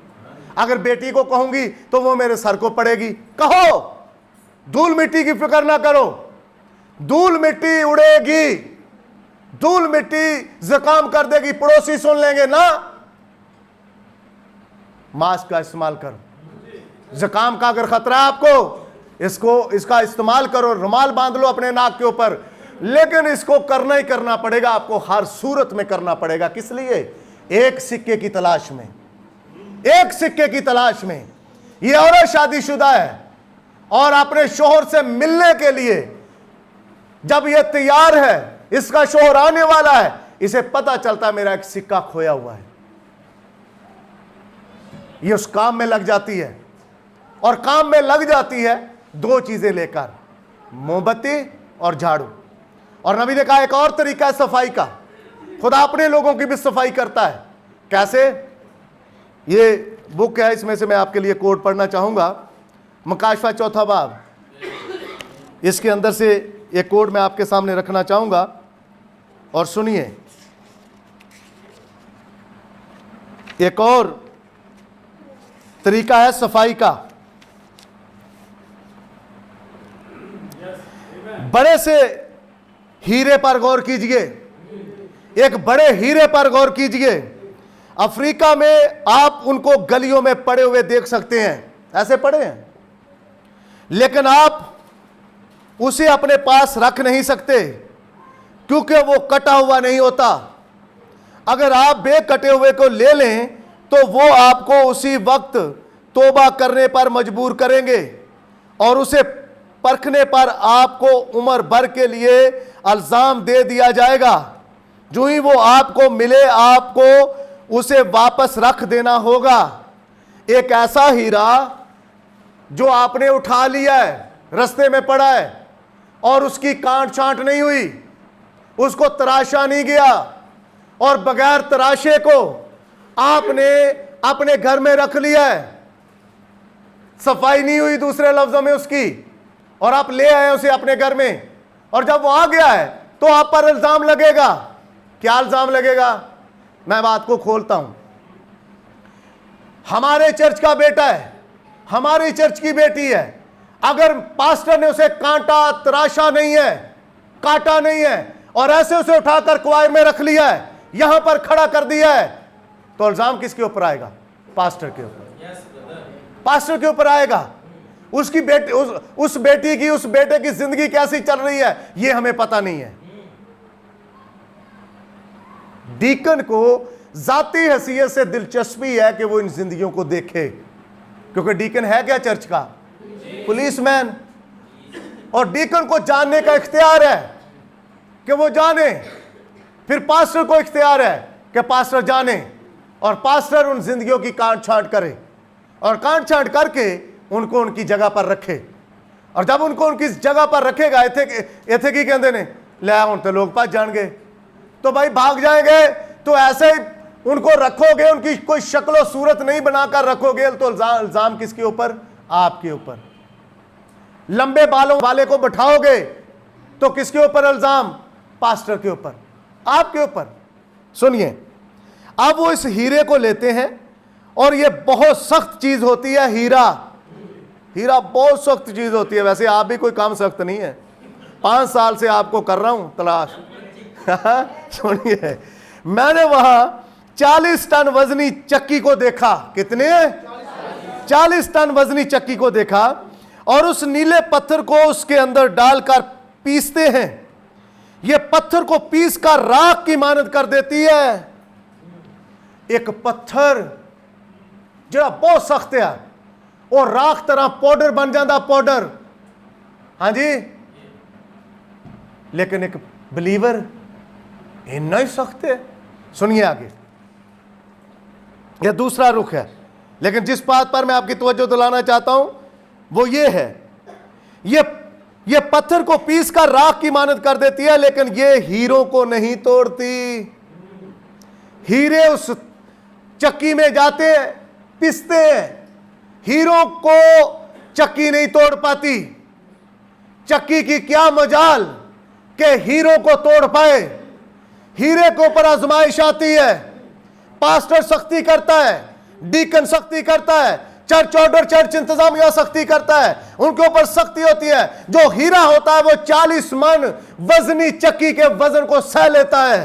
अगर बेटी को कहूंगी तो वो मेरे सर को पड़ेगी, कहो धूल मिट्टी की फिक्र ना करो, धूल मिट्टी उड़ेगी, धूल मिट्टी जुकाम कर देगी, पड़ोसी सुन लेंगे ना। मास्क का इस्तेमाल करो, जुकाम का अगर खतरा है आपको, इसका इस्तेमाल करो, रुमाल बांध लो अपने नाक के ऊपर, लेकिन इसको करना ही करना पड़ेगा, आपको हर सूरत में करना पड़ेगा। किस लिए? एक सिक्के की तलाश में, एक सिक्के की तलाश में। ये औरत शादीशुदा है और अपने शोहर से मिलने के लिए जब ये तैयार है, इसका शोहर आने वाला है, इसे पता चलता है मेरा एक सिक्का खोया हुआ है। ये उस काम में लग जाती है, और काम में लग जाती है दो चीजें लेकर, मोमबत्ती और झाड़ू। और नबी ने कहा एक और तरीका है सफाई का, खुदा अपने लोगों की भी सफाई करता है। कैसे? ये बुक है, इसमें से मैं आपके लिए कोड पढ़ना चाहूंगा, मकाशफा 4 बाब। इसके अंदर से एक कोड मैं आपके सामने रखना चाहूंगा और सुनिए। एक और तरीका है सफाई का। बड़े से हीरे पर गौर कीजिए, एक बड़े हीरे पर गौर कीजिए। अफ्रीका में आप उनको गलियों में पड़े हुए देख सकते हैं, ऐसे पड़े हैं, लेकिन आप उसे अपने पास रख नहीं सकते क्योंकि वो कटा हुआ नहीं होता। अगर आप बेकटे हुए को ले लें तो वो आपको उसी वक्त तौबा करने पर मजबूर करेंगे और उसे परखने पर आपको उम्र भर के लिए इल्जाम दे दिया जाएगा। जो ही वो आपको मिले, आपको उसे वापस रख देना होगा। एक ऐसा हीरा जो आपने उठा लिया है, रास्ते में पड़ा है और उसकी कांट छांट नहीं हुई, उसको तराशा नहीं गया, और बगैर तराशे को आपने अपने घर में रख लिया है, सफाई नहीं हुई दूसरे लफ्जों में उसकी, और आप ले आए उसे अपने घर में, और जब वो आ गया है तो आप पर इल्जाम लगेगा। क्या इल्जाम लगेगा? मैं बात को खोलता हूं। हमारे चर्च का बेटा है, हमारी चर्च की बेटी है, अगर पास्टर ने उसे कांटा, तराशा नहीं है, काटा नहीं है, और ऐसे उसे उठाकर क्वायर में रख लिया है, यहां पर खड़ा कर दिया है, तो इल्जाम किसके ऊपर आएगा? पास्टर के ऊपर। पास्टर के ऊपर आएगा। उसकी बेटी, उस बेटी की, उस बेटे की जिंदगी कैसी चल रही है ये हमें पता नहीं है। डीकन को जाती हैसियत से दिलचस्पी है कि वो इन जिंदगियों को देखे, क्योंकि डीकन है क्या चर्च का? पुलिसमैन। और डीकन को जानने का इख्तियार है कि वो जाने, फिर पास्टर को इख्तियार है कि पास्टर जाने, और पास्टर उन जिंदगियों की काट छांट करे, और काट छांट करके उनको उनकी जगह पर रखे। और जब उनको उनकी जगह पर रखेगा, इथे की कहते ने ले हूं तो लोग भज जाएंगे, तो भाई भाग जाएंगे। तो ऐसे ही उनको रखोगे, उनकी कोई शक्लो सूरत नहीं बनाकर रखोगे, तो इल्जाम किसके ऊपर? आपके ऊपर। लंबे बालों वाले को बैठाओगे तो किसके ऊपर इल्जाम? पास्टर के ऊपर, आपके ऊपर। सुनिए, अब वो इस हीरे को लेते हैं, और ये बहुत सख्त चीज होती है। हीरा बहुत सख्त चीज होती है। वैसे आप भी कोई काम सख्त नहीं है, 5 साल से आपको कर रहा हूं तलाश। सुनिए, मैंने वहां 40 टन वजनी चक्की को देखा। कितने? 40 टन वजनी चक्की को देखा, और उस नीले पत्थर को उसके अंदर डालकर पीसते हैं। यह पत्थर को पीस कर राख की मानद कर देती है। एक पत्थर जो बहुत सख्त है और राख तरह पाउडर बन जाता, पाउडर। हाँ जी, लेकिन एक बिलीवर इतना ही सख्त है। सुनिए आगे, यह दूसरा रुख है, लेकिन जिस बात पर मैं आपकी तवज्जो दिलाना चाहता हूं वो ये है, ये पत्थर को पीस कर राख की मानद कर देती है, लेकिन ये हीरों को नहीं तोड़ती। हीरे उस चक्की में जाते हैं, पिसते हैं, हीरों को चक्की नहीं तोड़ पाती। चक्की की क्या मजाल कि हीरों को तोड़ पाए। हीरे के ऊपर आजमाइश आती है, पास्टर सख्ती करता है, डीकन सख्ती करता है, चर्च ऑर्डर, चर्च इंतजामिया सख्ती करता है, उनके ऊपर सख्ती होती है। जो हीरा होता है वो 40 मन वजनी चक्की के वजन को सह लेता है।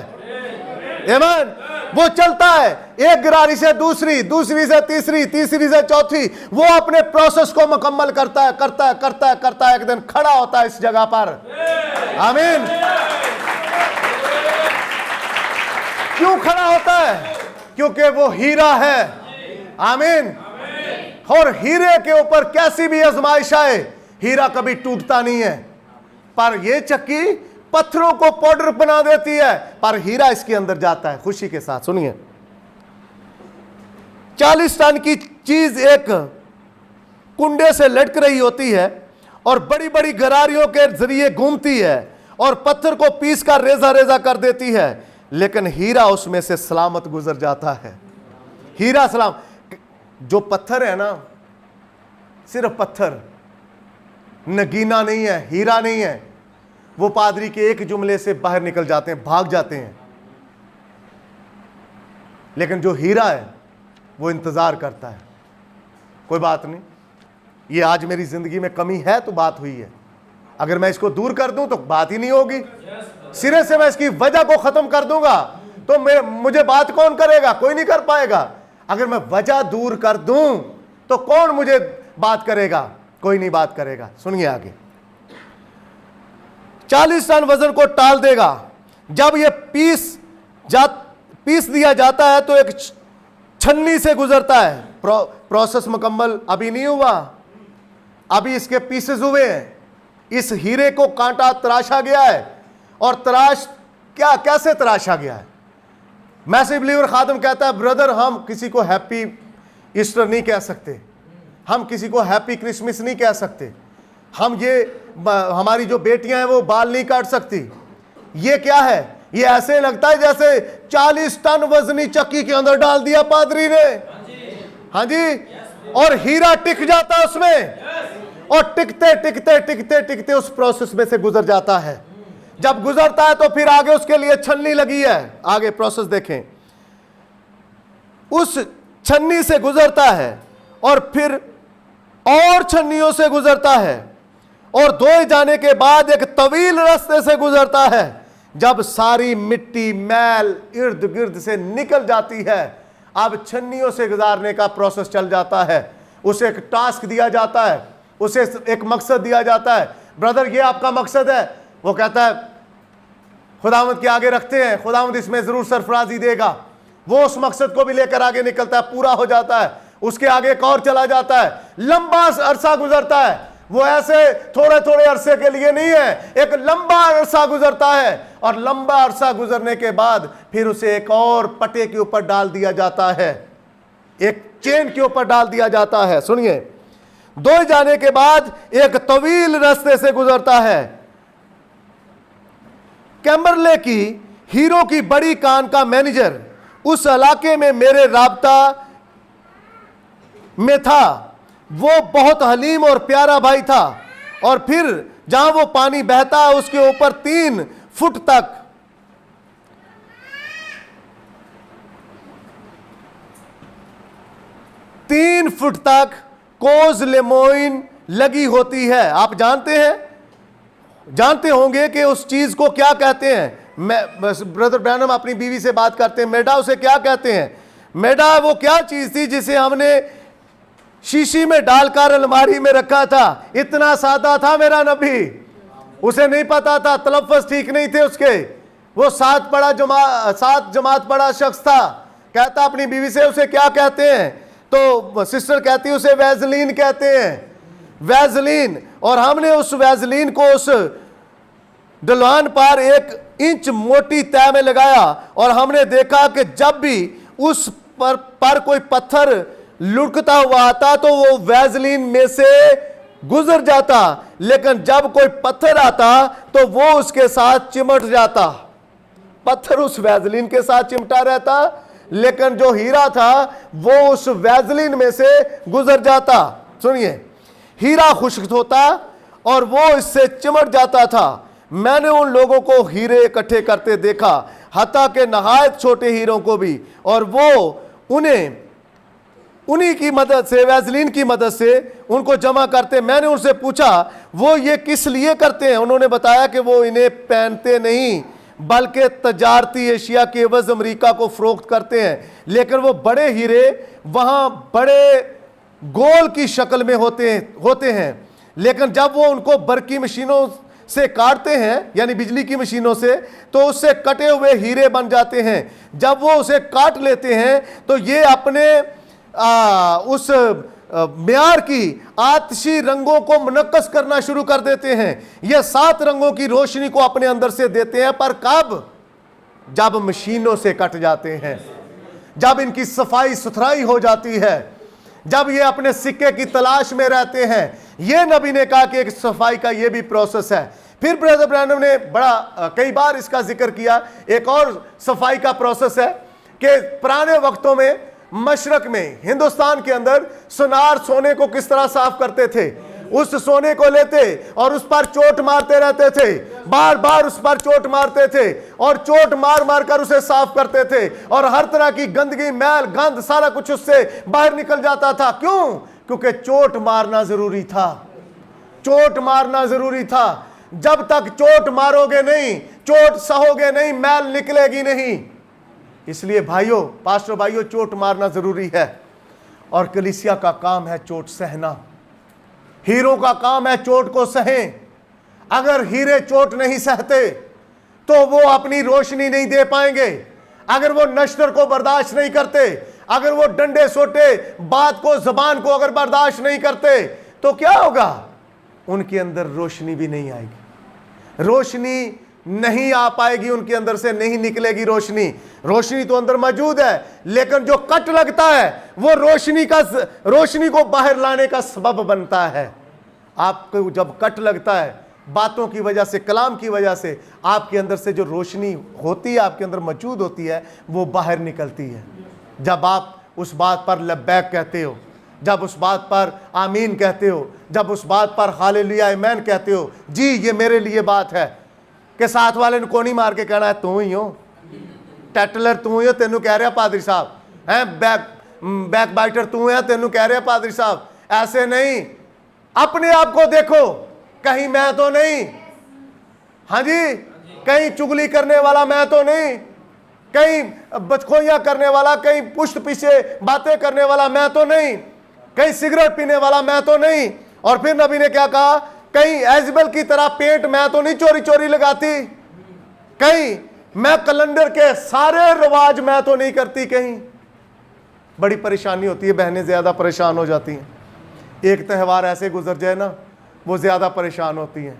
आमीन। वो चलता है, एक गिरारी से दूसरी, दूसरी से तीसरी, तीसरी से चौथी, वो अपने प्रोसेस को मुकम्मल करता है, करता है, करता है, करता है। एक दिन खड़ा होता है इस जगह पर। आमीन। क्यों खड़ा होता है? क्योंकि वो हीरा है। आमीन। और हीरे के ऊपर कैसी भी आजमाइश आए, हीरा कभी टूटता नहीं है। पर ये चक्की पत्थरों को पाउडर बना देती है, पर हीरा इसके अंदर जाता है खुशी के साथ। सुनिए, 40 टन की चीज एक कुंडे से लटक रही होती है और बड़ी बड़ी गरारियों के जरिए घूमती है और पत्थर को पीस कर रेजा रेजा कर देती है, लेकिन हीरा उसमें से सलामत गुजर जाता है। हीरा सलाम। जो पत्थर है ना, सिर्फ पत्थर, नगीना नहीं है, हीरा नहीं है, वो पादरी के एक जुमले से बाहर निकल जाते हैं, भाग जाते हैं। लेकिन जो हीरा है वो इंतजार करता है। कोई बात नहीं, ये आज मेरी जिंदगी में कमी है तो बात हुई है, अगर मैं इसको दूर कर दूं तो बात ही नहीं होगी। सिरे से मैं इसकी वजह को खत्म कर दूंगा तो मुझे बात कौन करेगा? कोई नहीं कर पाएगा। अगर मैं वजह दूर कर दूं तो कौन मुझे बात करेगा? कोई नहीं बात करेगा। सुनिए आगे, 40 टन वजन को टाल देगा। जब ये पीस दिया जाता है तो एक छन्नी से गुजरता है। प्रोसेस मुकम्मल अभी नहीं हुआ, अभी इसके पीसेस हुए हैं। इस हीरे को कांटा तराशा गया है। और तराश क्या, कैसे तराशा गया है? मैसिव बिलीवर खादम कहता है, ब्रदर हम किसी को हैप्पी ईस्टर नहीं कह सकते, हम किसी को हैप्पी क्रिसमस नहीं कह सकते, हम हमारी जो बेटियां हैं वो बाल नहीं काट सकती। ये क्या है? ये ऐसे लगता है जैसे 40 टन वजनी चक्की के अंदर डाल दिया पादरी ने। हाँ जी, और हीरा टिक जाता है उसमें, और टिकते टिकते टिकते टिकते उस प्रोसेस में से गुजर जाता है। जब गुजरता है तो फिर आगे उसके लिए छन्नी लगी है। आगे प्रोसेस देखें, उस छन्नी से गुजरता है और फिर और छन्नियों से गुजरता है और धोए जाने के बाद एक तवील रास्ते से गुजरता है। जब सारी मिट्टी मैल इर्द गिर्द से निकल जाती है, अब छन्नियों से गुजारने का प्रोसेस चल जाता है। उसे एक टास्क दिया जाता है, उसे एक मकसद दिया जाता है। ब्रदर ये आपका मकसद है। वो कहता है खुदावंद के आगे रखते हैं, खुदावंद इसमें जरूर सरफराजी देगा। वो उस मकसद को भी लेकर आगे निकलता है, पूरा हो जाता है। उसके आगे एक और चला जाता है, लंबा अरसा गुजरता है। वो ऐसे थोड़े थोड़े अरसे के लिए नहीं है, एक लंबा अरसा गुजरता है। और लंबा अरसा गुजरने के बाद फिर उसे एक और पटे के ऊपर डाल दिया जाता है, एक चेन के ऊपर डाल दिया जाता है। सुनिए, धोए जाने के बाद एक तवील रास्ते से गुजरता है। कैम्बरले की हीरो की बड़ी कान का मैनेजर उस इलाके में मेरे राबता में था। वो बहुत हलीम और प्यारा भाई था। और फिर जहां वो पानी बहता है उसके ऊपर 3 फुट तक कोज लेमोइन लगी होती है। आप जानते होंगे कि उस चीज को क्या कहते हैं। ब्रदर ब्रैनम अपनी बीवी से बात करते हैं, मेडा उसे क्या कहते हैं? मेडा वो क्या चीज थी जिसे हमने शीशी में डालकर अलमारी में रखा था। इतना सादा था मेरा नबी, उसे नहीं पता था, तलफ़्फ़ुज़ ठीक नहीं थे उसके। वो 7 जमात पढ़ा शख्स था। कहता अपनी बीवी से उसे क्या कहते हैं? तो सिस्टर कहती उसे वैज़लीन कहते हैं, वैज़लीन। और हमने उस वैज़लीन को उस ढलान पर 1 इंच मोटी तह में लगाया और हमने देखा कि जब भी उस पर कोई पत्थर लुढ़कता हुआ आता तो वो वैज़लीन में से गुजर जाता, लेकिन जब कोई पत्थर आता तो वो उसके साथ चिमट जाता। पत्थर उस वैज़लीन के साथ चिमटा रहता, लेकिन जो हीरा था वो उस वैज़लीन में से गुजर जाता। सुनिए, हीरा खुश्क होता और वो इससे चिमट जाता था। मैंने उन लोगों को हीरे इकट्ठे करते देखा, हत्ता के नहायत छोटे हीरों को भी, और वो उन्हीं की मदद से, वैज़लीन की मदद से उनको जमा करते। मैंने उनसे पूछा वो ये किस लिए करते हैं? उन्होंने बताया कि वो इन्हें पहनते नहीं बल्कि तजारती एशिया के एवज अमेरिका को फरोख्त करते हैं। लेकिन वो बड़े हीरे वहाँ बड़े गोल की शक्ल में होते हैं, लेकिन जब वो उनको बरकी मशीनों से काटते हैं, यानी बिजली की मशीनों से, तो उससे कटे हुए हीरे बन जाते हैं। जब वो उसे काट लेते हैं तो ये अपने उस म्यार की आतिशी रंगों को मुनक्कस करना शुरू कर देते हैं। ये 7 रंगों की रोशनी को अपने अंदर से देते हैं, पर कब? जब मशीनों से कट जाते हैं, जब इनकी सफाई सुथराई हो जाती है, जब ये अपने सिक्के की तलाश में रहते हैं। ये नबी ने कहा कि एक सफाई का ये भी प्रोसेस है। फिर ब्रदर ब्रैनम ने बड़ा कई बार इसका जिक्र किया। एक और सफाई का प्रोसेस है कि पुराने वक्तों में मशरक में, हिंदुस्तान के अंदर सुनार सोने को किस तरह साफ करते थे। उस सोने को लेते और उस पर चोट मारते रहते थे, बार बार उस पर चोट मारते थे और चोट मार मार कर उसे साफ करते थे, और हर तरह की गंदगी, मैल, गंद, सारा कुछ उससे बाहर निकल जाता था। क्यों? क्योंकि चोट मारना जरूरी था। चोट मारना जरूरी था। जब तक चोट मारोगे नहीं, चोट सहोगे नहीं, मैल निकलेगी नहीं। इसलिए भाइयों, पास्टर भाइयों, चोट मारना जरूरी है। और कलीसिया का काम है चोट सहना। हीरों का काम है चोट को सहें। अगर हीरे चोट नहीं सहते तो वो अपनी रोशनी नहीं दे पाएंगे। अगर वो नश्तर को बर्दाश्त नहीं करते, अगर वो डंडे सोटे बात को, जबान को अगर बर्दाश्त नहीं करते, तो क्या होगा? उनके अंदर रोशनी भी नहीं आएगी। रोशनी नहीं आ पाएगी, उनके अंदर से नहीं निकलेगी रोशनी। रोशनी तो अंदर मौजूद है, लेकिन जो कट लगता है वो रोशनी को बाहर लाने का सबब बनता है। आपको जब कट लगता है बातों की वजह से, कलाम की वजह से, आपके अंदर से जो रोशनी होती है, आपके अंदर मौजूद होती है, वो बाहर निकलती है। जब आप उस बात पर लब्बैक कहते हो, जब उस बात पर आमीन कहते हो, जब उस बात पर हालेलुया आमीन कहते हो, जी ये मेरे लिए बात है, कि साथ वाले ने कोनी मार के कहना है तू ही हो, टैटलर तू ही हो, तेनू कह रहा पादरी साहब है, बैक बाइटर तू है, तेनू कह रहा पादरी साहब। ऐसे नहीं, अपने आप को देखो, कहीं मैं तो नहीं, हाँ जी, कहीं चुगली करने वाला मैं तो नहीं, कहीं बचखोइयां करने वाला, कहीं पुष्ट पीछे बातें करने वाला मैं तो नहीं, कहीं सिगरेट पीने वाला मैं तो नहीं। और फिर नबी ने क्या कहा? कहीं एजबल की तरह पेंट मैं तो नहीं चोरी चोरी लगाती, कहीं मैं कैलेंडर के सारे रिवाज मैं तो नहीं करती। कहीं बड़ी परेशानी होती है, बहनें ज्यादा परेशान हो जाती हैं। एक त्यौहार ऐसे गुजर जाए ना, वो ज्यादा परेशान होती हैं।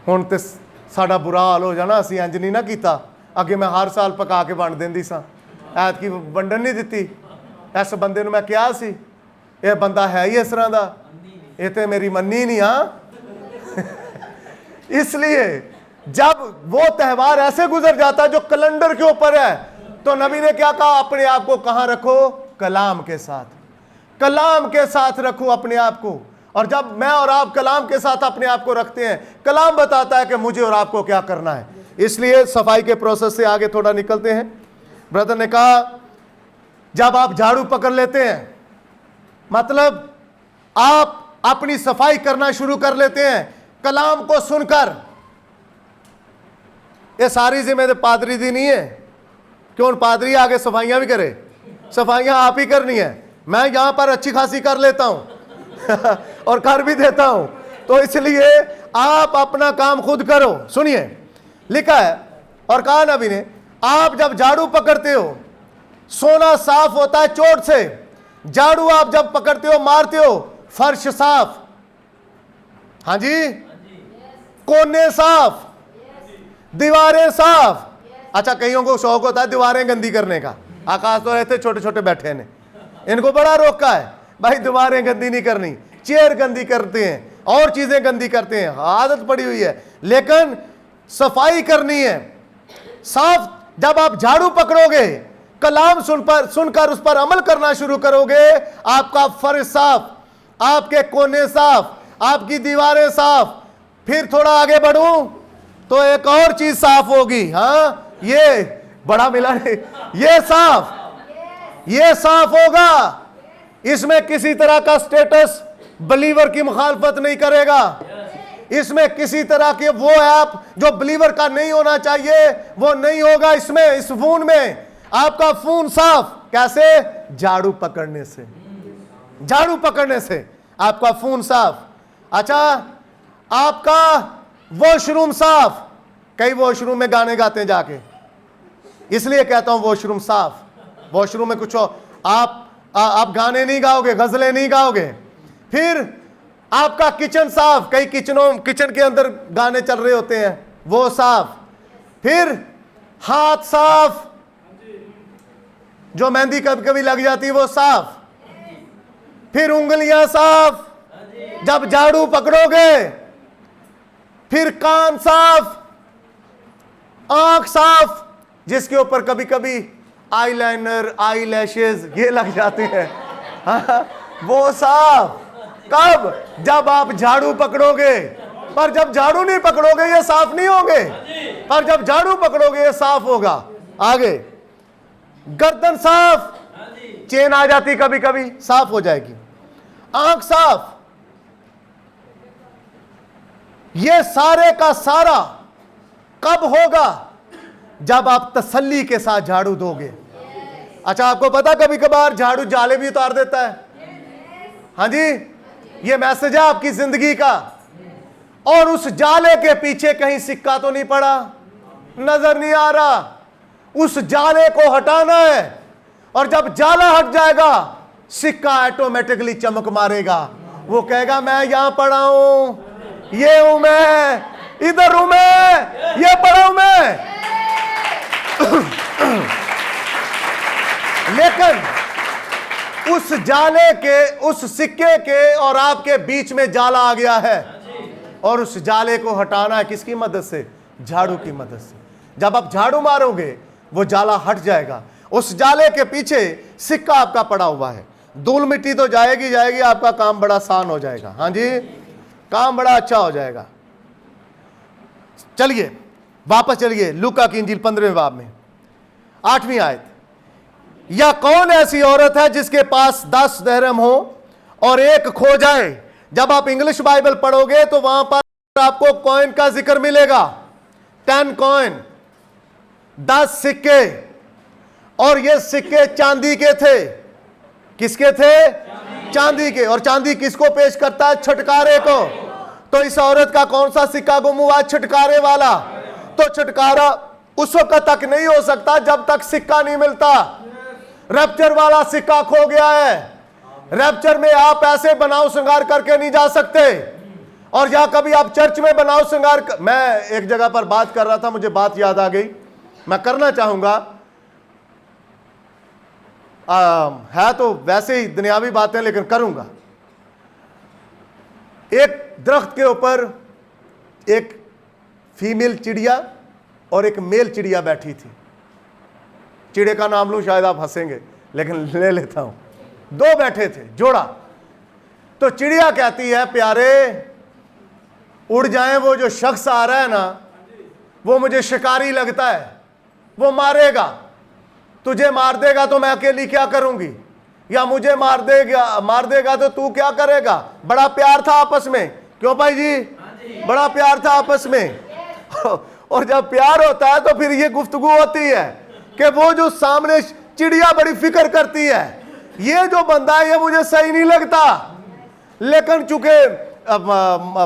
हुण ते साडा बुरा हाल हो जाना, असीं इंज नहीं ना कीता, अगे मैं हर साल पका के वंड देंदी सां, ऐतकी वंडन नहीं दित्ती। इस बंदे नूं मैं कहा सी, ये बंदा है ही इस तरह का, ये तो मेरी मन्नी नहीं। हाँ इसलिए जब वो त्यौहार ऐसे गुजर जाता जो कैलेंडर के ऊपर है, तो नबी ने क्या कहा? अपने आप को कहां रखो? कलाम के साथ। कलाम के साथ रखो अपने आप को। और जब मैं और आप कलाम के साथ अपने आप को रखते हैं, कलाम बताता है कि मुझे और आपको क्या करना है। इसलिए सफाई के प्रोसेस से आगे थोड़ा निकलते हैं। ब्रदर ने कहा जब आप झाड़ू पकड़ लेते हैं, मतलब आप अपनी सफाई करना शुरू कर लेते हैं कलाम को सुनकर। ये सारी जिम्मेदारी पादरी दी नहीं है, क्यों? पादरी आगे सफाइयां भी करे, सफाइयां आप ही करनी है। मैं यहां पर अच्छी खासी कर लेता हूं और कर भी देता हूं, तो इसलिए आप अपना काम खुद करो। सुनिए, लिखा है और कहा नबी ने, आप जब झाड़ू पकड़ते हो, सोना साफ होता है चोट से। झाड़ू आप जब पकड़ते हो, मारते हो, फर्श साफ, हाँ जी, कोने साफ, दीवारें साफ। अच्छा, कईयों को शौक होता है दीवारें गंदी करने का। आकाश तो रहते छोटे छोटे बैठे ने, इनको बड़ा रोका है, भाई दीवारें गंदी नहीं करनी, चेयर गंदी करते हैं और चीजें गंदी करते हैं, आदत पड़ी हुई है। लेकिन सफाई करनी है, साफ। जब आप झाड़ू पकड़ोगे, कलाम सुनकर उस पर अमल करना शुरू करोगे, आपका फर्श साफ, आपके कोने साफ, आपकी दीवारें साफ। फिर थोड़ा आगे बढ़ूं तो एक और चीज साफ होगी। हाँ, ये बड़ा मिला नहीं, ये साफ होगा। इसमें किसी तरह का स्टेटस बिलीवर की मुखालफत नहीं करेगा। इसमें किसी तरह के वो ऐप जो बिलीवर का नहीं होना चाहिए वो नहीं होगा। इसमें, इस फोन में आपका फोन साफ कैसे? झाड़ू पकड़ने से। झाड़ू पकड़ने से आपका फोन साफ। अच्छा, आपका वॉशरूम साफ। कई वॉशरूम में गाने गाते हैं जाके, इसलिए कहता हूं वॉशरूम साफ। वॉशरूम में कुछ आप गाने नहीं गाओगे, गजलें नहीं गाओगे। फिर आपका किचन साफ, कई किचन के अंदर गाने चल रहे होते हैं, वो साफ। फिर हाथ साफ, जो मेहंदी कभी कभी लग जाती है वो साफ। फिर उंगलियां साफ जब झाड़ू पकड़ोगे। फिर कान साफ, आंख साफ, जिसके ऊपर कभी कभी आईलाइनर, आई लैशेज ये लग जाते हैं, वो साफ। कब? जब आप झाड़ू पकड़ोगे। पर जब झाड़ू नहीं पकड़ोगे ये साफ नहीं होंगे, पर जब झाड़ू पकड़ोगे ये साफ होगा। आगे, गर्दन साफ, चेन आ जाती कभी कभी, साफ हो जाएगी। आंख साफ। ये सारे का सारा कब होगा? जब आप तसल्ली के साथ झाड़ू दोगे। अच्छा, आपको पता कभी कभार झाड़ू जाले भी उतार देता है। हाँ जी, ये मैसेज है आपकी जिंदगी का। और उस जाले के पीछे कहीं सिक्का तो नहीं पड़ा, नजर नहीं आ रहा। उस जाले को हटाना है, और जब जाला हट जाएगा सिक्का ऑटोमेटिकली चमक मारेगा। वो कहेगा मैं यहां पड़ा हूं, ये हूं मैं, इधर हूं मैं, ये पड़ा हूं मैं। लेकिन उस जाले के, उस सिक्के के और आपके बीच में जाला आ गया है, और उस जाले को हटाना है किसकी मदद से? झाड़ू की मदद से। जब आप झाड़ू मारोगे वो जाला हट जाएगा। उस जाले के पीछे सिक्का आपका पड़ा हुआ है। धूल मिट्टी तो जाएगी जाएगी, आपका काम बड़ा आसान हो जाएगा। हाँ जी, काम बड़ा अच्छा हो जाएगा। चलिए वापस चलिए लूका की इंजील 15वें बाब में 8वीं आयत। या कौन ऐसी औरत है जिसके पास 10 दरहम हो और एक खो जाए? जब आप इंग्लिश बाइबल पढ़ोगे तो वहां पर आपको कॉइन का जिक्र मिलेगा। 10 कॉइन, 10 सिक्के। और ये सिक्के चांदी के थे। किसके थे? चांदी के। और चांदी किसको पेश करता है? छुटकारे को। तो इस औरत का कौन सा सिक्का गुम हुआ? छुटकारे वाला। तो छुटकारा उस वक्त तक नहीं हो सकता जब तक सिक्का नहीं मिलता। रैप्चर वाला सिक्का खो गया है। रैप्चर में आप ऐसे बनाओ श्रृंगार करके नहीं जा सकते। और या कभी आप चर्च में बनाओ श्रृंगार मैं एक जगह पर बात कर रहा था, मुझे बात याद आ गई, मैं करना चाहूंगा। है तो वैसे ही दुनियावी बातें, लेकिन करूंगा। एक दरख्त के ऊपर एक फीमेल चिड़िया और एक मेल चिड़िया बैठी थी। चिड़िया का नाम लूं शायद आप हंसेंगे, लेकिन ले लेता हूं। दो बैठे थे, जोड़ा। तो चिड़िया कहती है प्यारे उड़ जाएं, वो जो शख्स आ रहा है ना वो मुझे शिकारी लगता है, वो मारेगा, तुझे मार देगा तो मैं अकेली क्या करूंगी, या मुझे मार देगा तो तू क्या करेगा। बड़ा प्यार था आपस में, क्यों भाई जी? बड़ा प्यार था आपस में। और जब प्यार होता है तो फिर ये गुफ्तगू होती है कि वो जो सामने चिड़िया बड़ी फिक्र करती है, ये जो बंदा है ये मुझे सही नहीं लगता। लेकिन चूंकि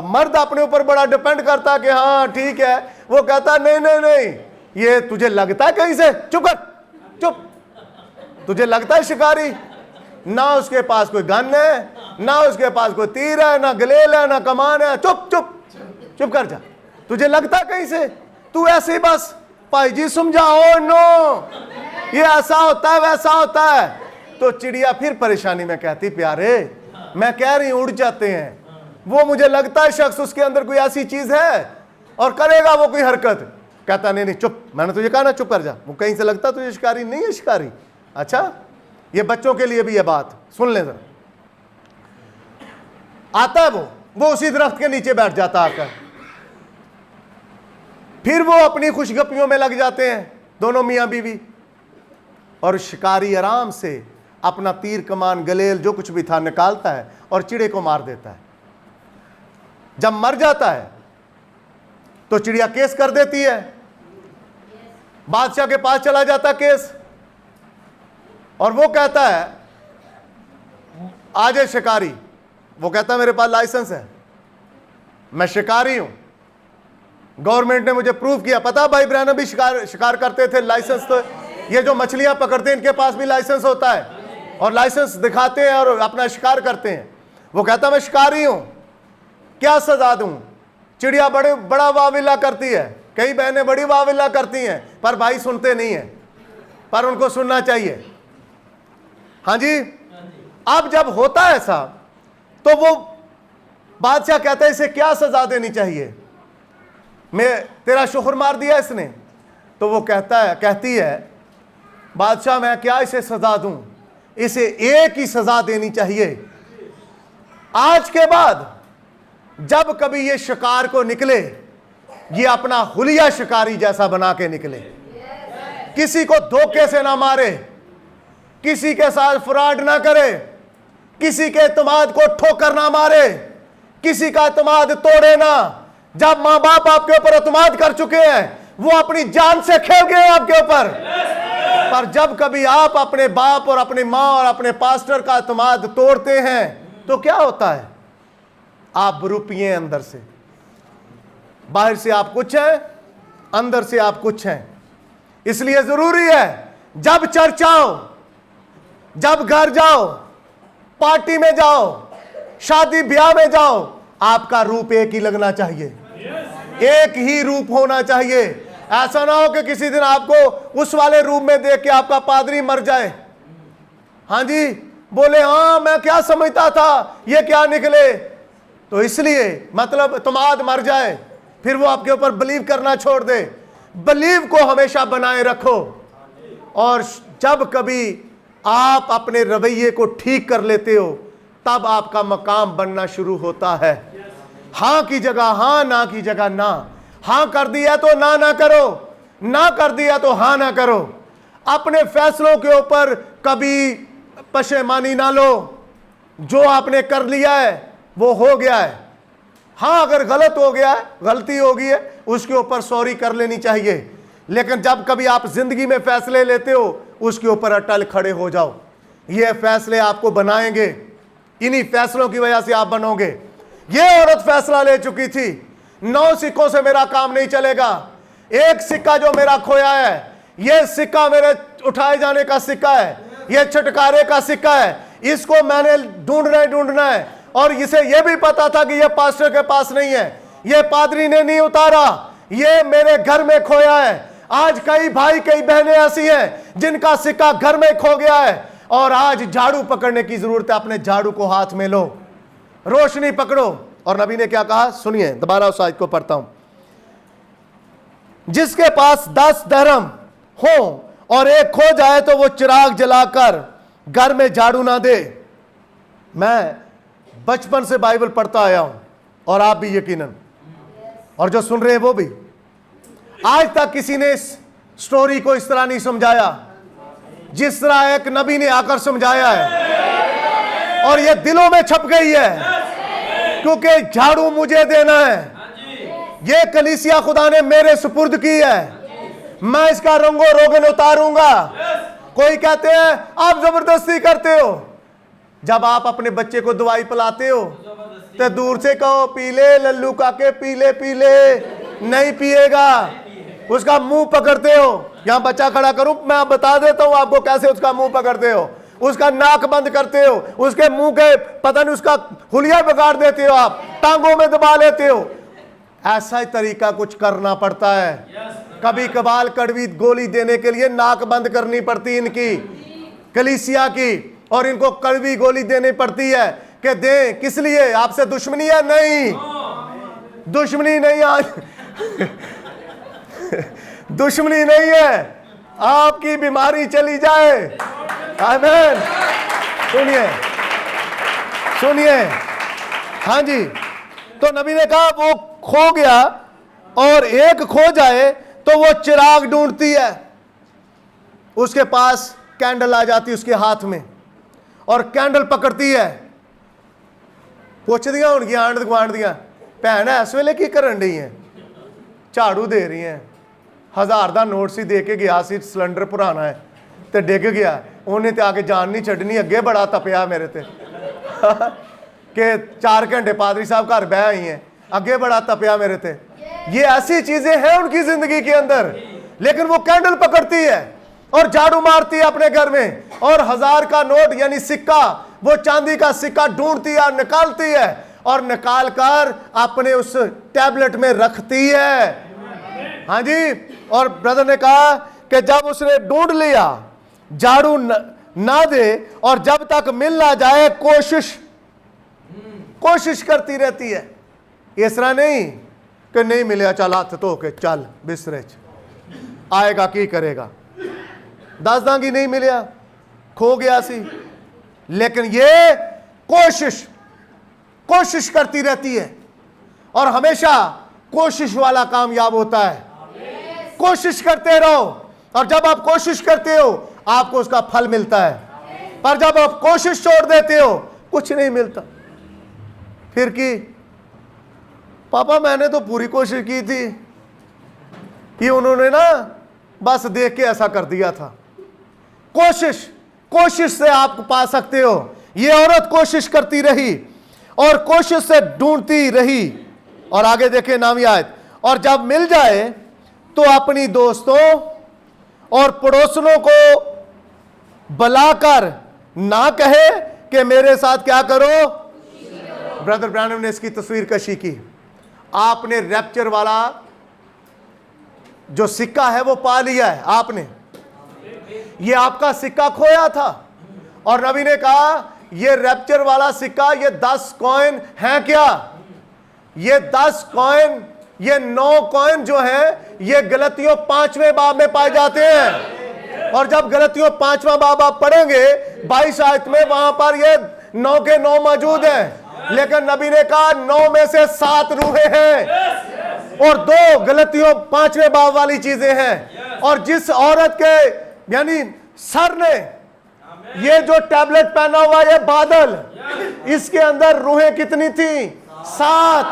मर्द अपने ऊपर बड़ा डिपेंड करता है कि हाँ ठीक है, वो कहता नहीं नहीं नहीं, ये तुझे लगता है कहीं से, चुप कर, चुप, तुझे लगता है शिकारी? ना उसके पास कोई गन है, ना उसके पास कोई तीर है, ना गलेल है, ना कमान है, चुप चुप चुप कर जा, तुझे लगता है कहीं से? तू ऐसे ही बस भाई जी समझाओ, नो ये ऐसा होता है वैसा होता है। तो चिड़िया फिर परेशानी में कहती प्यारे मैं कह रही हूं उड़ जाते हैं, वो मुझे लगता है शख्स उसके अंदर कोई ऐसी चीज है और करेगा वो कोई हरकत। कहता नहीं नहीं चुप, मैंने तुझे कहा ना चुप कर जा, वो कहीं से लगता तुझे शिकारी नहीं है शिकारी। अच्छा, ये बच्चों के लिए भी ये बात सुन ले जरा। आता है वो उसी दरख्त के नीचे बैठ जाता आकर, फिर वो अपनी खुशगपियों में लग जाते हैं दोनों मियां बीवी, और शिकारी आराम से अपना तीर कमान गलेल जो कुछ भी था निकालता है और चिड़े को मार देता है। जब मर जाता है तो चिड़िया केस कर देती है, बादशाह के पास चला जाता केस, और वो कहता है आ जाए शिकारी। वो कहता है मेरे पास लाइसेंस है, मैं शिकारी हूं। गवर्नमेंट ने मुझे प्रूव किया। पता भाई ब्रैनम भी शिकार करते थे, लाइसेंस। तो ये जो मछलियां पकड़ते हैं इनके पास भी लाइसेंस होता है, और लाइसेंस दिखाते हैं और अपना शिकार करते हैं। वो कहता मैं शिकारी हूं, क्या सजा दूं? चिड़िया बड़ा वाविला करती है, कई बहनें बड़ी वाविला करती हैं, पर भाई सुनते नहीं है, पर उनको सुनना चाहिए। हाँ जी। अब जब होता है ऐसा तो वो बादशाह कहता है इसे क्या सजा देनी चाहिए? मैं तेरा शोहर मार दिया इसने। तो वो कहती है बादशाह मैं क्या इसे सजा दूं? इसे एक ही सजा देनी चाहिए। आज के बाद जब कभी ये शिकार को निकले, ये अपना हुलिया शिकारी जैसा बना के निकले, किसी को धोखे से ना मारे, किसी के साथ फ्रॉड ना करे, किसी के एतमाद को ठोकर ना मारे, किसी का एतमाद तोड़े ना। जब मां बाप आपके ऊपर एतमाद कर चुके हैं, वो अपनी जान से खेल गए आपके ऊपर। पर जब कभी आप अपने बाप और अपनी मां और अपने पास्टर का एतमाद तोड़ते हैं तो क्या होता है? आप बरूपिए हैं अंदर से। बाहर से आप कुछ हैं, अंदर से आप कुछ हैं। इसलिए जरूरी है जब चर्च आओ, जब घर जाओ, पार्टी में जाओ, शादी ब्याह में जाओ, आपका रूप एक ही लगना चाहिए, एक ही रूप होना चाहिए। ऐसा ना हो कि किसी दिन आपको उस वाले रूप में देख के आपका पादरी मर जाए। हाँ जी, बोले हाँ मैं क्या समझता था, ये क्या निकले। तो इसलिए मतलब तमाद मर जाए, फिर वो आपके ऊपर बिलीव करना छोड़ दे। बिलीव को हमेशा बनाए रखो, और जब कभी आप अपने रवैये को ठीक कर लेते हो तब आपका मकाम बनना शुरू होता है। हाँ की जगह हाँ, ना की जगह ना। हाँ कर दिया तो ना करो, ना कर दिया तो हाँ ना करो। अपने फैसलों के ऊपर कभी पशेमानी ना लो। जो आपने कर लिया है वो हो गया है। हाँ अगर गलत हो गया है, गलती हो गई है, उसके ऊपर सॉरी कर लेनी चाहिए। लेकिन जब कभी आप जिंदगी में फैसले लेते हो, उसके ऊपर अटल खड़े हो जाओ। ये फैसले आपको बनाएंगे, इन्हीं फैसलों की वजह से आप बनोगे। ये औरत फैसला ले चुकी थी, 9 सिक्कों से मेरा काम नहीं चलेगा। एक सिक्का जो मेरा खोया है, ये सिक्का मेरे उठाए जाने का सिक्का है, ये छुटकारे का सिक्का है, इसको मैंने ढूंढना है। और इसे यह भी पता था कि यह पास्टर के पास नहीं है, यह पादरी ने नहीं उतारा, ये मेरे घर में खोया है। आज कई भाई कई बहनें ऐसी हैं जिनका सिक्का घर में खो गया है, और आज झाड़ू पकड़ने की जरूरत है। अपने झाड़ू को हाथ में लो, रोशनी पकड़ो। और नबी ने क्या कहा सुनिए, दोबारा उस आयत को पढ़ता हूं। जिसके पास 10 दरहम हो और एक खो जाए तो वो चिराग जलाकर घर में झाड़ू ना दे। मैं बचपन से बाइबल पढ़ता आया हूं, और आप भी यकीनन, और जो सुन रहे हैं वो भी। आज तक किसी ने इस स्टोरी को इस तरह नहीं समझाया जिस तरह एक नबी ने आकर समझाया है, और ये दिलों में छप गई है, क्योंकि झाड़ू मुझे देना है। ये कलीसिया खुदा ने मेरे सुपुर्द की है, मैं इसका रंगो रोगन उतारूंगा। कोई कहते हैं आप जबरदस्ती करते हो। जब आप अपने बच्चे को दवाई पिलाते हो तो दूर से कहो पी ले लल्लू काके, पी ले पी ले, नहीं पिएगा। उसका मुंह पकड़ते हो। यहां बच्चा खड़ा करूं, मैं बता देता हूं आपको कैसे उसका मुंह पकड़ते हो। उसका नाक बंद करते हो, उसके मुंह के पता नहीं उसका हुलिया बिगाड़ देते हो, आप टांगों में दबा लेते हो। ऐसा ही तरीका कुछ करना पड़ता है। कभी कभार कड़वी गोली देने के लिए नाक बंद करनी पड़ती इनकी कलीसिया की, और इनको कड़वी गोली देनी पड़ती है कि दे किस लिए, आपसे दुश्मनी है? नहीं, दुश्मनी नहीं आज दुश्मनी नहीं है, आपकी बीमारी चली जाए। आमीन। सुनिए सुनिए, हाँ जी। तो नबी ने कहा वो खो गया और एक खो जाए तो वो चिराग ढूंढती है। उसके पास कैंडल आ जाती उसके हाथ में, और कैंडल पकड़ती है। पुछ दिया उनकी आंड गुआंढ दिया, भैन इस वेले की करन रही है? झाड़ू दे रही हैं। 1000 का नोट सी दे के गया सी, सिलेंडर पुराना है तो डिग गया, उन्हें तो आके जान नहीं छड्डनी, अगे बड़ा तपया मेरे ते कि 4 घंटे पादरी साहब घर बह आई हैं, अगे बढ़ाता पिया मेरे थे। ये ऐसी चीजें हैं उनकी जिंदगी के अंदर, लेकिन वो कैंडल पकड़ती है और झाड़ू मारती है अपने घर में, और 1000 का नोट यानी सिक्का, वो चांदी का सिक्का ढूंढती है, निकालती है और निकाल कर अपने उस टैबलेट में रखती है। हाँ जी। और ब्रदर ने कहा कि जब उसने ढूंढ लिया, झाड़ू ना दे और जब तक मिल ना जाए कोशिश करती रहती है। इस तरह नहीं कि नहीं मिले चल हाथ धो के चल बिस्तरे आएगा की करेगा, दस दांगी नहीं मिलिया खो गया सी, लेकिन ये कोशिश करती रहती है और हमेशा कोशिश वाला कामयाब होता है। कोशिश करते रहो और जब आप कोशिश करते हो आपको उसका फल मिलता है, पर जब आप कोशिश छोड़ देते हो कुछ नहीं मिलता। फिर की पापा मैंने तो पूरी कोशिश की थी, ये उन्होंने ना बस देख के ऐसा कर दिया था। कोशिश से आप पा सकते हो। ये औरत कोशिश करती रही और कोशिश से ढूंढती रही, और आगे देखें 9वीं आयत, और जब मिल जाए तो अपनी दोस्तों और पड़ोसनों को बुलाकर ना कहे कि मेरे साथ क्या करो। ब्रदर ब्रैनम ने इसकी तस्वीर कशी की। आपने रैप्चर वाला जो सिक्का है वो पा लिया है आपने, ये आपका सिक्का खोया था, और नबी ने कहा ये रैप्चर वाला सिक्का, ये 10 कॉइन है क्या? ये 10 कॉइन, ये 9 कॉइन जो है ये गलतियों 5वें बाब में पाए जाते हैं। और जब गलतियों 5वां बाब आप पढ़ेंगे 22 आयत में, वहां पर ये 9 के 9 मौजूद हैं, लेकिन नबी ने कहा 9 में से 7 रूहें हैं और 2 गलतियों 5वें बाब वाली चीजें हैं। और जिस औरत के यानी सर ने ये जो टैबलेट पहना हुआ ये बादल, इसके अंदर रूहें कितनी थी? 7,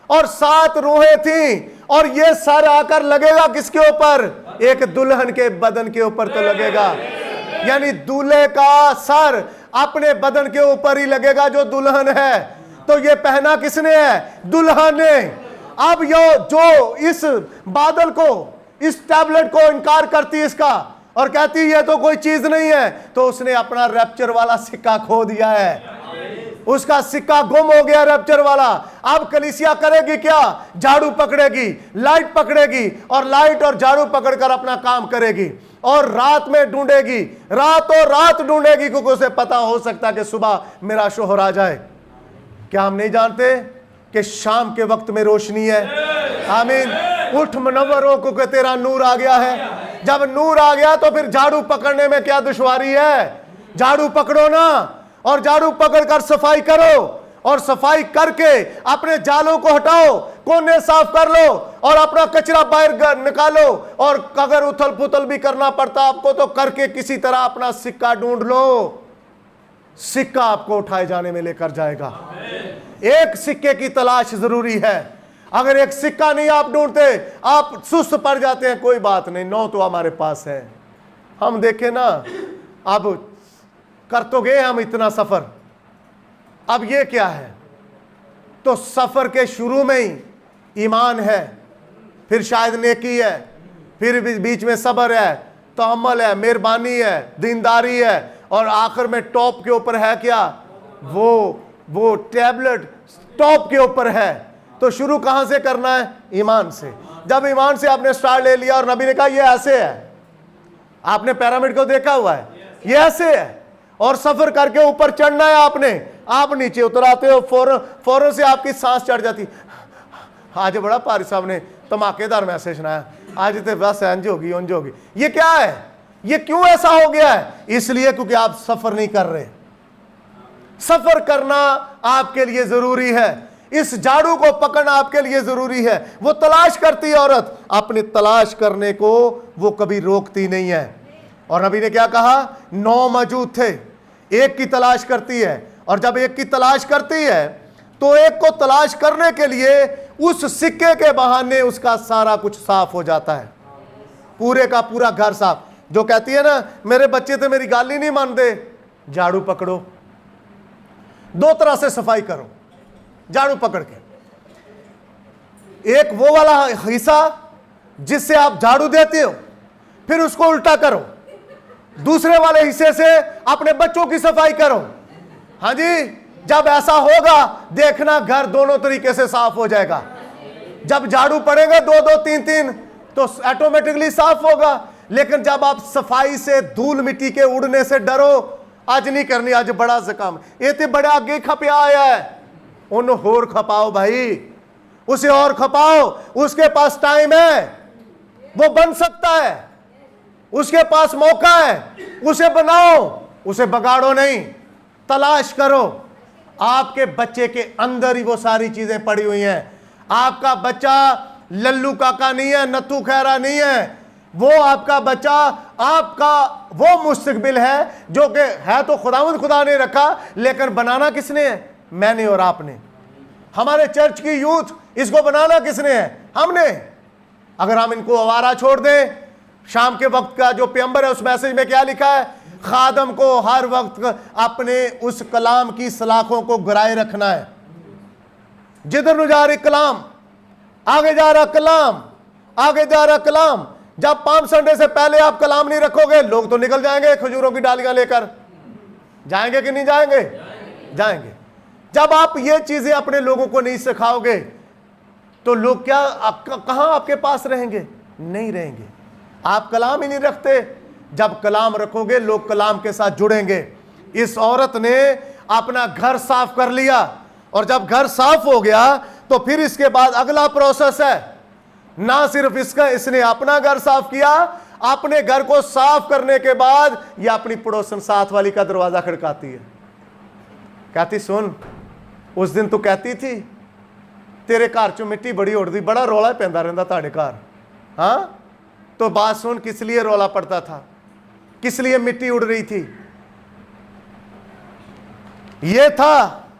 और 7 रूहें थी, और ये सर आकर लगेगा किसके ऊपर? एक दुल्हन के बदन के ऊपर तो लगेगा, यानी दूल्हे का सर अपने बदन के ऊपर ही लगेगा जो दुल्हन है। तो ये पहना किसने है? दुल्हन ने। अब यो जो इस बादल को, इस टैबलेट को इनकार करती इसका और कहती ये तो कोई चीज नहीं है, तो उसने अपना रैप्चर वाला सिक्का खो दिया है। उसका सिक्का गुम हो गया रैप्चर वाला। अब कलीसिया करेगी क्या? झाड़ू पकड़ेगी, लाइट पकड़ेगी, और लाइट और झाड़ू पकड़कर अपना काम करेगी, और रात में ढूंढेगी, रातों रात ढूंढेगी, क्योंकि उसे पता हो सकता कि सुबह मेरा शोहर आ जाए। क्या हम नहीं जानते कि शाम के वक्त में रोशनी है? आमीन। उठ मुनव्वर हो क्योंकि तेरा नूर आ गया है। जब नूर आ गया तो फिर झाड़ू पकड़ने में क्या दुश्वारी है? झाड़ू पकड़ो ना, और झाड़ू पकड़कर सफाई करो, और सफाई करके अपने जालों को हटाओ, कोने साफ कर लो, और अपना कचरा बाहर निकालो, और अगर उथल पुथल भी करना पड़ता आपको तो करके किसी तरह अपना सिक्का ढूंढ लो। सिक्का आपको उठाए जाने में लेकर जाएगा। एक सिक्के की तलाश जरूरी है। अगर एक सिक्का नहीं आप ढूंढते, आप सुस्त पड़ जाते हैं, कोई बात नहीं, 9 तो हमारे पास है। हम देखें ना, अब कर तो गए हम इतना सफर, अब ये क्या है? तो सफर के शुरू में ही ईमान है, फिर शायद नेकी है, फिर बीच में सब्र है, तहम्मुल है, मेहरबानी है, दीनदारी है, और आखिर में टॉप के ऊपर है क्या? वो टैबलेट टॉप के ऊपर है। तो शुरू कहां से करना है? ईमान से। जब ईमान से आपने स्टार्ट ले लिया, और नबी ने कहा ये ऐसे है, आपने पिरामिड को देखा हुआ है, ये ऐसे है, और सफर करके ऊपर चढ़ना है आपने। आप नीचे उतराते हो, फौरन से आपकी सांस चढ़ जाती। आज बड़ा पारी साहब ने धमाकेदार मैसेज सुनाया, आज तो बस इंज होगी उंज होगी। ये क्या है? ये क्यों ऐसा हो गया है? इसलिए क्योंकि आप सफर नहीं कर रहे। सफर करना आपके लिए जरूरी है। इस झाड़ू को पकड़ना आपके लिए जरूरी है। वो तलाश करती है औरत, अपने तलाश करने को वो कभी रोकती नहीं है। और नबी ने क्या कहा? 9 मौजूद थे, एक की तलाश करती है, और जब एक की तलाश करती है तो एक को तलाश करने के लिए उस सिक्के के बहाने उसका सारा कुछ साफ हो जाता है, पूरे का पूरा घर साफ। जो कहती है ना मेरे बच्चे तो मेरी गाल ही नहीं मानते, झाड़ू पकड़ो, 2 तरह से सफाई करो झाड़ू पकड़ के। एक वो वाला हिस्सा जिससे आप झाड़ू देते हो, फिर उसको उल्टा करो, दूसरे वाले हिस्से से अपने बच्चों की सफाई करो। हाँ जी, जब ऐसा होगा देखना घर दोनों तरीके से साफ हो जाएगा। जब झाड़ू पड़ेगा दो दो तीन तीन तो ऑटोमेटिकली साफ होगा। लेकिन जब आप सफाई से, धूल मिट्टी के उड़ने से डरो, आज नहीं करनी, आज बड़ा जकाम ये तो बड़े आगे खपिया आया है, उन होर खपाओ भाई, उसे और खपाओ, उसके पास टाइम है, वो बन सकता है, उसके पास मौका है, उसे बनाओ, उसे बगाड़ो नहीं, तलाश करो। आपके बच्चे के अंदर ही वो सारी चीजें पड़ी हुई हैं। आपका बच्चा लल्लू काका नहीं है, नत्थू खैरा नहीं है, वो आपका बच्चा आपका वो मुस्तकबिल है जो कि है तो खुदा ने रखा, लेकिन बनाना किसने है? मैंने और आपने। हमारे चर्च की यूथ, इसको बनाना किसने है? हमने। अगर हम इनको आवारा छोड़ दें, शाम के वक्त का जो पैगंबर है उस मैसेज में क्या लिखा है? खादम को हर वक्त अपने उस कलाम की सलाखों को गिराए रखना है। जिधर न जा रही कलाम, आगे जा रहा कलाम, आगे जा रहा कलाम। जब पाम संडे से पहले आप कलाम नहीं रखोगे, लोग तो निकल जाएंगे खजूरों की डालियां लेकर। जाएंगे कि नहीं जाएंगे? जाएंगे। जब आप ये चीजें अपने लोगों को नहीं सिखाओगे तो लोग क्या कहां आपके पास रहेंगे? नहीं रहेंगे। आप कलाम ही नहीं रखते। जब कलाम रखोगे लोग कलाम के साथ जुड़ेंगे। इस औरत ने अपना घर साफ कर लिया, और जब घर साफ हो गया तो फिर इसके बाद अगला प्रोसेस है। ना सिर्फ इसने अपना घर साफ किया, अपने घर को साफ करने के बाद ये अपनी पड़ोसन साथ वाली का दरवाजा खड़काती है, कहती सुन, उस दिन तो कहती थी तेरे घर चो मिट्टी बड़ी उड़ती, बड़ा रौला पैंदा रहता ताड़े घर। हाँ, तो बात सुन, किस लिए रौला पड़ता था, किस लिए मिट्टी उड़ रही थी? ये था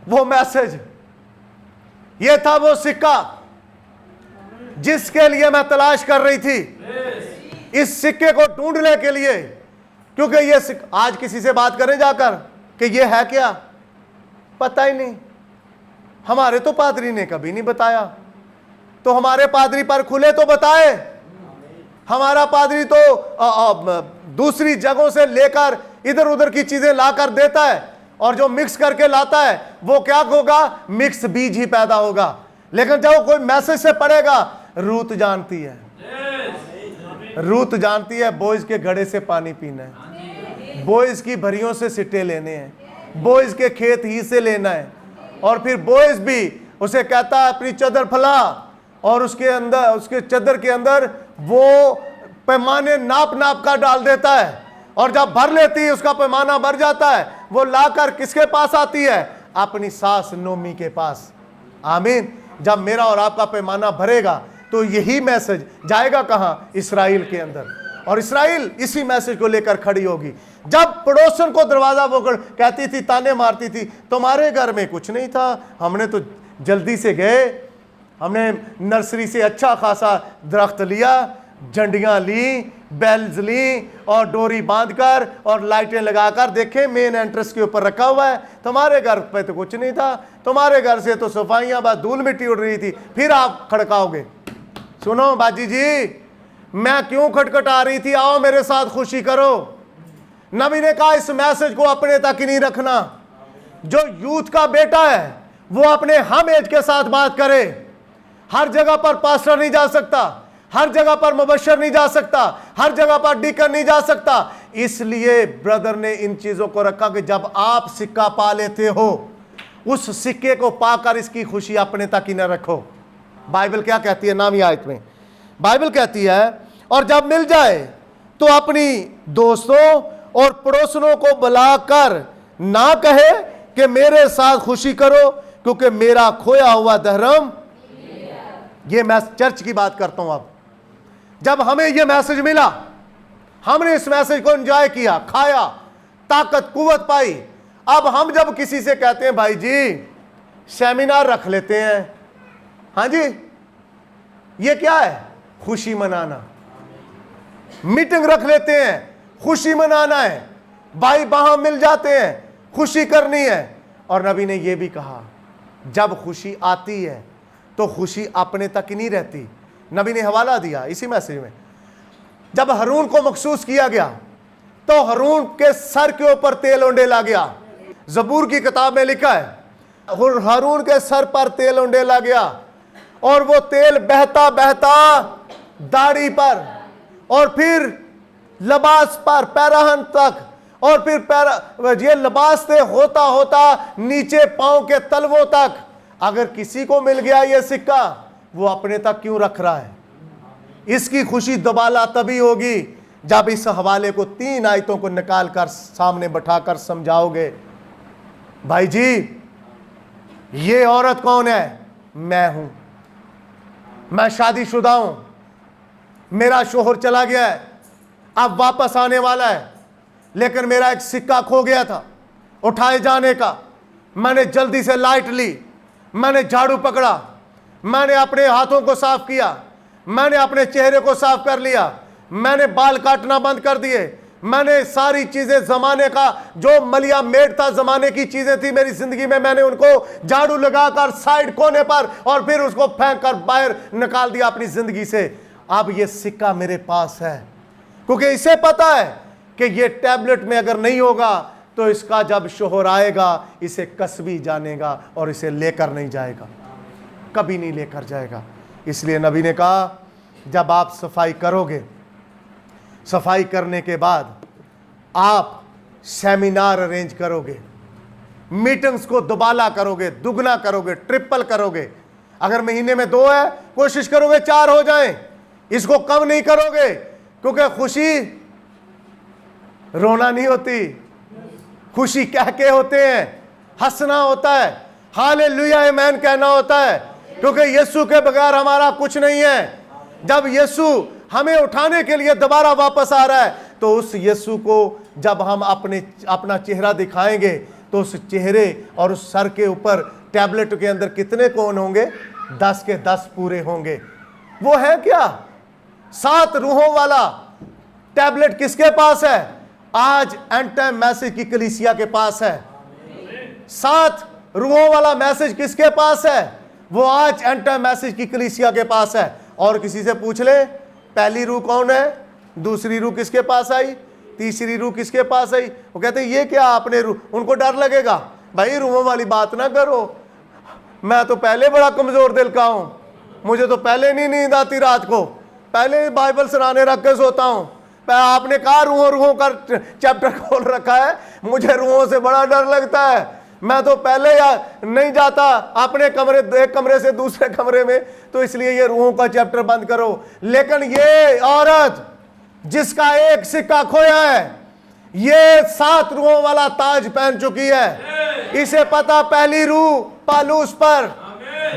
वो मैसेज, ये था वो सिक्का जिसके लिए मैं तलाश कर रही थी, इस सिक्के को ढूंढने के लिए। क्योंकि ये आज किसी से बात करें जाकर कि ये है क्या, पता ही नहीं। हमारे तो पादरी ने कभी नहीं बताया, तो हमारे पादरी पर खुले तो बताए। हमारा पादरी तो दूसरी जगहों से लेकर इधर उधर की चीजें लाकर देता है, और जो मिक्स करके लाता है वो क्या होगा? मिक्स बीज ही पैदा होगा। लेकिन जब कोई मैसेज से पड़ेगा, रूत जानती है, रूत जानती है बॉयज के घड़े से पानी पीना है, बॉयज की भरियों से सिट्टे लेने हैं, बॉयज के खेत ही से लेना है। और फिर बॉयज भी उसे कहता है अपनी चदर फैला, और उसके अंदर, उसके चदर के अंदर वो पैमाने नाप नाप का डाल देता है, और जब भर लेती है, उसका पैमाना भर जाता है, वो लाकर किसके पास आती है? अपनी सास नोमी के पास। आमीन। जब मेरा और आपका पैमाना भरेगा तो यही मैसेज जाएगा कहां? इस्राएल के अंदर। और इस्राएल इसी मैसेज को लेकर खड़ी होगी। जब पड़ोसन को दरवाजा वो कहती थी, ताने मारती थी, तुम्हारे घर में कुछ नहीं था, हमने तो जल्दी से गए, हमने नर्सरी से अच्छा खासा दरख्त लिया, झंडियां ली, बेल्स ली, और डोरी बांधकर और लाइटें लगाकर देखे मेन एंट्रेंस के ऊपर रखा हुआ है। तुम्हारे घर पे तो कुछ नहीं था, तुम्हारे घर से तो सफाइयां, बस धूल मिट्टी उड़ रही थी, फिर आप खड़काओगे। सुनो बाजी जी, मैं क्यों खटखटा रही थी? आओ मेरे साथ खुशी करो। नबी ने कहा इस मैसेज को अपने तक ही नहीं रखना। जो यूथ का बेटा है वो अपने हम एज के साथ बात करे। हर जगह पर पास्टर नहीं जा सकता, हर जगह पर मुबशर नहीं जा सकता, हर जगह पर डीकन नहीं जा सकता। इसलिए ब्रदर ने इन चीजों को रखा कि जब आप सिक्का पा लेते हो, उस सिक्के को पाकर इसकी खुशी अपने तक ही न रखो। बाइबल क्या कहती है? नामी आयत में बाइबल कहती है, और जब मिल जाए तो अपनी दोस्तों और पड़ोसनों को बुलाकर ना कहे कि मेरे साथ खुशी करो, क्योंकि मेरा खोया हुआ धर्म। ये मैं चर्च की बात करता हूं। अब जब हमें यह मैसेज मिला, हमने इस मैसेज को एंजॉय किया, खाया, ताकत कुव्वत पाई। अब हम जब किसी से कहते हैं भाई जी सेमिनार रख लेते हैं, हाँ जी, ये क्या है? खुशी मनाना। मीटिंग रख लेते हैं, खुशी मनाना है, भाई वहां मिल जाते हैं, खुशी करनी है। और नबी ने यह भी कहा जब खुशी आती है तो खुशी अपने तक ही नहीं रहती। नबी ने हवाला दिया इसी मैसेज में, जब हारून को मखसूस किया गया तो हारून के सर के ऊपर तेल उंडेला गया। ज़बूर की किताब में लिखा है हारून के सर पर तेल उंडेला गया और वो तेल बहता बहता दाढ़ी पर और फिर लिबास पर, पैराहन तक, और फिर ये लिबास से होता होता नीचे पांव के तलवों तक। अगर किसी को मिल गया ये सिक्का, वो अपने तक क्यों रख रहा है? इसकी खुशी दोबारा तभी होगी जब इस हवाले को 3 आयतों को निकाल कर सामने बैठाकर समझाओगे। भाई जी, ये औरत कौन है? मैं हूं, मैं शादीशुदा हूं, मेरा शोहर चला गया है, अब वापस आने वाला है, लेकिन मेरा एक सिक्का खो गया था उठाए जाने का। मैंने जल्दी से लाइट ली, मैंने झाड़ू पकड़ा, मैंने अपने हाथों को साफ किया, मैंने अपने चेहरे को साफ कर लिया, मैंने बाल काटना बंद कर दिए, मैंने सारी चीजें जमाने का जो मलिया मेट था, जमाने की चीजें थी मेरी जिंदगी में, मैंने उनको झाड़ू लगाकर साइड कोने पर और फिर उसको फेंक कर बाहर निकाल दिया अपनी जिंदगी से। अब ये सिक्का मेरे पास है, क्योंकि इसे पता है कि ये टैबलेट में अगर नहीं होगा तो इसका जब शोहर आएगा इसे कसबी जानेगा और इसे लेकर नहीं जाएगा, कभी नहीं लेकर जाएगा। इसलिए नबी ने कहा जब आप सफाई करोगे, सफाई करने के बाद आप सेमिनार अरेंज करोगे, मीटिंग्स को दोबारा करोगे, दुगना करोगे, ट्रिपल करोगे। अगर महीने में 2 है, कोशिश करोगे 4 हो जाएं। इसको कम नहीं करोगे, क्योंकि खुशी रोना नहीं होती, खुशी कह के होते हैं, हंसना होता है, हालेलुया आमीन कहना होता है, क्योंकि यीशु के बगैर हमारा कुछ नहीं है। जब यीशु हमें उठाने के लिए दोबारा वापस आ रहा है, तो उस यीशु को जब हम अपना चेहरा दिखाएंगे तो उस चेहरे और उस सर के ऊपर टैबलेट के अंदर कितने कोण होंगे? 10 के 10 पूरे होंगे। वो है क्या? 7 रूहों वाला टैबलेट किसके पास है? आज एंड टाइम मैसेज की कलीसिया के पास है। 7 रूहों वाला मैसेज किसके पास है? वो आज एंड टाइम मैसेज की कलीसिया के पास है। और किसी से पूछ ले, पहली रूह कौन है, दूसरी रूह किसके पास आई, तीसरी रूह किसके पास आई? वो कहते हैं ये क्या आपने रूह, उनको डर लगेगा। भाई रूहों वाली बात ना करो, मैं तो पहले बड़ा कमजोर दिल का हूं, मुझे तो पहले नहीं नींद आती रात को, पहले बाइबल सराहने रख के सोता हूं। आपने कहा रूहों का चैप्टर खोल रखा है, मुझे रूहों से बड़ा डर लगता है, मैं तो पहले नहीं जाता अपने कमरे, एक कमरे से दूसरे कमरे में, तो इसलिए ये रूहों का चैप्टर बंद करो। लेकिन ये औरत जिसका एक सिक्का खोया है, ये 7 रूहों वाला ताज पहन चुकी है। इसे पता, पहली रूह पालूस पर,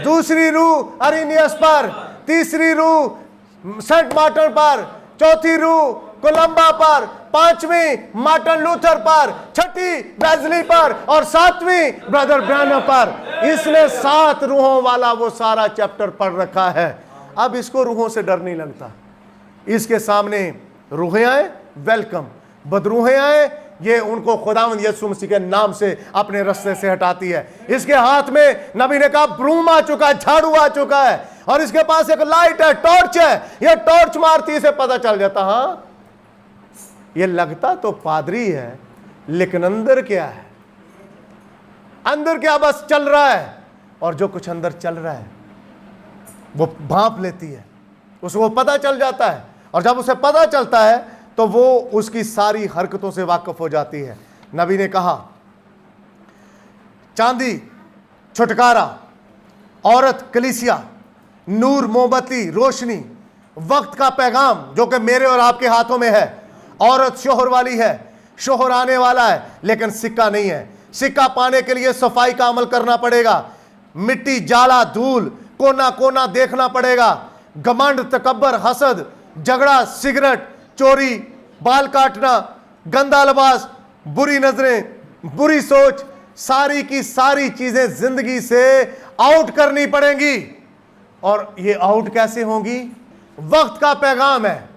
दूसरी रूह अरिनियस पर, तीसरी रूह सेंट मार्टिन पर, चौथी रूह कोलंबा पर, 5वीं मार्टिन लूथर पर, 6ठी वेस्ली पर और 7वीं ब्रदर ब्रैनम पर। इसने 7 रूहों वाला वो सारा चैप्टर पढ़ रखा है। अब इसको रूहों से डर नहीं लगता। इसके सामने रूहें आए, वेलकम, बदरूहें आए, ये उनको खुदावंद यीशु मसीह के नाम से अपने रास्ते से हटाती है। इसके हाथ में नबी ने कहा ब्रूम आ चुका है, झाड़ू आ चुका है, और इसके पास एक लाइट है, टॉर्च है। ये टॉर्च मारती, इसे पता चल जाता, हाँ ये लगता तो पादरी है, लेकिन अंदर क्या है, अंदर क्या बस चल रहा है। और जो कुछ अंदर चल रहा है वो भांप लेती है, उसको पता चल जाता है। और जब उसे पता चलता है तो वो उसकी सारी हरकतों से वाकिफ हो जाती है। नबी ने कहा चांदी छुटकारा, औरत कलीसिया, नूर मोमबत्ती रोशनी, वक्त का पैगाम जो कि मेरे और आपके हाथों में है। औरत शोहर वाली है, शोहर आने वाला है, लेकिन सिक्का नहीं है। सिक्का पाने के लिए सफाई का अमल करना पड़ेगा, मिट्टी जाला धूल कोना कोना देखना पड़ेगा। घमंड तकब्बर हसद झगड़ा सिगरेट चोरी बाल काटना गंदा लिबास बुरी नजरें बुरी सोच सारी की सारी चीजें जिंदगी से आउट करनी पड़ेंगी। और ये आउट कैसे होंगी? वक्त का पैगाम है,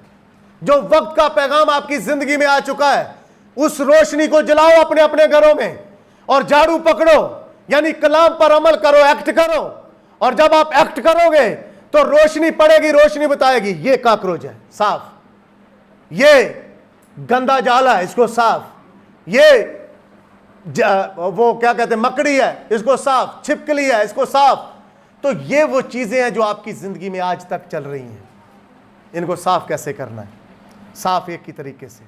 जो वक्त का पैगाम आपकी जिंदगी में आ चुका है, उस रोशनी को जलाओ अपने अपने घरों में और झाड़ू पकड़ो, यानी कलाम पर अमल करो, एक्ट करो और जब आप एक्ट करोगे तो रोशनी पड़ेगी, रोशनी बताएगी ये कॉकरोच है, साफ, ये गंदा जाला है, इसको साफ, ये वो क्या कहते हैं मकड़ी है, इसको साफ, छिपकली है, इसको साफ। तो ये वो चीजें हैं जो आपकी जिंदगी में आज तक चल रही हैं, इनको साफ कैसे करना है? साफ एक ही तरीके से,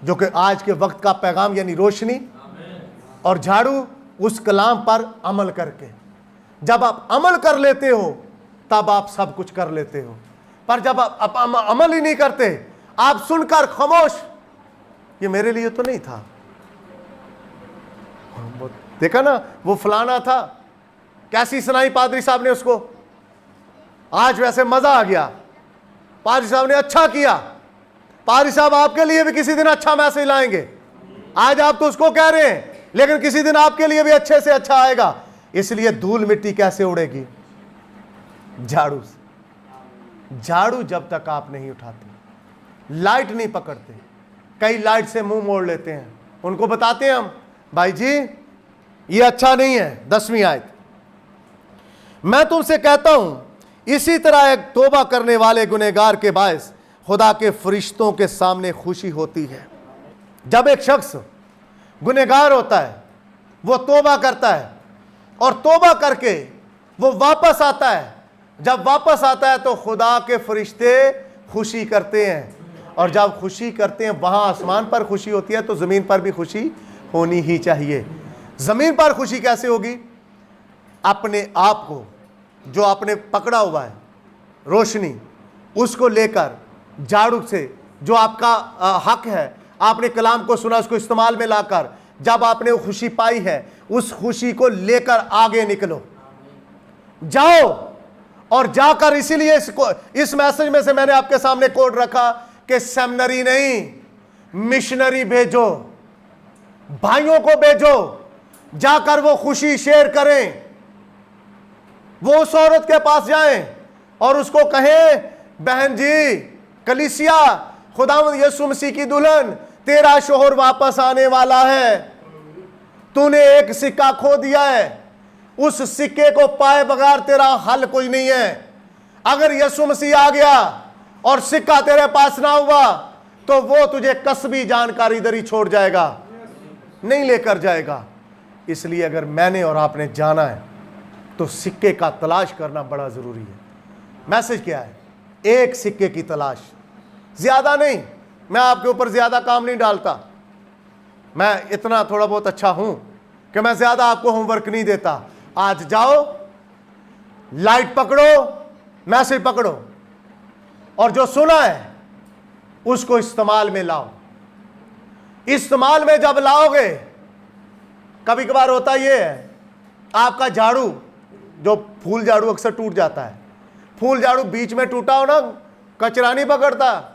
जो कि आज के वक्त का पैगाम यानी रोशनी और झाड़ू, उस कलाम पर अमल करके। जब आप अमल कर लेते हो तब आप सब कुछ कर लेते हो, पर जब आप अमल ही नहीं करते, आप सुनकर खामोश, ये मेरे लिए तो नहीं था, देखा ना वो फलाना था, कैसी सुनाई पादरी साहब ने उसको, आज वैसे मजा आ गया, पादरी साहब ने अच्छा किया। पादरी साहब आपके लिए भी किसी दिन अच्छा मैसेज लाएंगे, आज आप तो उसको कह रहे हैं, लेकिन किसी दिन आपके लिए भी अच्छे से अच्छा आएगा। इसलिए धूल मिट्टी कैसे उड़ेगी? झाड़ू से। झाड़ू जब तक आप नहीं उठाते, लाइट नहीं पकड़ते, कई लाइट से मुंह मोड़ लेते हैं, उनको बताते हैं हम भाई जी ये अच्छा नहीं है। 10वीं आयत, मैं तुमसे कहता हूं इसी तरह एक तौबा करने वाले गुनहगार के बायस खुदा के फरिश्तों के सामने खुशी होती है। जब एक शख्स गुनहगार होता है, वो तौबा करता है और तौबा करके वो वापस आता है, जब वापस आता है तो खुदा के फरिश्ते खुशी करते हैं, और जब खुशी करते हैं, वहां आसमान पर खुशी होती है तो जमीन पर भी खुशी होनी ही चाहिए। जमीन पर खुशी कैसे होगी? अपने आप को जो आपने पकड़ा हुआ है रोशनी, उसको लेकर झाड़ू से जो आपका हक है, आपने कलाम को सुना, उसको इस्तेमाल में लाकर जब आपने वो खुशी पाई है, उस खुशी को लेकर आगे निकलो, जाओ और जाकर, इसीलिए इस मैसेज में से मैंने आपके सामने कोड रखा कि सेमिनरी नहीं, मिशनरी भेजो, भाइयों को भेजो, जाकर वो खुशी शेयर करें। वो उस औरत के पास जाएं और उसको कहें बहन जी, कलीसिया, खुदावंद यीशु मसीह की दुल्हन, तेरा शोहर वापस आने वाला है, तूने एक सिक्का खो दिया है, उस सिक्के को पाए बगैर तेरा हल कोई नहीं है। अगर यीशु मसीह आ गया और सिक्का तेरे पास ना हुआ तो वो तुझे कसबी जानकारी दरी छोड़ जाएगा, नहीं लेकर जाएगा। इसलिए अगर मैंने और आपने जाना है तो सिक्के का तलाश करना बड़ा जरूरी है। मैसेज क्या है? एक सिक्के की तलाश, ज्यादा नहीं। मैं आपके ऊपर ज्यादा काम नहीं डालता, मैं इतना थोड़ा बहुत अच्छा हूं कि मैं ज्यादा आपको होमवर्क नहीं देता। आज जाओ, लाइट पकड़ो, मैसेज पकड़ो, और जो सुना है उसको इस्तेमाल में लाओ। इस्तेमाल में जब लाओगे, कभी कभार होता ये है, आपका झाड़ू, जो फूल झाड़ू अक्सर टूट जाता है, फूल झाड़ू बीच में टूटा हो ना, कचरा नहीं पकड़ता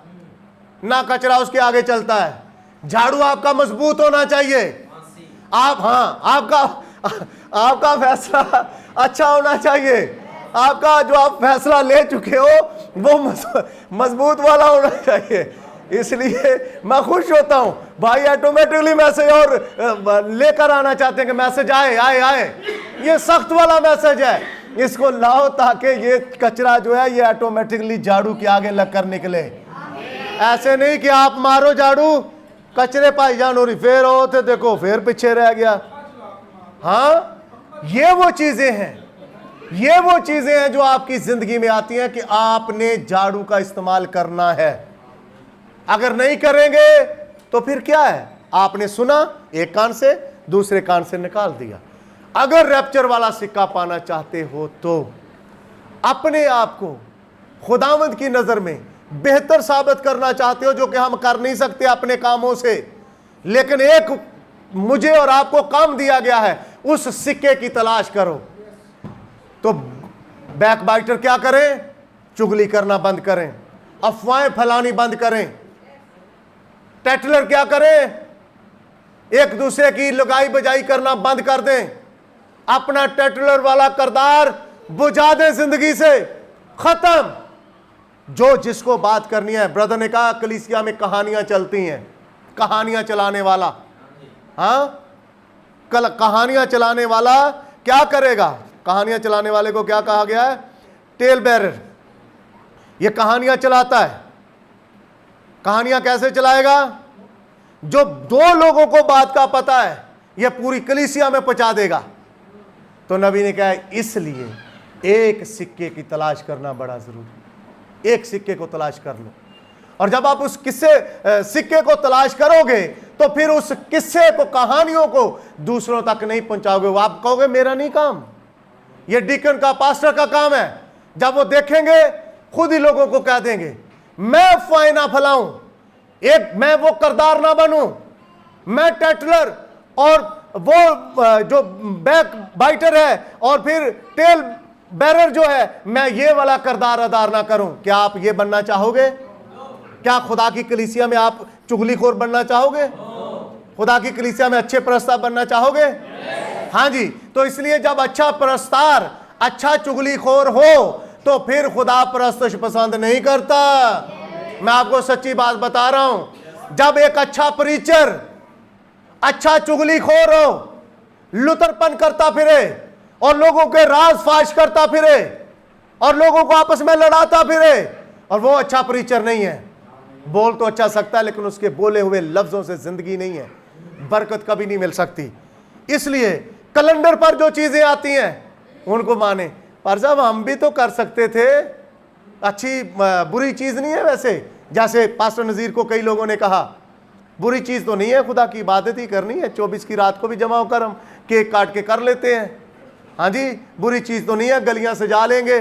ना, कचरा उसके आगे चलता है। झाड़ू आपका मजबूत होना चाहिए। आप, हाँ, आपका फैसला अच्छा होना चाहिए। आपका जो आप फैसला ले चुके हो वो मजबूत वाला होना चाहिए। इसलिए मैं खुश होता हूं भाई, ऑटोमेटिकली मैसेज और लेकर आना चाहते हैं कि मैसेज आए आए आए। ये सख्त वाला मैसेज है, इसको लाओ ताकि ये कचरा जो है ये ऑटोमेटिकली झाड़ू के आगे लगकर निकले। ऐसे नहीं कि आप मारो झाड़ू, कचरे पाई जान हो रही, फिर हो थे देखो फिर पीछे रह गया। हाँ, ये वो चीजें हैं, ये वो चीजें हैं जो आपकी जिंदगी में आती हैं कि आपने झाड़ू का इस्तेमाल करना है। अगर नहीं करेंगे तो फिर क्या है? आपने सुना एक कान से, दूसरे कान से निकाल दिया। अगर रैप्चर वाला सिक्का पाना चाहते हो तो अपने आप को खुदावंद की नजर में बेहतर साबित करना चाहते हो, जो कि हम कर नहीं सकते अपने कामों से, लेकिन एक मुझे और आपको काम दिया गया है, उस सिक्के की तलाश करो। तो बैकबाइटर क्या करें? चुगली करना बंद करें, अफवाहें फैलानी बंद करें। टैटलर क्या करें? एक दूसरे की लगाई बजाई करना बंद कर दें। अपना टैटलर वाला किरदार बुझा दें जिंदगी से, खत्म। जो जिसको बात करनी है, ब्रदर ने कहा कलीसिया में कहानियां चलती हैं, कहानियां चलाने वाला, हाँ, कल कहानियां चलाने वाला क्या करेगा? कहानियां चलाने वाले को क्या कहा गया है? Tale bearer. ये कहानियां चलाता है। कहानियां कैसे चलाएगा? जो दो लोगों को बात का पता है यह पूरी कलीसिया में पहुंचा देगा। तो नबी ने कहा इसलिए एक सिक्के की तलाश करना बड़ा जरूरी। एक सिक्के को तलाश कर लो, और जब आप उस सिक्के को तलाश करोगे तो फिर उस किस्से को, कहानियों को दूसरों तक नहीं पहुंचाओगे। वो आप कहोगे मेरा नहीं काम, ये डीकन का, पास्टर का काम है। जब वो देखेंगे खुद ही लोगों को कह देंगे मैं अफवाहें ना फैलाऊं, मैं वो करदार ना बनूं, मैं टैटलर और वो जो बैक बाइटर है और फिर टेल बेरर जो है, मैं ये वाला करदार अदा ना करूं। क्या आप ये बनना चाहोगे? क्या खुदा की कलीसिया में आप चुगलीखोर बनना चाहोगे? खुदा की कलीसिया में अच्छे प्रस्ताव बनना चाहोगे? हाँ जी। तो इसलिए जब अच्छा प्रस्तार, अच्छा चुगलीखोर हो तो फिर खुदा परस्तश पसंद नहीं करता। मैं आपको सच्ची बात बता रहा हूं, जब एक अच्छा प्रीचर अच्छा चुगलीखोर हो, लुतरपन करता फिरे और लोगों के राज फाश करता फिरे और लोगों को आपस में लड़ाता फिरे, और वो अच्छा प्रीचर नहीं है। बोल तो अच्छा सकता है लेकिन उसके बोले हुए लफ्जों से जिंदगी नहीं है, बरकत कभी नहीं मिल सकती। इसलिए कैलेंडर पर जो चीजें आती हैं उनको माने। पर जब हम भी तो कर सकते थे, अच्छी बुरी चीज नहीं है वैसे। जैसे पास्टर नजीर को कई लोगों ने कहा बुरी चीज तो नहीं है, खुदा की इबादत ही करनी है, 24 की रात को भी जमा होकर हम केक काट के कर लेते हैं। हाँ जी, बुरी चीज तो नहीं है, गलियां सजा लेंगे।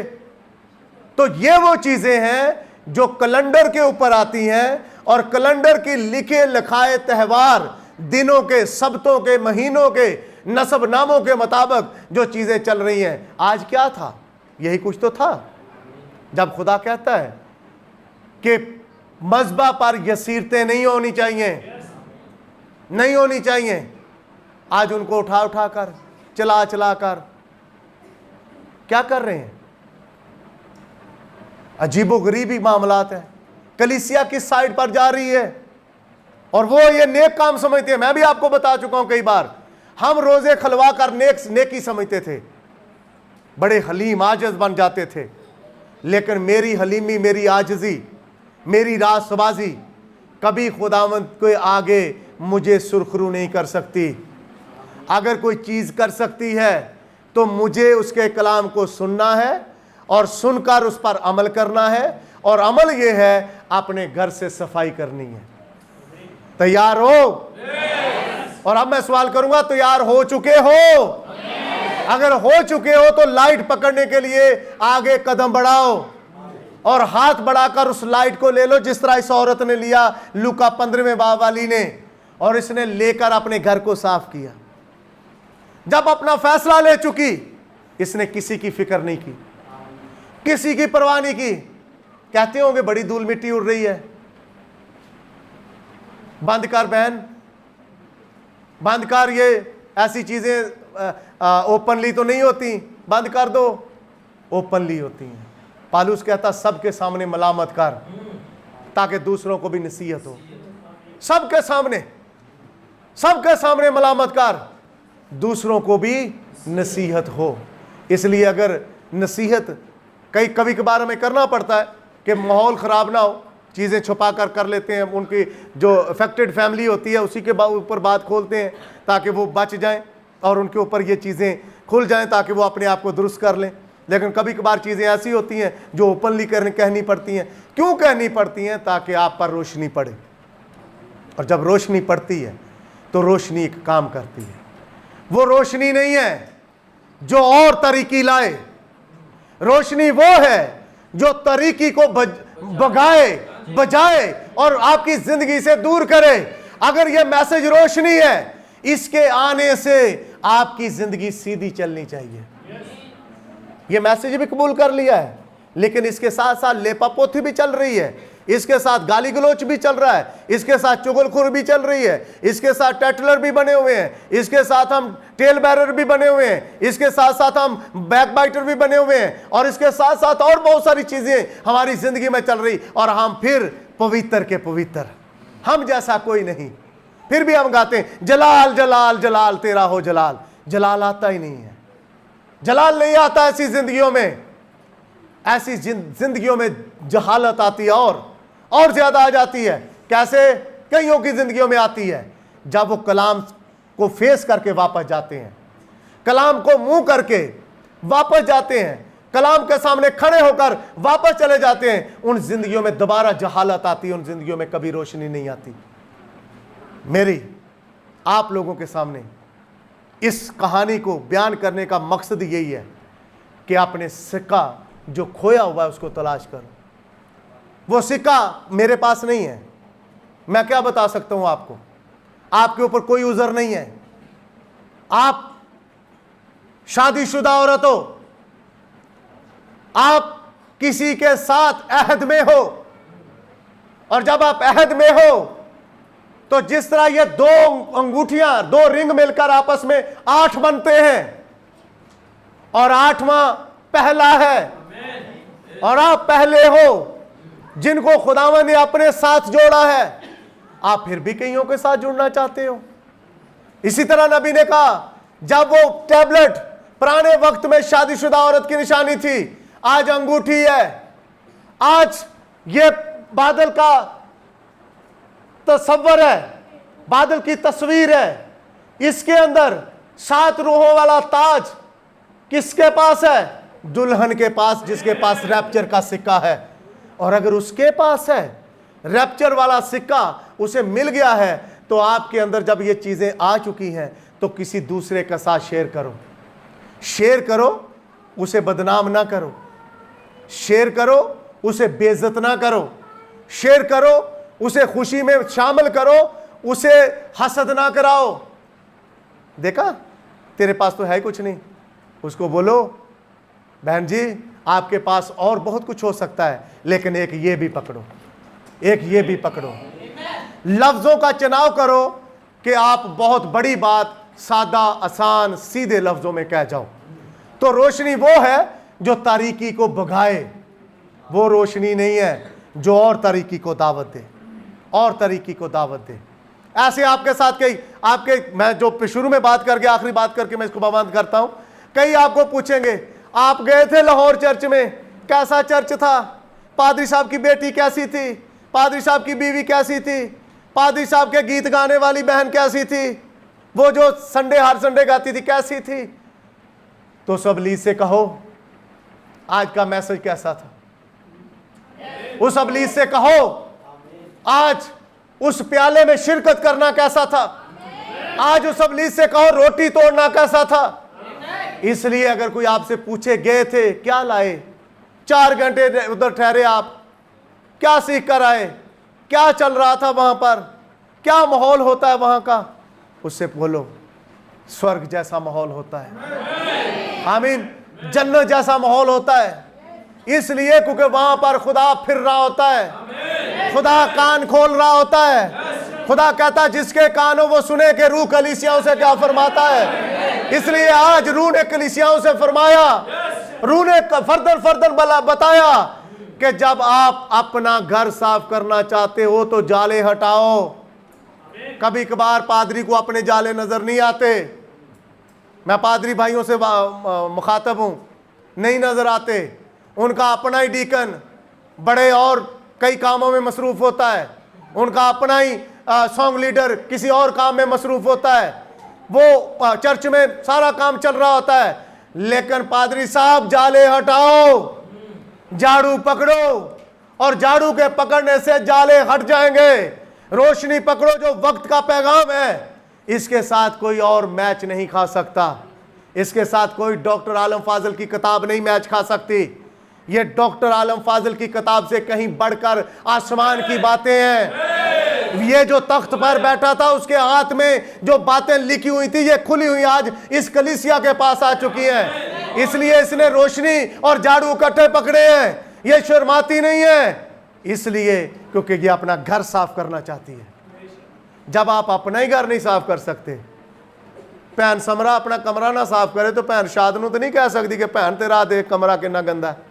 तो ये वो चीजें हैं जो कैलेंडर के ऊपर आती हैं, और कैलेंडर की लिखे लिखाए त्यौहार, दिनों के, सब्तों के, महीनों के, नसब नामों के मुताबिक जो चीजें चल रही हैं। आज क्या था? यही कुछ तो था। जब खुदा कहता है कि मज़बा पर यसीरतें नहीं होनी चाहिए, नहीं होनी चाहिए, आज उनको उठा उठा कर, चला चला कर क्या कर रहे हैं? अजीबोगरीबी मामलात है। कलीसिया किस साइड पर जा रही है, और वो ये नेक काम समझते हैं। मैं भी आपको बता चुका हूं कई बार, हम रोजे खलवा कर नेकी समझते थे, बड़े हलीम आजिज बन जाते थे। लेकिन मेरी हलीमी, मेरी आजिजी, मेरी रास्तबाजी कभी खुदावंद के आगे मुझे सुरखरू नहीं कर सकती। अगर कोई चीज कर सकती है तो मुझे उसके कलाम को सुनना है और सुनकर उस पर अमल करना है, और अमल ये है अपने घर से सफाई करनी है। तैयार हो? और अब मैं सवाल करूंगा, तैयार हो चुके हो? अगर हो चुके हो तो लाइट पकड़ने के लिए आगे कदम बढ़ाओ और हाथ बढ़ाकर उस लाइट को ले लो, जिस तरह इस औरत ने लिया लूका 15वें बाब वाली ने, और इसने लेकर अपने घर को साफ किया। जब अपना फैसला ले चुकी, इसने किसी की फिक्र नहीं की, किसी की परवाह नहीं की। कहते होंगे बड़ी धूल मिट्टी उड़ रही है, बंद कर बहन, बंद कर, ये ऐसी चीजें ओपनली तो नहीं होती, बंद कर दो। ओपनली होती हैं। पालूस कहता सबके सामने मलामत कर, ताकि दूसरों को भी नसीहत हो। सबके सामने मलामत कर, दूसरों को भी नसीहत हो। इसलिए अगर नसीहत कभी कभार हमें करना पड़ता है कि माहौल ख़राब ना हो, चीज़ें छुपा कर लेते हैं। उनकी जो अफेक्टेड फैमिली होती है उसी के ऊपर बात खोलते हैं ताकि वो बच जाएं और उनके ऊपर ये चीज़ें खुल जाएं ताकि वो अपने आप को दुरुस्त कर लें। लेकिन कभी कभार चीज़ें ऐसी होती हैं जो ओपनली कहनी पड़ती हैं। क्यों कहनी पड़ती हैं? ताकि आप पर रोशनी पड़े, और जब रोशनी पड़ती है तो रोशनी एक काम करती है। वो रोशनी नहीं है जो और तरीकी लाए, रोशनी वो है जो तरीकी को बजाए और आपकी जिंदगी से दूर करे। अगर ये मैसेज रोशनी है, इसके आने से आपकी जिंदगी सीधी चलनी चाहिए। ये मैसेज भी कबूल कर लिया है, लेकिन इसके साथ साथ लेपापोथी भी चल रही है, इसके साथ गाली गलोच भी चल रहा है, इसके साथ चुगलखोर भी चल रही है, इसके साथ टैटलर भी बने हुए हैं, इसके साथ हम टेल बैरर भी बने हुए हैं, इसके साथ साथ हम बैक बाइटर भी बने हुए हैं, और इसके साथ साथ और बहुत सारी चीजें हमारी जिंदगी में चल रही। और हम फिर पवित्र के पवित्र, हम जैसा कोई नहीं। फिर भी हम गाते हैं जलाल जलाल जलाल तेरा हो जलाल। जलाल आता ही नहीं है, जलाल नहीं आता ऐसी जिंदगियों में। ऐसी जिंदगियों में जहालत आती है और ज्यादा आ जाती है। कैसे? कईयों की जिंदगियों में आती है जब वो कलाम को फेस करके वापस जाते हैं, कलाम को मुंह करके वापस जाते हैं, कलाम के सामने खड़े होकर वापस चले जाते हैं। उन जिंदगियों में दोबारा जहालत आती है, उन जिंदगियों में कभी रोशनी नहीं आती। मेरी आप लोगों के सामने इस कहानी को बयान करने का मकसद यही है कि आपने सिक्का जो खोया हुआ है उसको तलाश करो। वो सिक्का मेरे पास नहीं है, मैं क्या बता सकता हूं आपको? आपके ऊपर कोई उज़र नहीं है। आप शादीशुदा औरत हो, आप किसी के साथ अहद में हो, और जब आप अहद में हो तो जिस तरह ये 2 अंगूठियां, 2 रिंग मिलकर आपस में 8 बनते हैं, और 8वां पहला है, और आप पहले हो जिनको खुदावंद ने अपने साथ जोड़ा है। आप फिर भी कईयों के साथ जुड़ना चाहते हो। इसी तरह नबी ने कहा, जब वो टैबलेट पुराने वक्त में शादीशुदा औरत की निशानी थी, आज अंगूठी है, आज ये बादल का तस्वर है, बादल की तस्वीर है, इसके अंदर 7 रूहों वाला ताज किसके पास है? दुल्हन के पास, जिसके पास रैप्चर का सिक्का है। और अगर उसके पास है रैप्चर वाला सिक्का, उसे मिल गया है, तो आपके अंदर जब ये चीजें आ चुकी हैं तो किसी दूसरे के साथ शेयर करो। शेयर करो, उसे बदनाम ना करो। शेयर करो, उसे बेइज्जत ना करो। शेयर करो, उसे खुशी में शामिल करो, उसे हसद ना कराओ। देखा, तेरे पास तो है कुछ नहीं, उसको बोलो, बहन जी आपके पास और बहुत कुछ हो सकता है, लेकिन एक ये भी पकड़ो, एक ये भी पकड़ो। लफ्जों का चुनाव करो कि आप बहुत बड़ी बात सादा, आसान, सीधे लफ्जों में कह जाओ। तो रोशनी वो है जो तारीकी को भगाए, वो रोशनी नहीं है जो और तारीकी को दावत दे, और तारीकी को दावत दे। ऐसे आपके साथ कई आपके, मैं जो शुरू में बात करके आखिरी बात करके मैं इसको बंद करता हूं, कई आपको पूछेंगे, आप गए थे लाहौर चर्च में, कैसा चर्च था? पादरी साहब की बेटी कैसी थी? पादरी साहब की बीवी कैसी थी? पादरी साहब के गीत गाने वाली बहन कैसी थी? वो जो संडे हर संडे गाती थी कैसी थी? तो सब लीज से कहो आज का मैसेज कैसा था। उस अबलीस से कहो आज उस प्याले में शिरकत करना कैसा था। आज उस अबलीस से कहो रोटी तोड़ना कैसा था। इसलिए अगर कोई आपसे पूछे गए थे क्या लाए, 4 घंटे उधर ठहरे, आप क्या सीख कर आए, क्या चल रहा था वहां पर, क्या माहौल होता है वहां का, उससे बोलो स्वर्ग जैसा माहौल होता है। आमीन, जन्नत जैसा माहौल होता है। इसलिए क्योंकि वहां पर खुदा फिर रहा होता है, खुदा कान खोल रहा होता है। खुदा कहता है जिसके कान हो वो सुने कि रूह कलीसियाओं से क्या फरमाता है। इसलिए आज रूह ने कलीसियाओं से फरमाया, रूह ने फर्दर बताया कि जब आप अपना घर साफ करना चाहते हो तो जाले हटाओ। कभी कभार पादरी को अपने जाले नजर नहीं आते, मैं पादरी भाइयों से मुखातब हूं, नहीं नजर आते। उनका अपना ही डीकन बड़े और कई कामों में मसरूफ होता है, उनका अपना ही सॉन्ग लीडर किसी और काम में मसरूफ होता है, वो चर्च में सारा काम चल रहा होता है। लेकिन पादरी साहब जाले हटाओ, झाड़ू पकड़ो, और झाड़ू के पकड़ने से जाले हट जाएंगे। रोशनी पकड़ो जो वक्त का पैगाम है। इसके साथ कोई और मैच नहीं खा सकता, इसके साथ कोई डॉक्टर आलम फाजिल की किताब नहीं मैच खा सकती। ये डॉक्टर आलम फाजिल की किताब से कहीं बढ़कर आसमान की बातें हैं। ये जो तख्त पर बैठा था उसके हाथ में जो बातें लिखी हुई थी ये खुली हुई आज इस कलीसिया के पास आ चुकी हैं। इसलिए इसने रोशनी और झाड़ू इकट्ठे पकड़े हैं, ये शर्माती नहीं है, इसलिए क्योंकि ये अपना घर साफ करना चाहती है। जब आप अपना ही घर नहीं साफ कर सकते, भैन समरा अपना कमरा ना साफ करे तो भैन शाद नूं तो नहीं कह सकती कि भैन तेरा देख कमरा कितना गंदा है।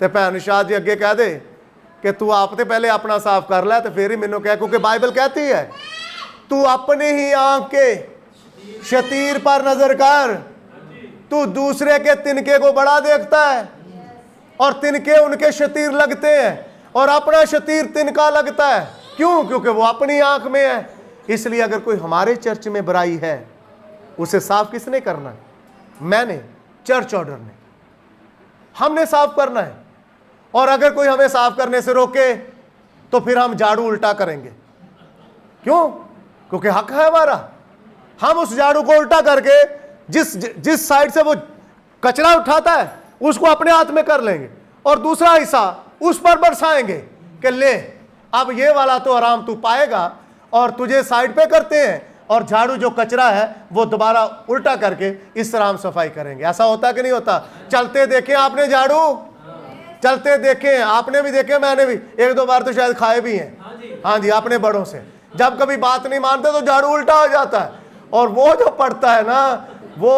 तो भैन शाद जी अगे कह दे कि तू आप तो पहले अपना साफ कर लै तो फिर ही मैनू कह, क्योंकि बाइबल कहती है तू अपने ही आंख के शतीर पर नजर कर, तू दूसरे के तिनके को बड़ा देखता है और तिनके उनके शतीर लगते हैं और अपना शतीर तिनका लगता है। क्यों? क्योंकि वो अपनी आंख में है। इसलिए अगर कोई हमारे चर्च में बुराई है, उसे साफ किसने करना है? मैंने, चर्च ऑर्डर ने, हमने साफ करना है। और अगर कोई हमें साफ करने से रोके तो फिर हम झाड़ू उल्टा करेंगे। क्यों? क्योंकि हक है हमारा। हम उस झाड़ू को उल्टा करके जिस साइड से वो कचरा उठाता है उसको अपने हाथ में कर लेंगे और दूसरा हिस्सा उस पर बरसाएंगे कि ले, अब ये वाला तो आराम तू पाएगा, और तुझे साइड पे करते हैं और झाड़ू जो कचरा है वो दोबारा उल्टा करके इस तरह हम सफाई करेंगे। ऐसा होता कि नहीं होता? चलते देखे आपने झाड़ू, चलते देखे, आपने भी देखे, मैंने भी एक दो बार तो शायद खाए भी हैं। हाँ जी, अपने बड़ों से। जब कभी बात नहीं मानते तो झाड़ू उल्टा हो जाता है और वो जो पड़ता है ना वो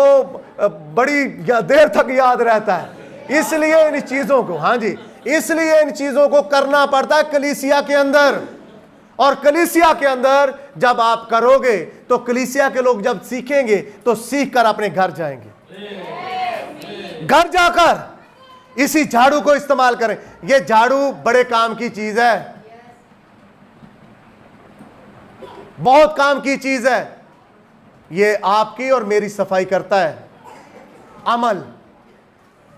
बड़ी देर तक याद रहता है। इसलिए इन चीजों को, हाँ जी, इसलिए इन चीजों को करना पड़ता है कलीसिया के अंदर। और कलीसिया के अंदर जब आप करोगे तो कलीसिया के लोग जब सीखेंगे तो सीख कर अपने घर जाएंगे। घर जाकर इसी झाड़ू को इस्तेमाल करें। यह झाड़ू बड़े काम की चीज है, बहुत काम की चीज है। ये आपकी और मेरी सफाई करता है। अमल,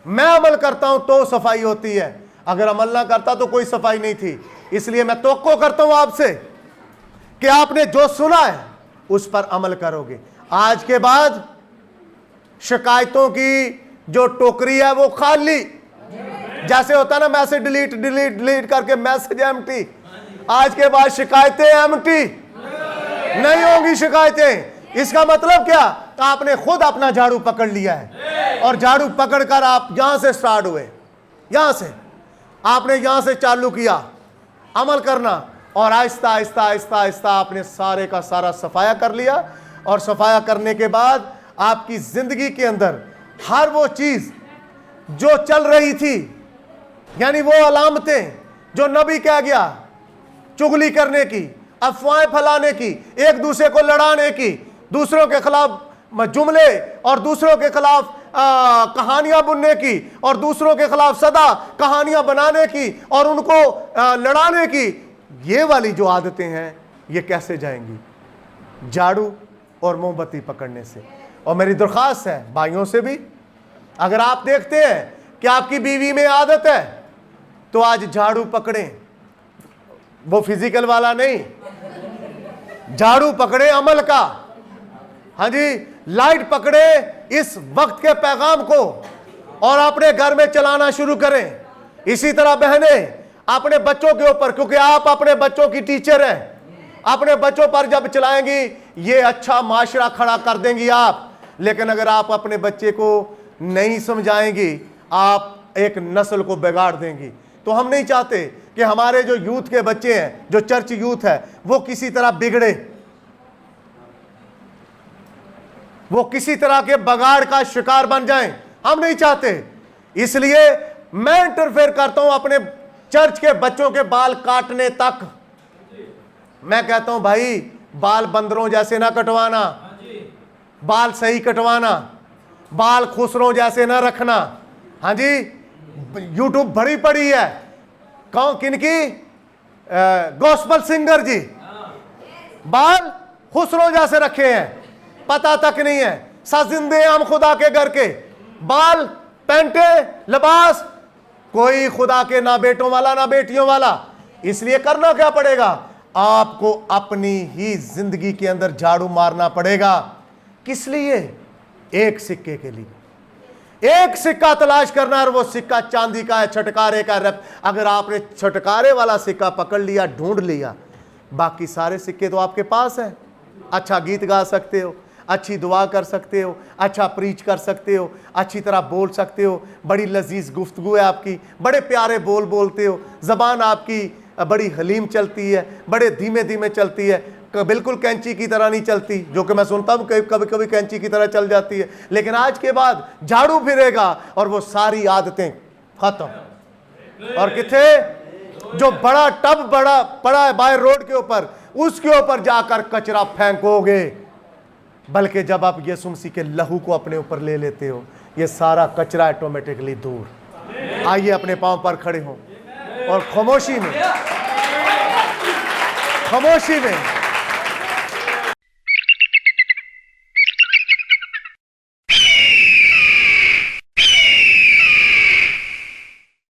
मैं अमल करता हूं तो सफाई होती है, अगर अमल ना करता तो कोई सफाई नहीं थी। इसलिए मैं तवक्को करता हूं आपसे कि आपने जो सुना है उस पर अमल करोगे। आज के बाद शिकायतों की जो टोकरी है वो खाली, जैसे होता है ना मैसेज डिलीट डिलीट डिलीट करके मैसेज एम्प्टी, आज के बाद शिकायतें एम्प्टी नहीं होंगी। शिकायतें, इसका मतलब क्या? आपने खुद अपना झाड़ू पकड़ लिया है और झाड़ू पकड़कर आप यहां से स्टार्ट हुए, यहां से आपने यहां से चालू किया अमल करना और आहिस्ता आहिस्ता आहिस्ता आहिस्ता आपने सारे का सारा सफाया कर लिया। और सफाया करने के बाद आपकी जिंदगी के अंदर हर वो चीज जो चल रही थी, यानी वो अलामतें जो नबी कह गया, चुगली करने की, अफवाहें फैलाने की, एक दूसरे को लड़ाने की, दूसरों के खिलाफ जुमले और दूसरों के खिलाफ कहानियां बुनने की और दूसरों के खिलाफ सदा कहानियां बनाने की और उनको लड़ाने की, ये वाली जो आदतें हैं ये कैसे जाएंगी? झाड़ू और मोमबत्ती पकड़ने से। और मेरी दरख्वास्त है भाइयों से भी, अगर आप देखते हैं कि आपकी बीवी में आदत है तो आज झाड़ू पकड़ें, वो फिजिकल वाला नहीं, झाड़ू पकड़े अमल का। हाँ जी, लाइट पकड़े इस वक्त के पैगाम को और अपने घर में चलाना शुरू करें। इसी तरह बहनें अपने बच्चों के ऊपर, क्योंकि आप अपने बच्चों की टीचर हैं, अपने बच्चों पर जब चलाएंगी ये अच्छा माशरा खड़ा कर देंगी आप। लेकिन अगर आप अपने बच्चे को नहीं समझाएंगी, आप एक नस्ल को बिगाड़ देंगी। तो हम नहीं चाहते कि हमारे जो यूथ के बच्चे हैं, जो चर्च यूथ है, वो किसी तरह बिगड़े, वो किसी तरह के बगाड़ का शिकार बन जाएं। हम नहीं चाहते। इसलिए मैं इंटरफेयर करता हूं अपने चर्च के बच्चों के बाल काटने तक। मैं कहता हूं भाई, बाल बंदरों जैसे ना कटवाना, बाल सही कटवाना, बाल खुसरों जैसे ना रखना। हाँ जी, यूट्यूब भरी पड़ी है, कौन किनकी? गॉस्पल सिंगर जी, बाल खुसरों जैसे रखे हैं, पता तक नहीं है। साजिंदे हम खुदा के घर के, बाल पैंटे लिबास कोई खुदा के ना बेटों वाला ना बेटियों वाला। इसलिए करना क्या पड़ेगा? आपको अपनी ही जिंदगी के अंदर झाड़ू मारना पड़ेगा। किस लिए? एक सिक्के के लिए। एक सिक्का तलाश करना, और वो सिक्का चांदी का है, छटकारे का। अगर आपने छटकारे वाला सिक्का पकड़ लिया, ढूंढ लिया, बाकी सारे सिक्के तो आपके पास हैं। अच्छा गीत गा सकते हो, अच्छी दुआ कर सकते हो, अच्छा प्रीच कर सकते हो, अच्छी तरह बोल सकते हो, बड़ी लजीज गुफ्तगू है आपकी, बड़े प्यारे बोल बोलते हो, ज़बान आपकी बड़ी हलीम चलती है, बड़े धीमे धीमे चलती है, बिल्कुल कैंची की तरह नहीं चलती, जो कि मैं सुनता हूँ कभी कभी कैंची की तरह चल जाती है। लेकिन आज के बाद झाड़ू फिरेगा और वो सारी आदतें खत्म। और किथे जो बड़ा टब बड़ा पड़ा है बाहर रोड के ऊपर, उसके ऊपर जाकर कचरा फेंकोगे। बल्कि जब आप यीशु मसीह के लहू को अपने ऊपर ले लेते हो, ये सारा कचरा ऑटोमेटिकली दूर। आइए अपने पांव पर खड़े हों और खामोशी में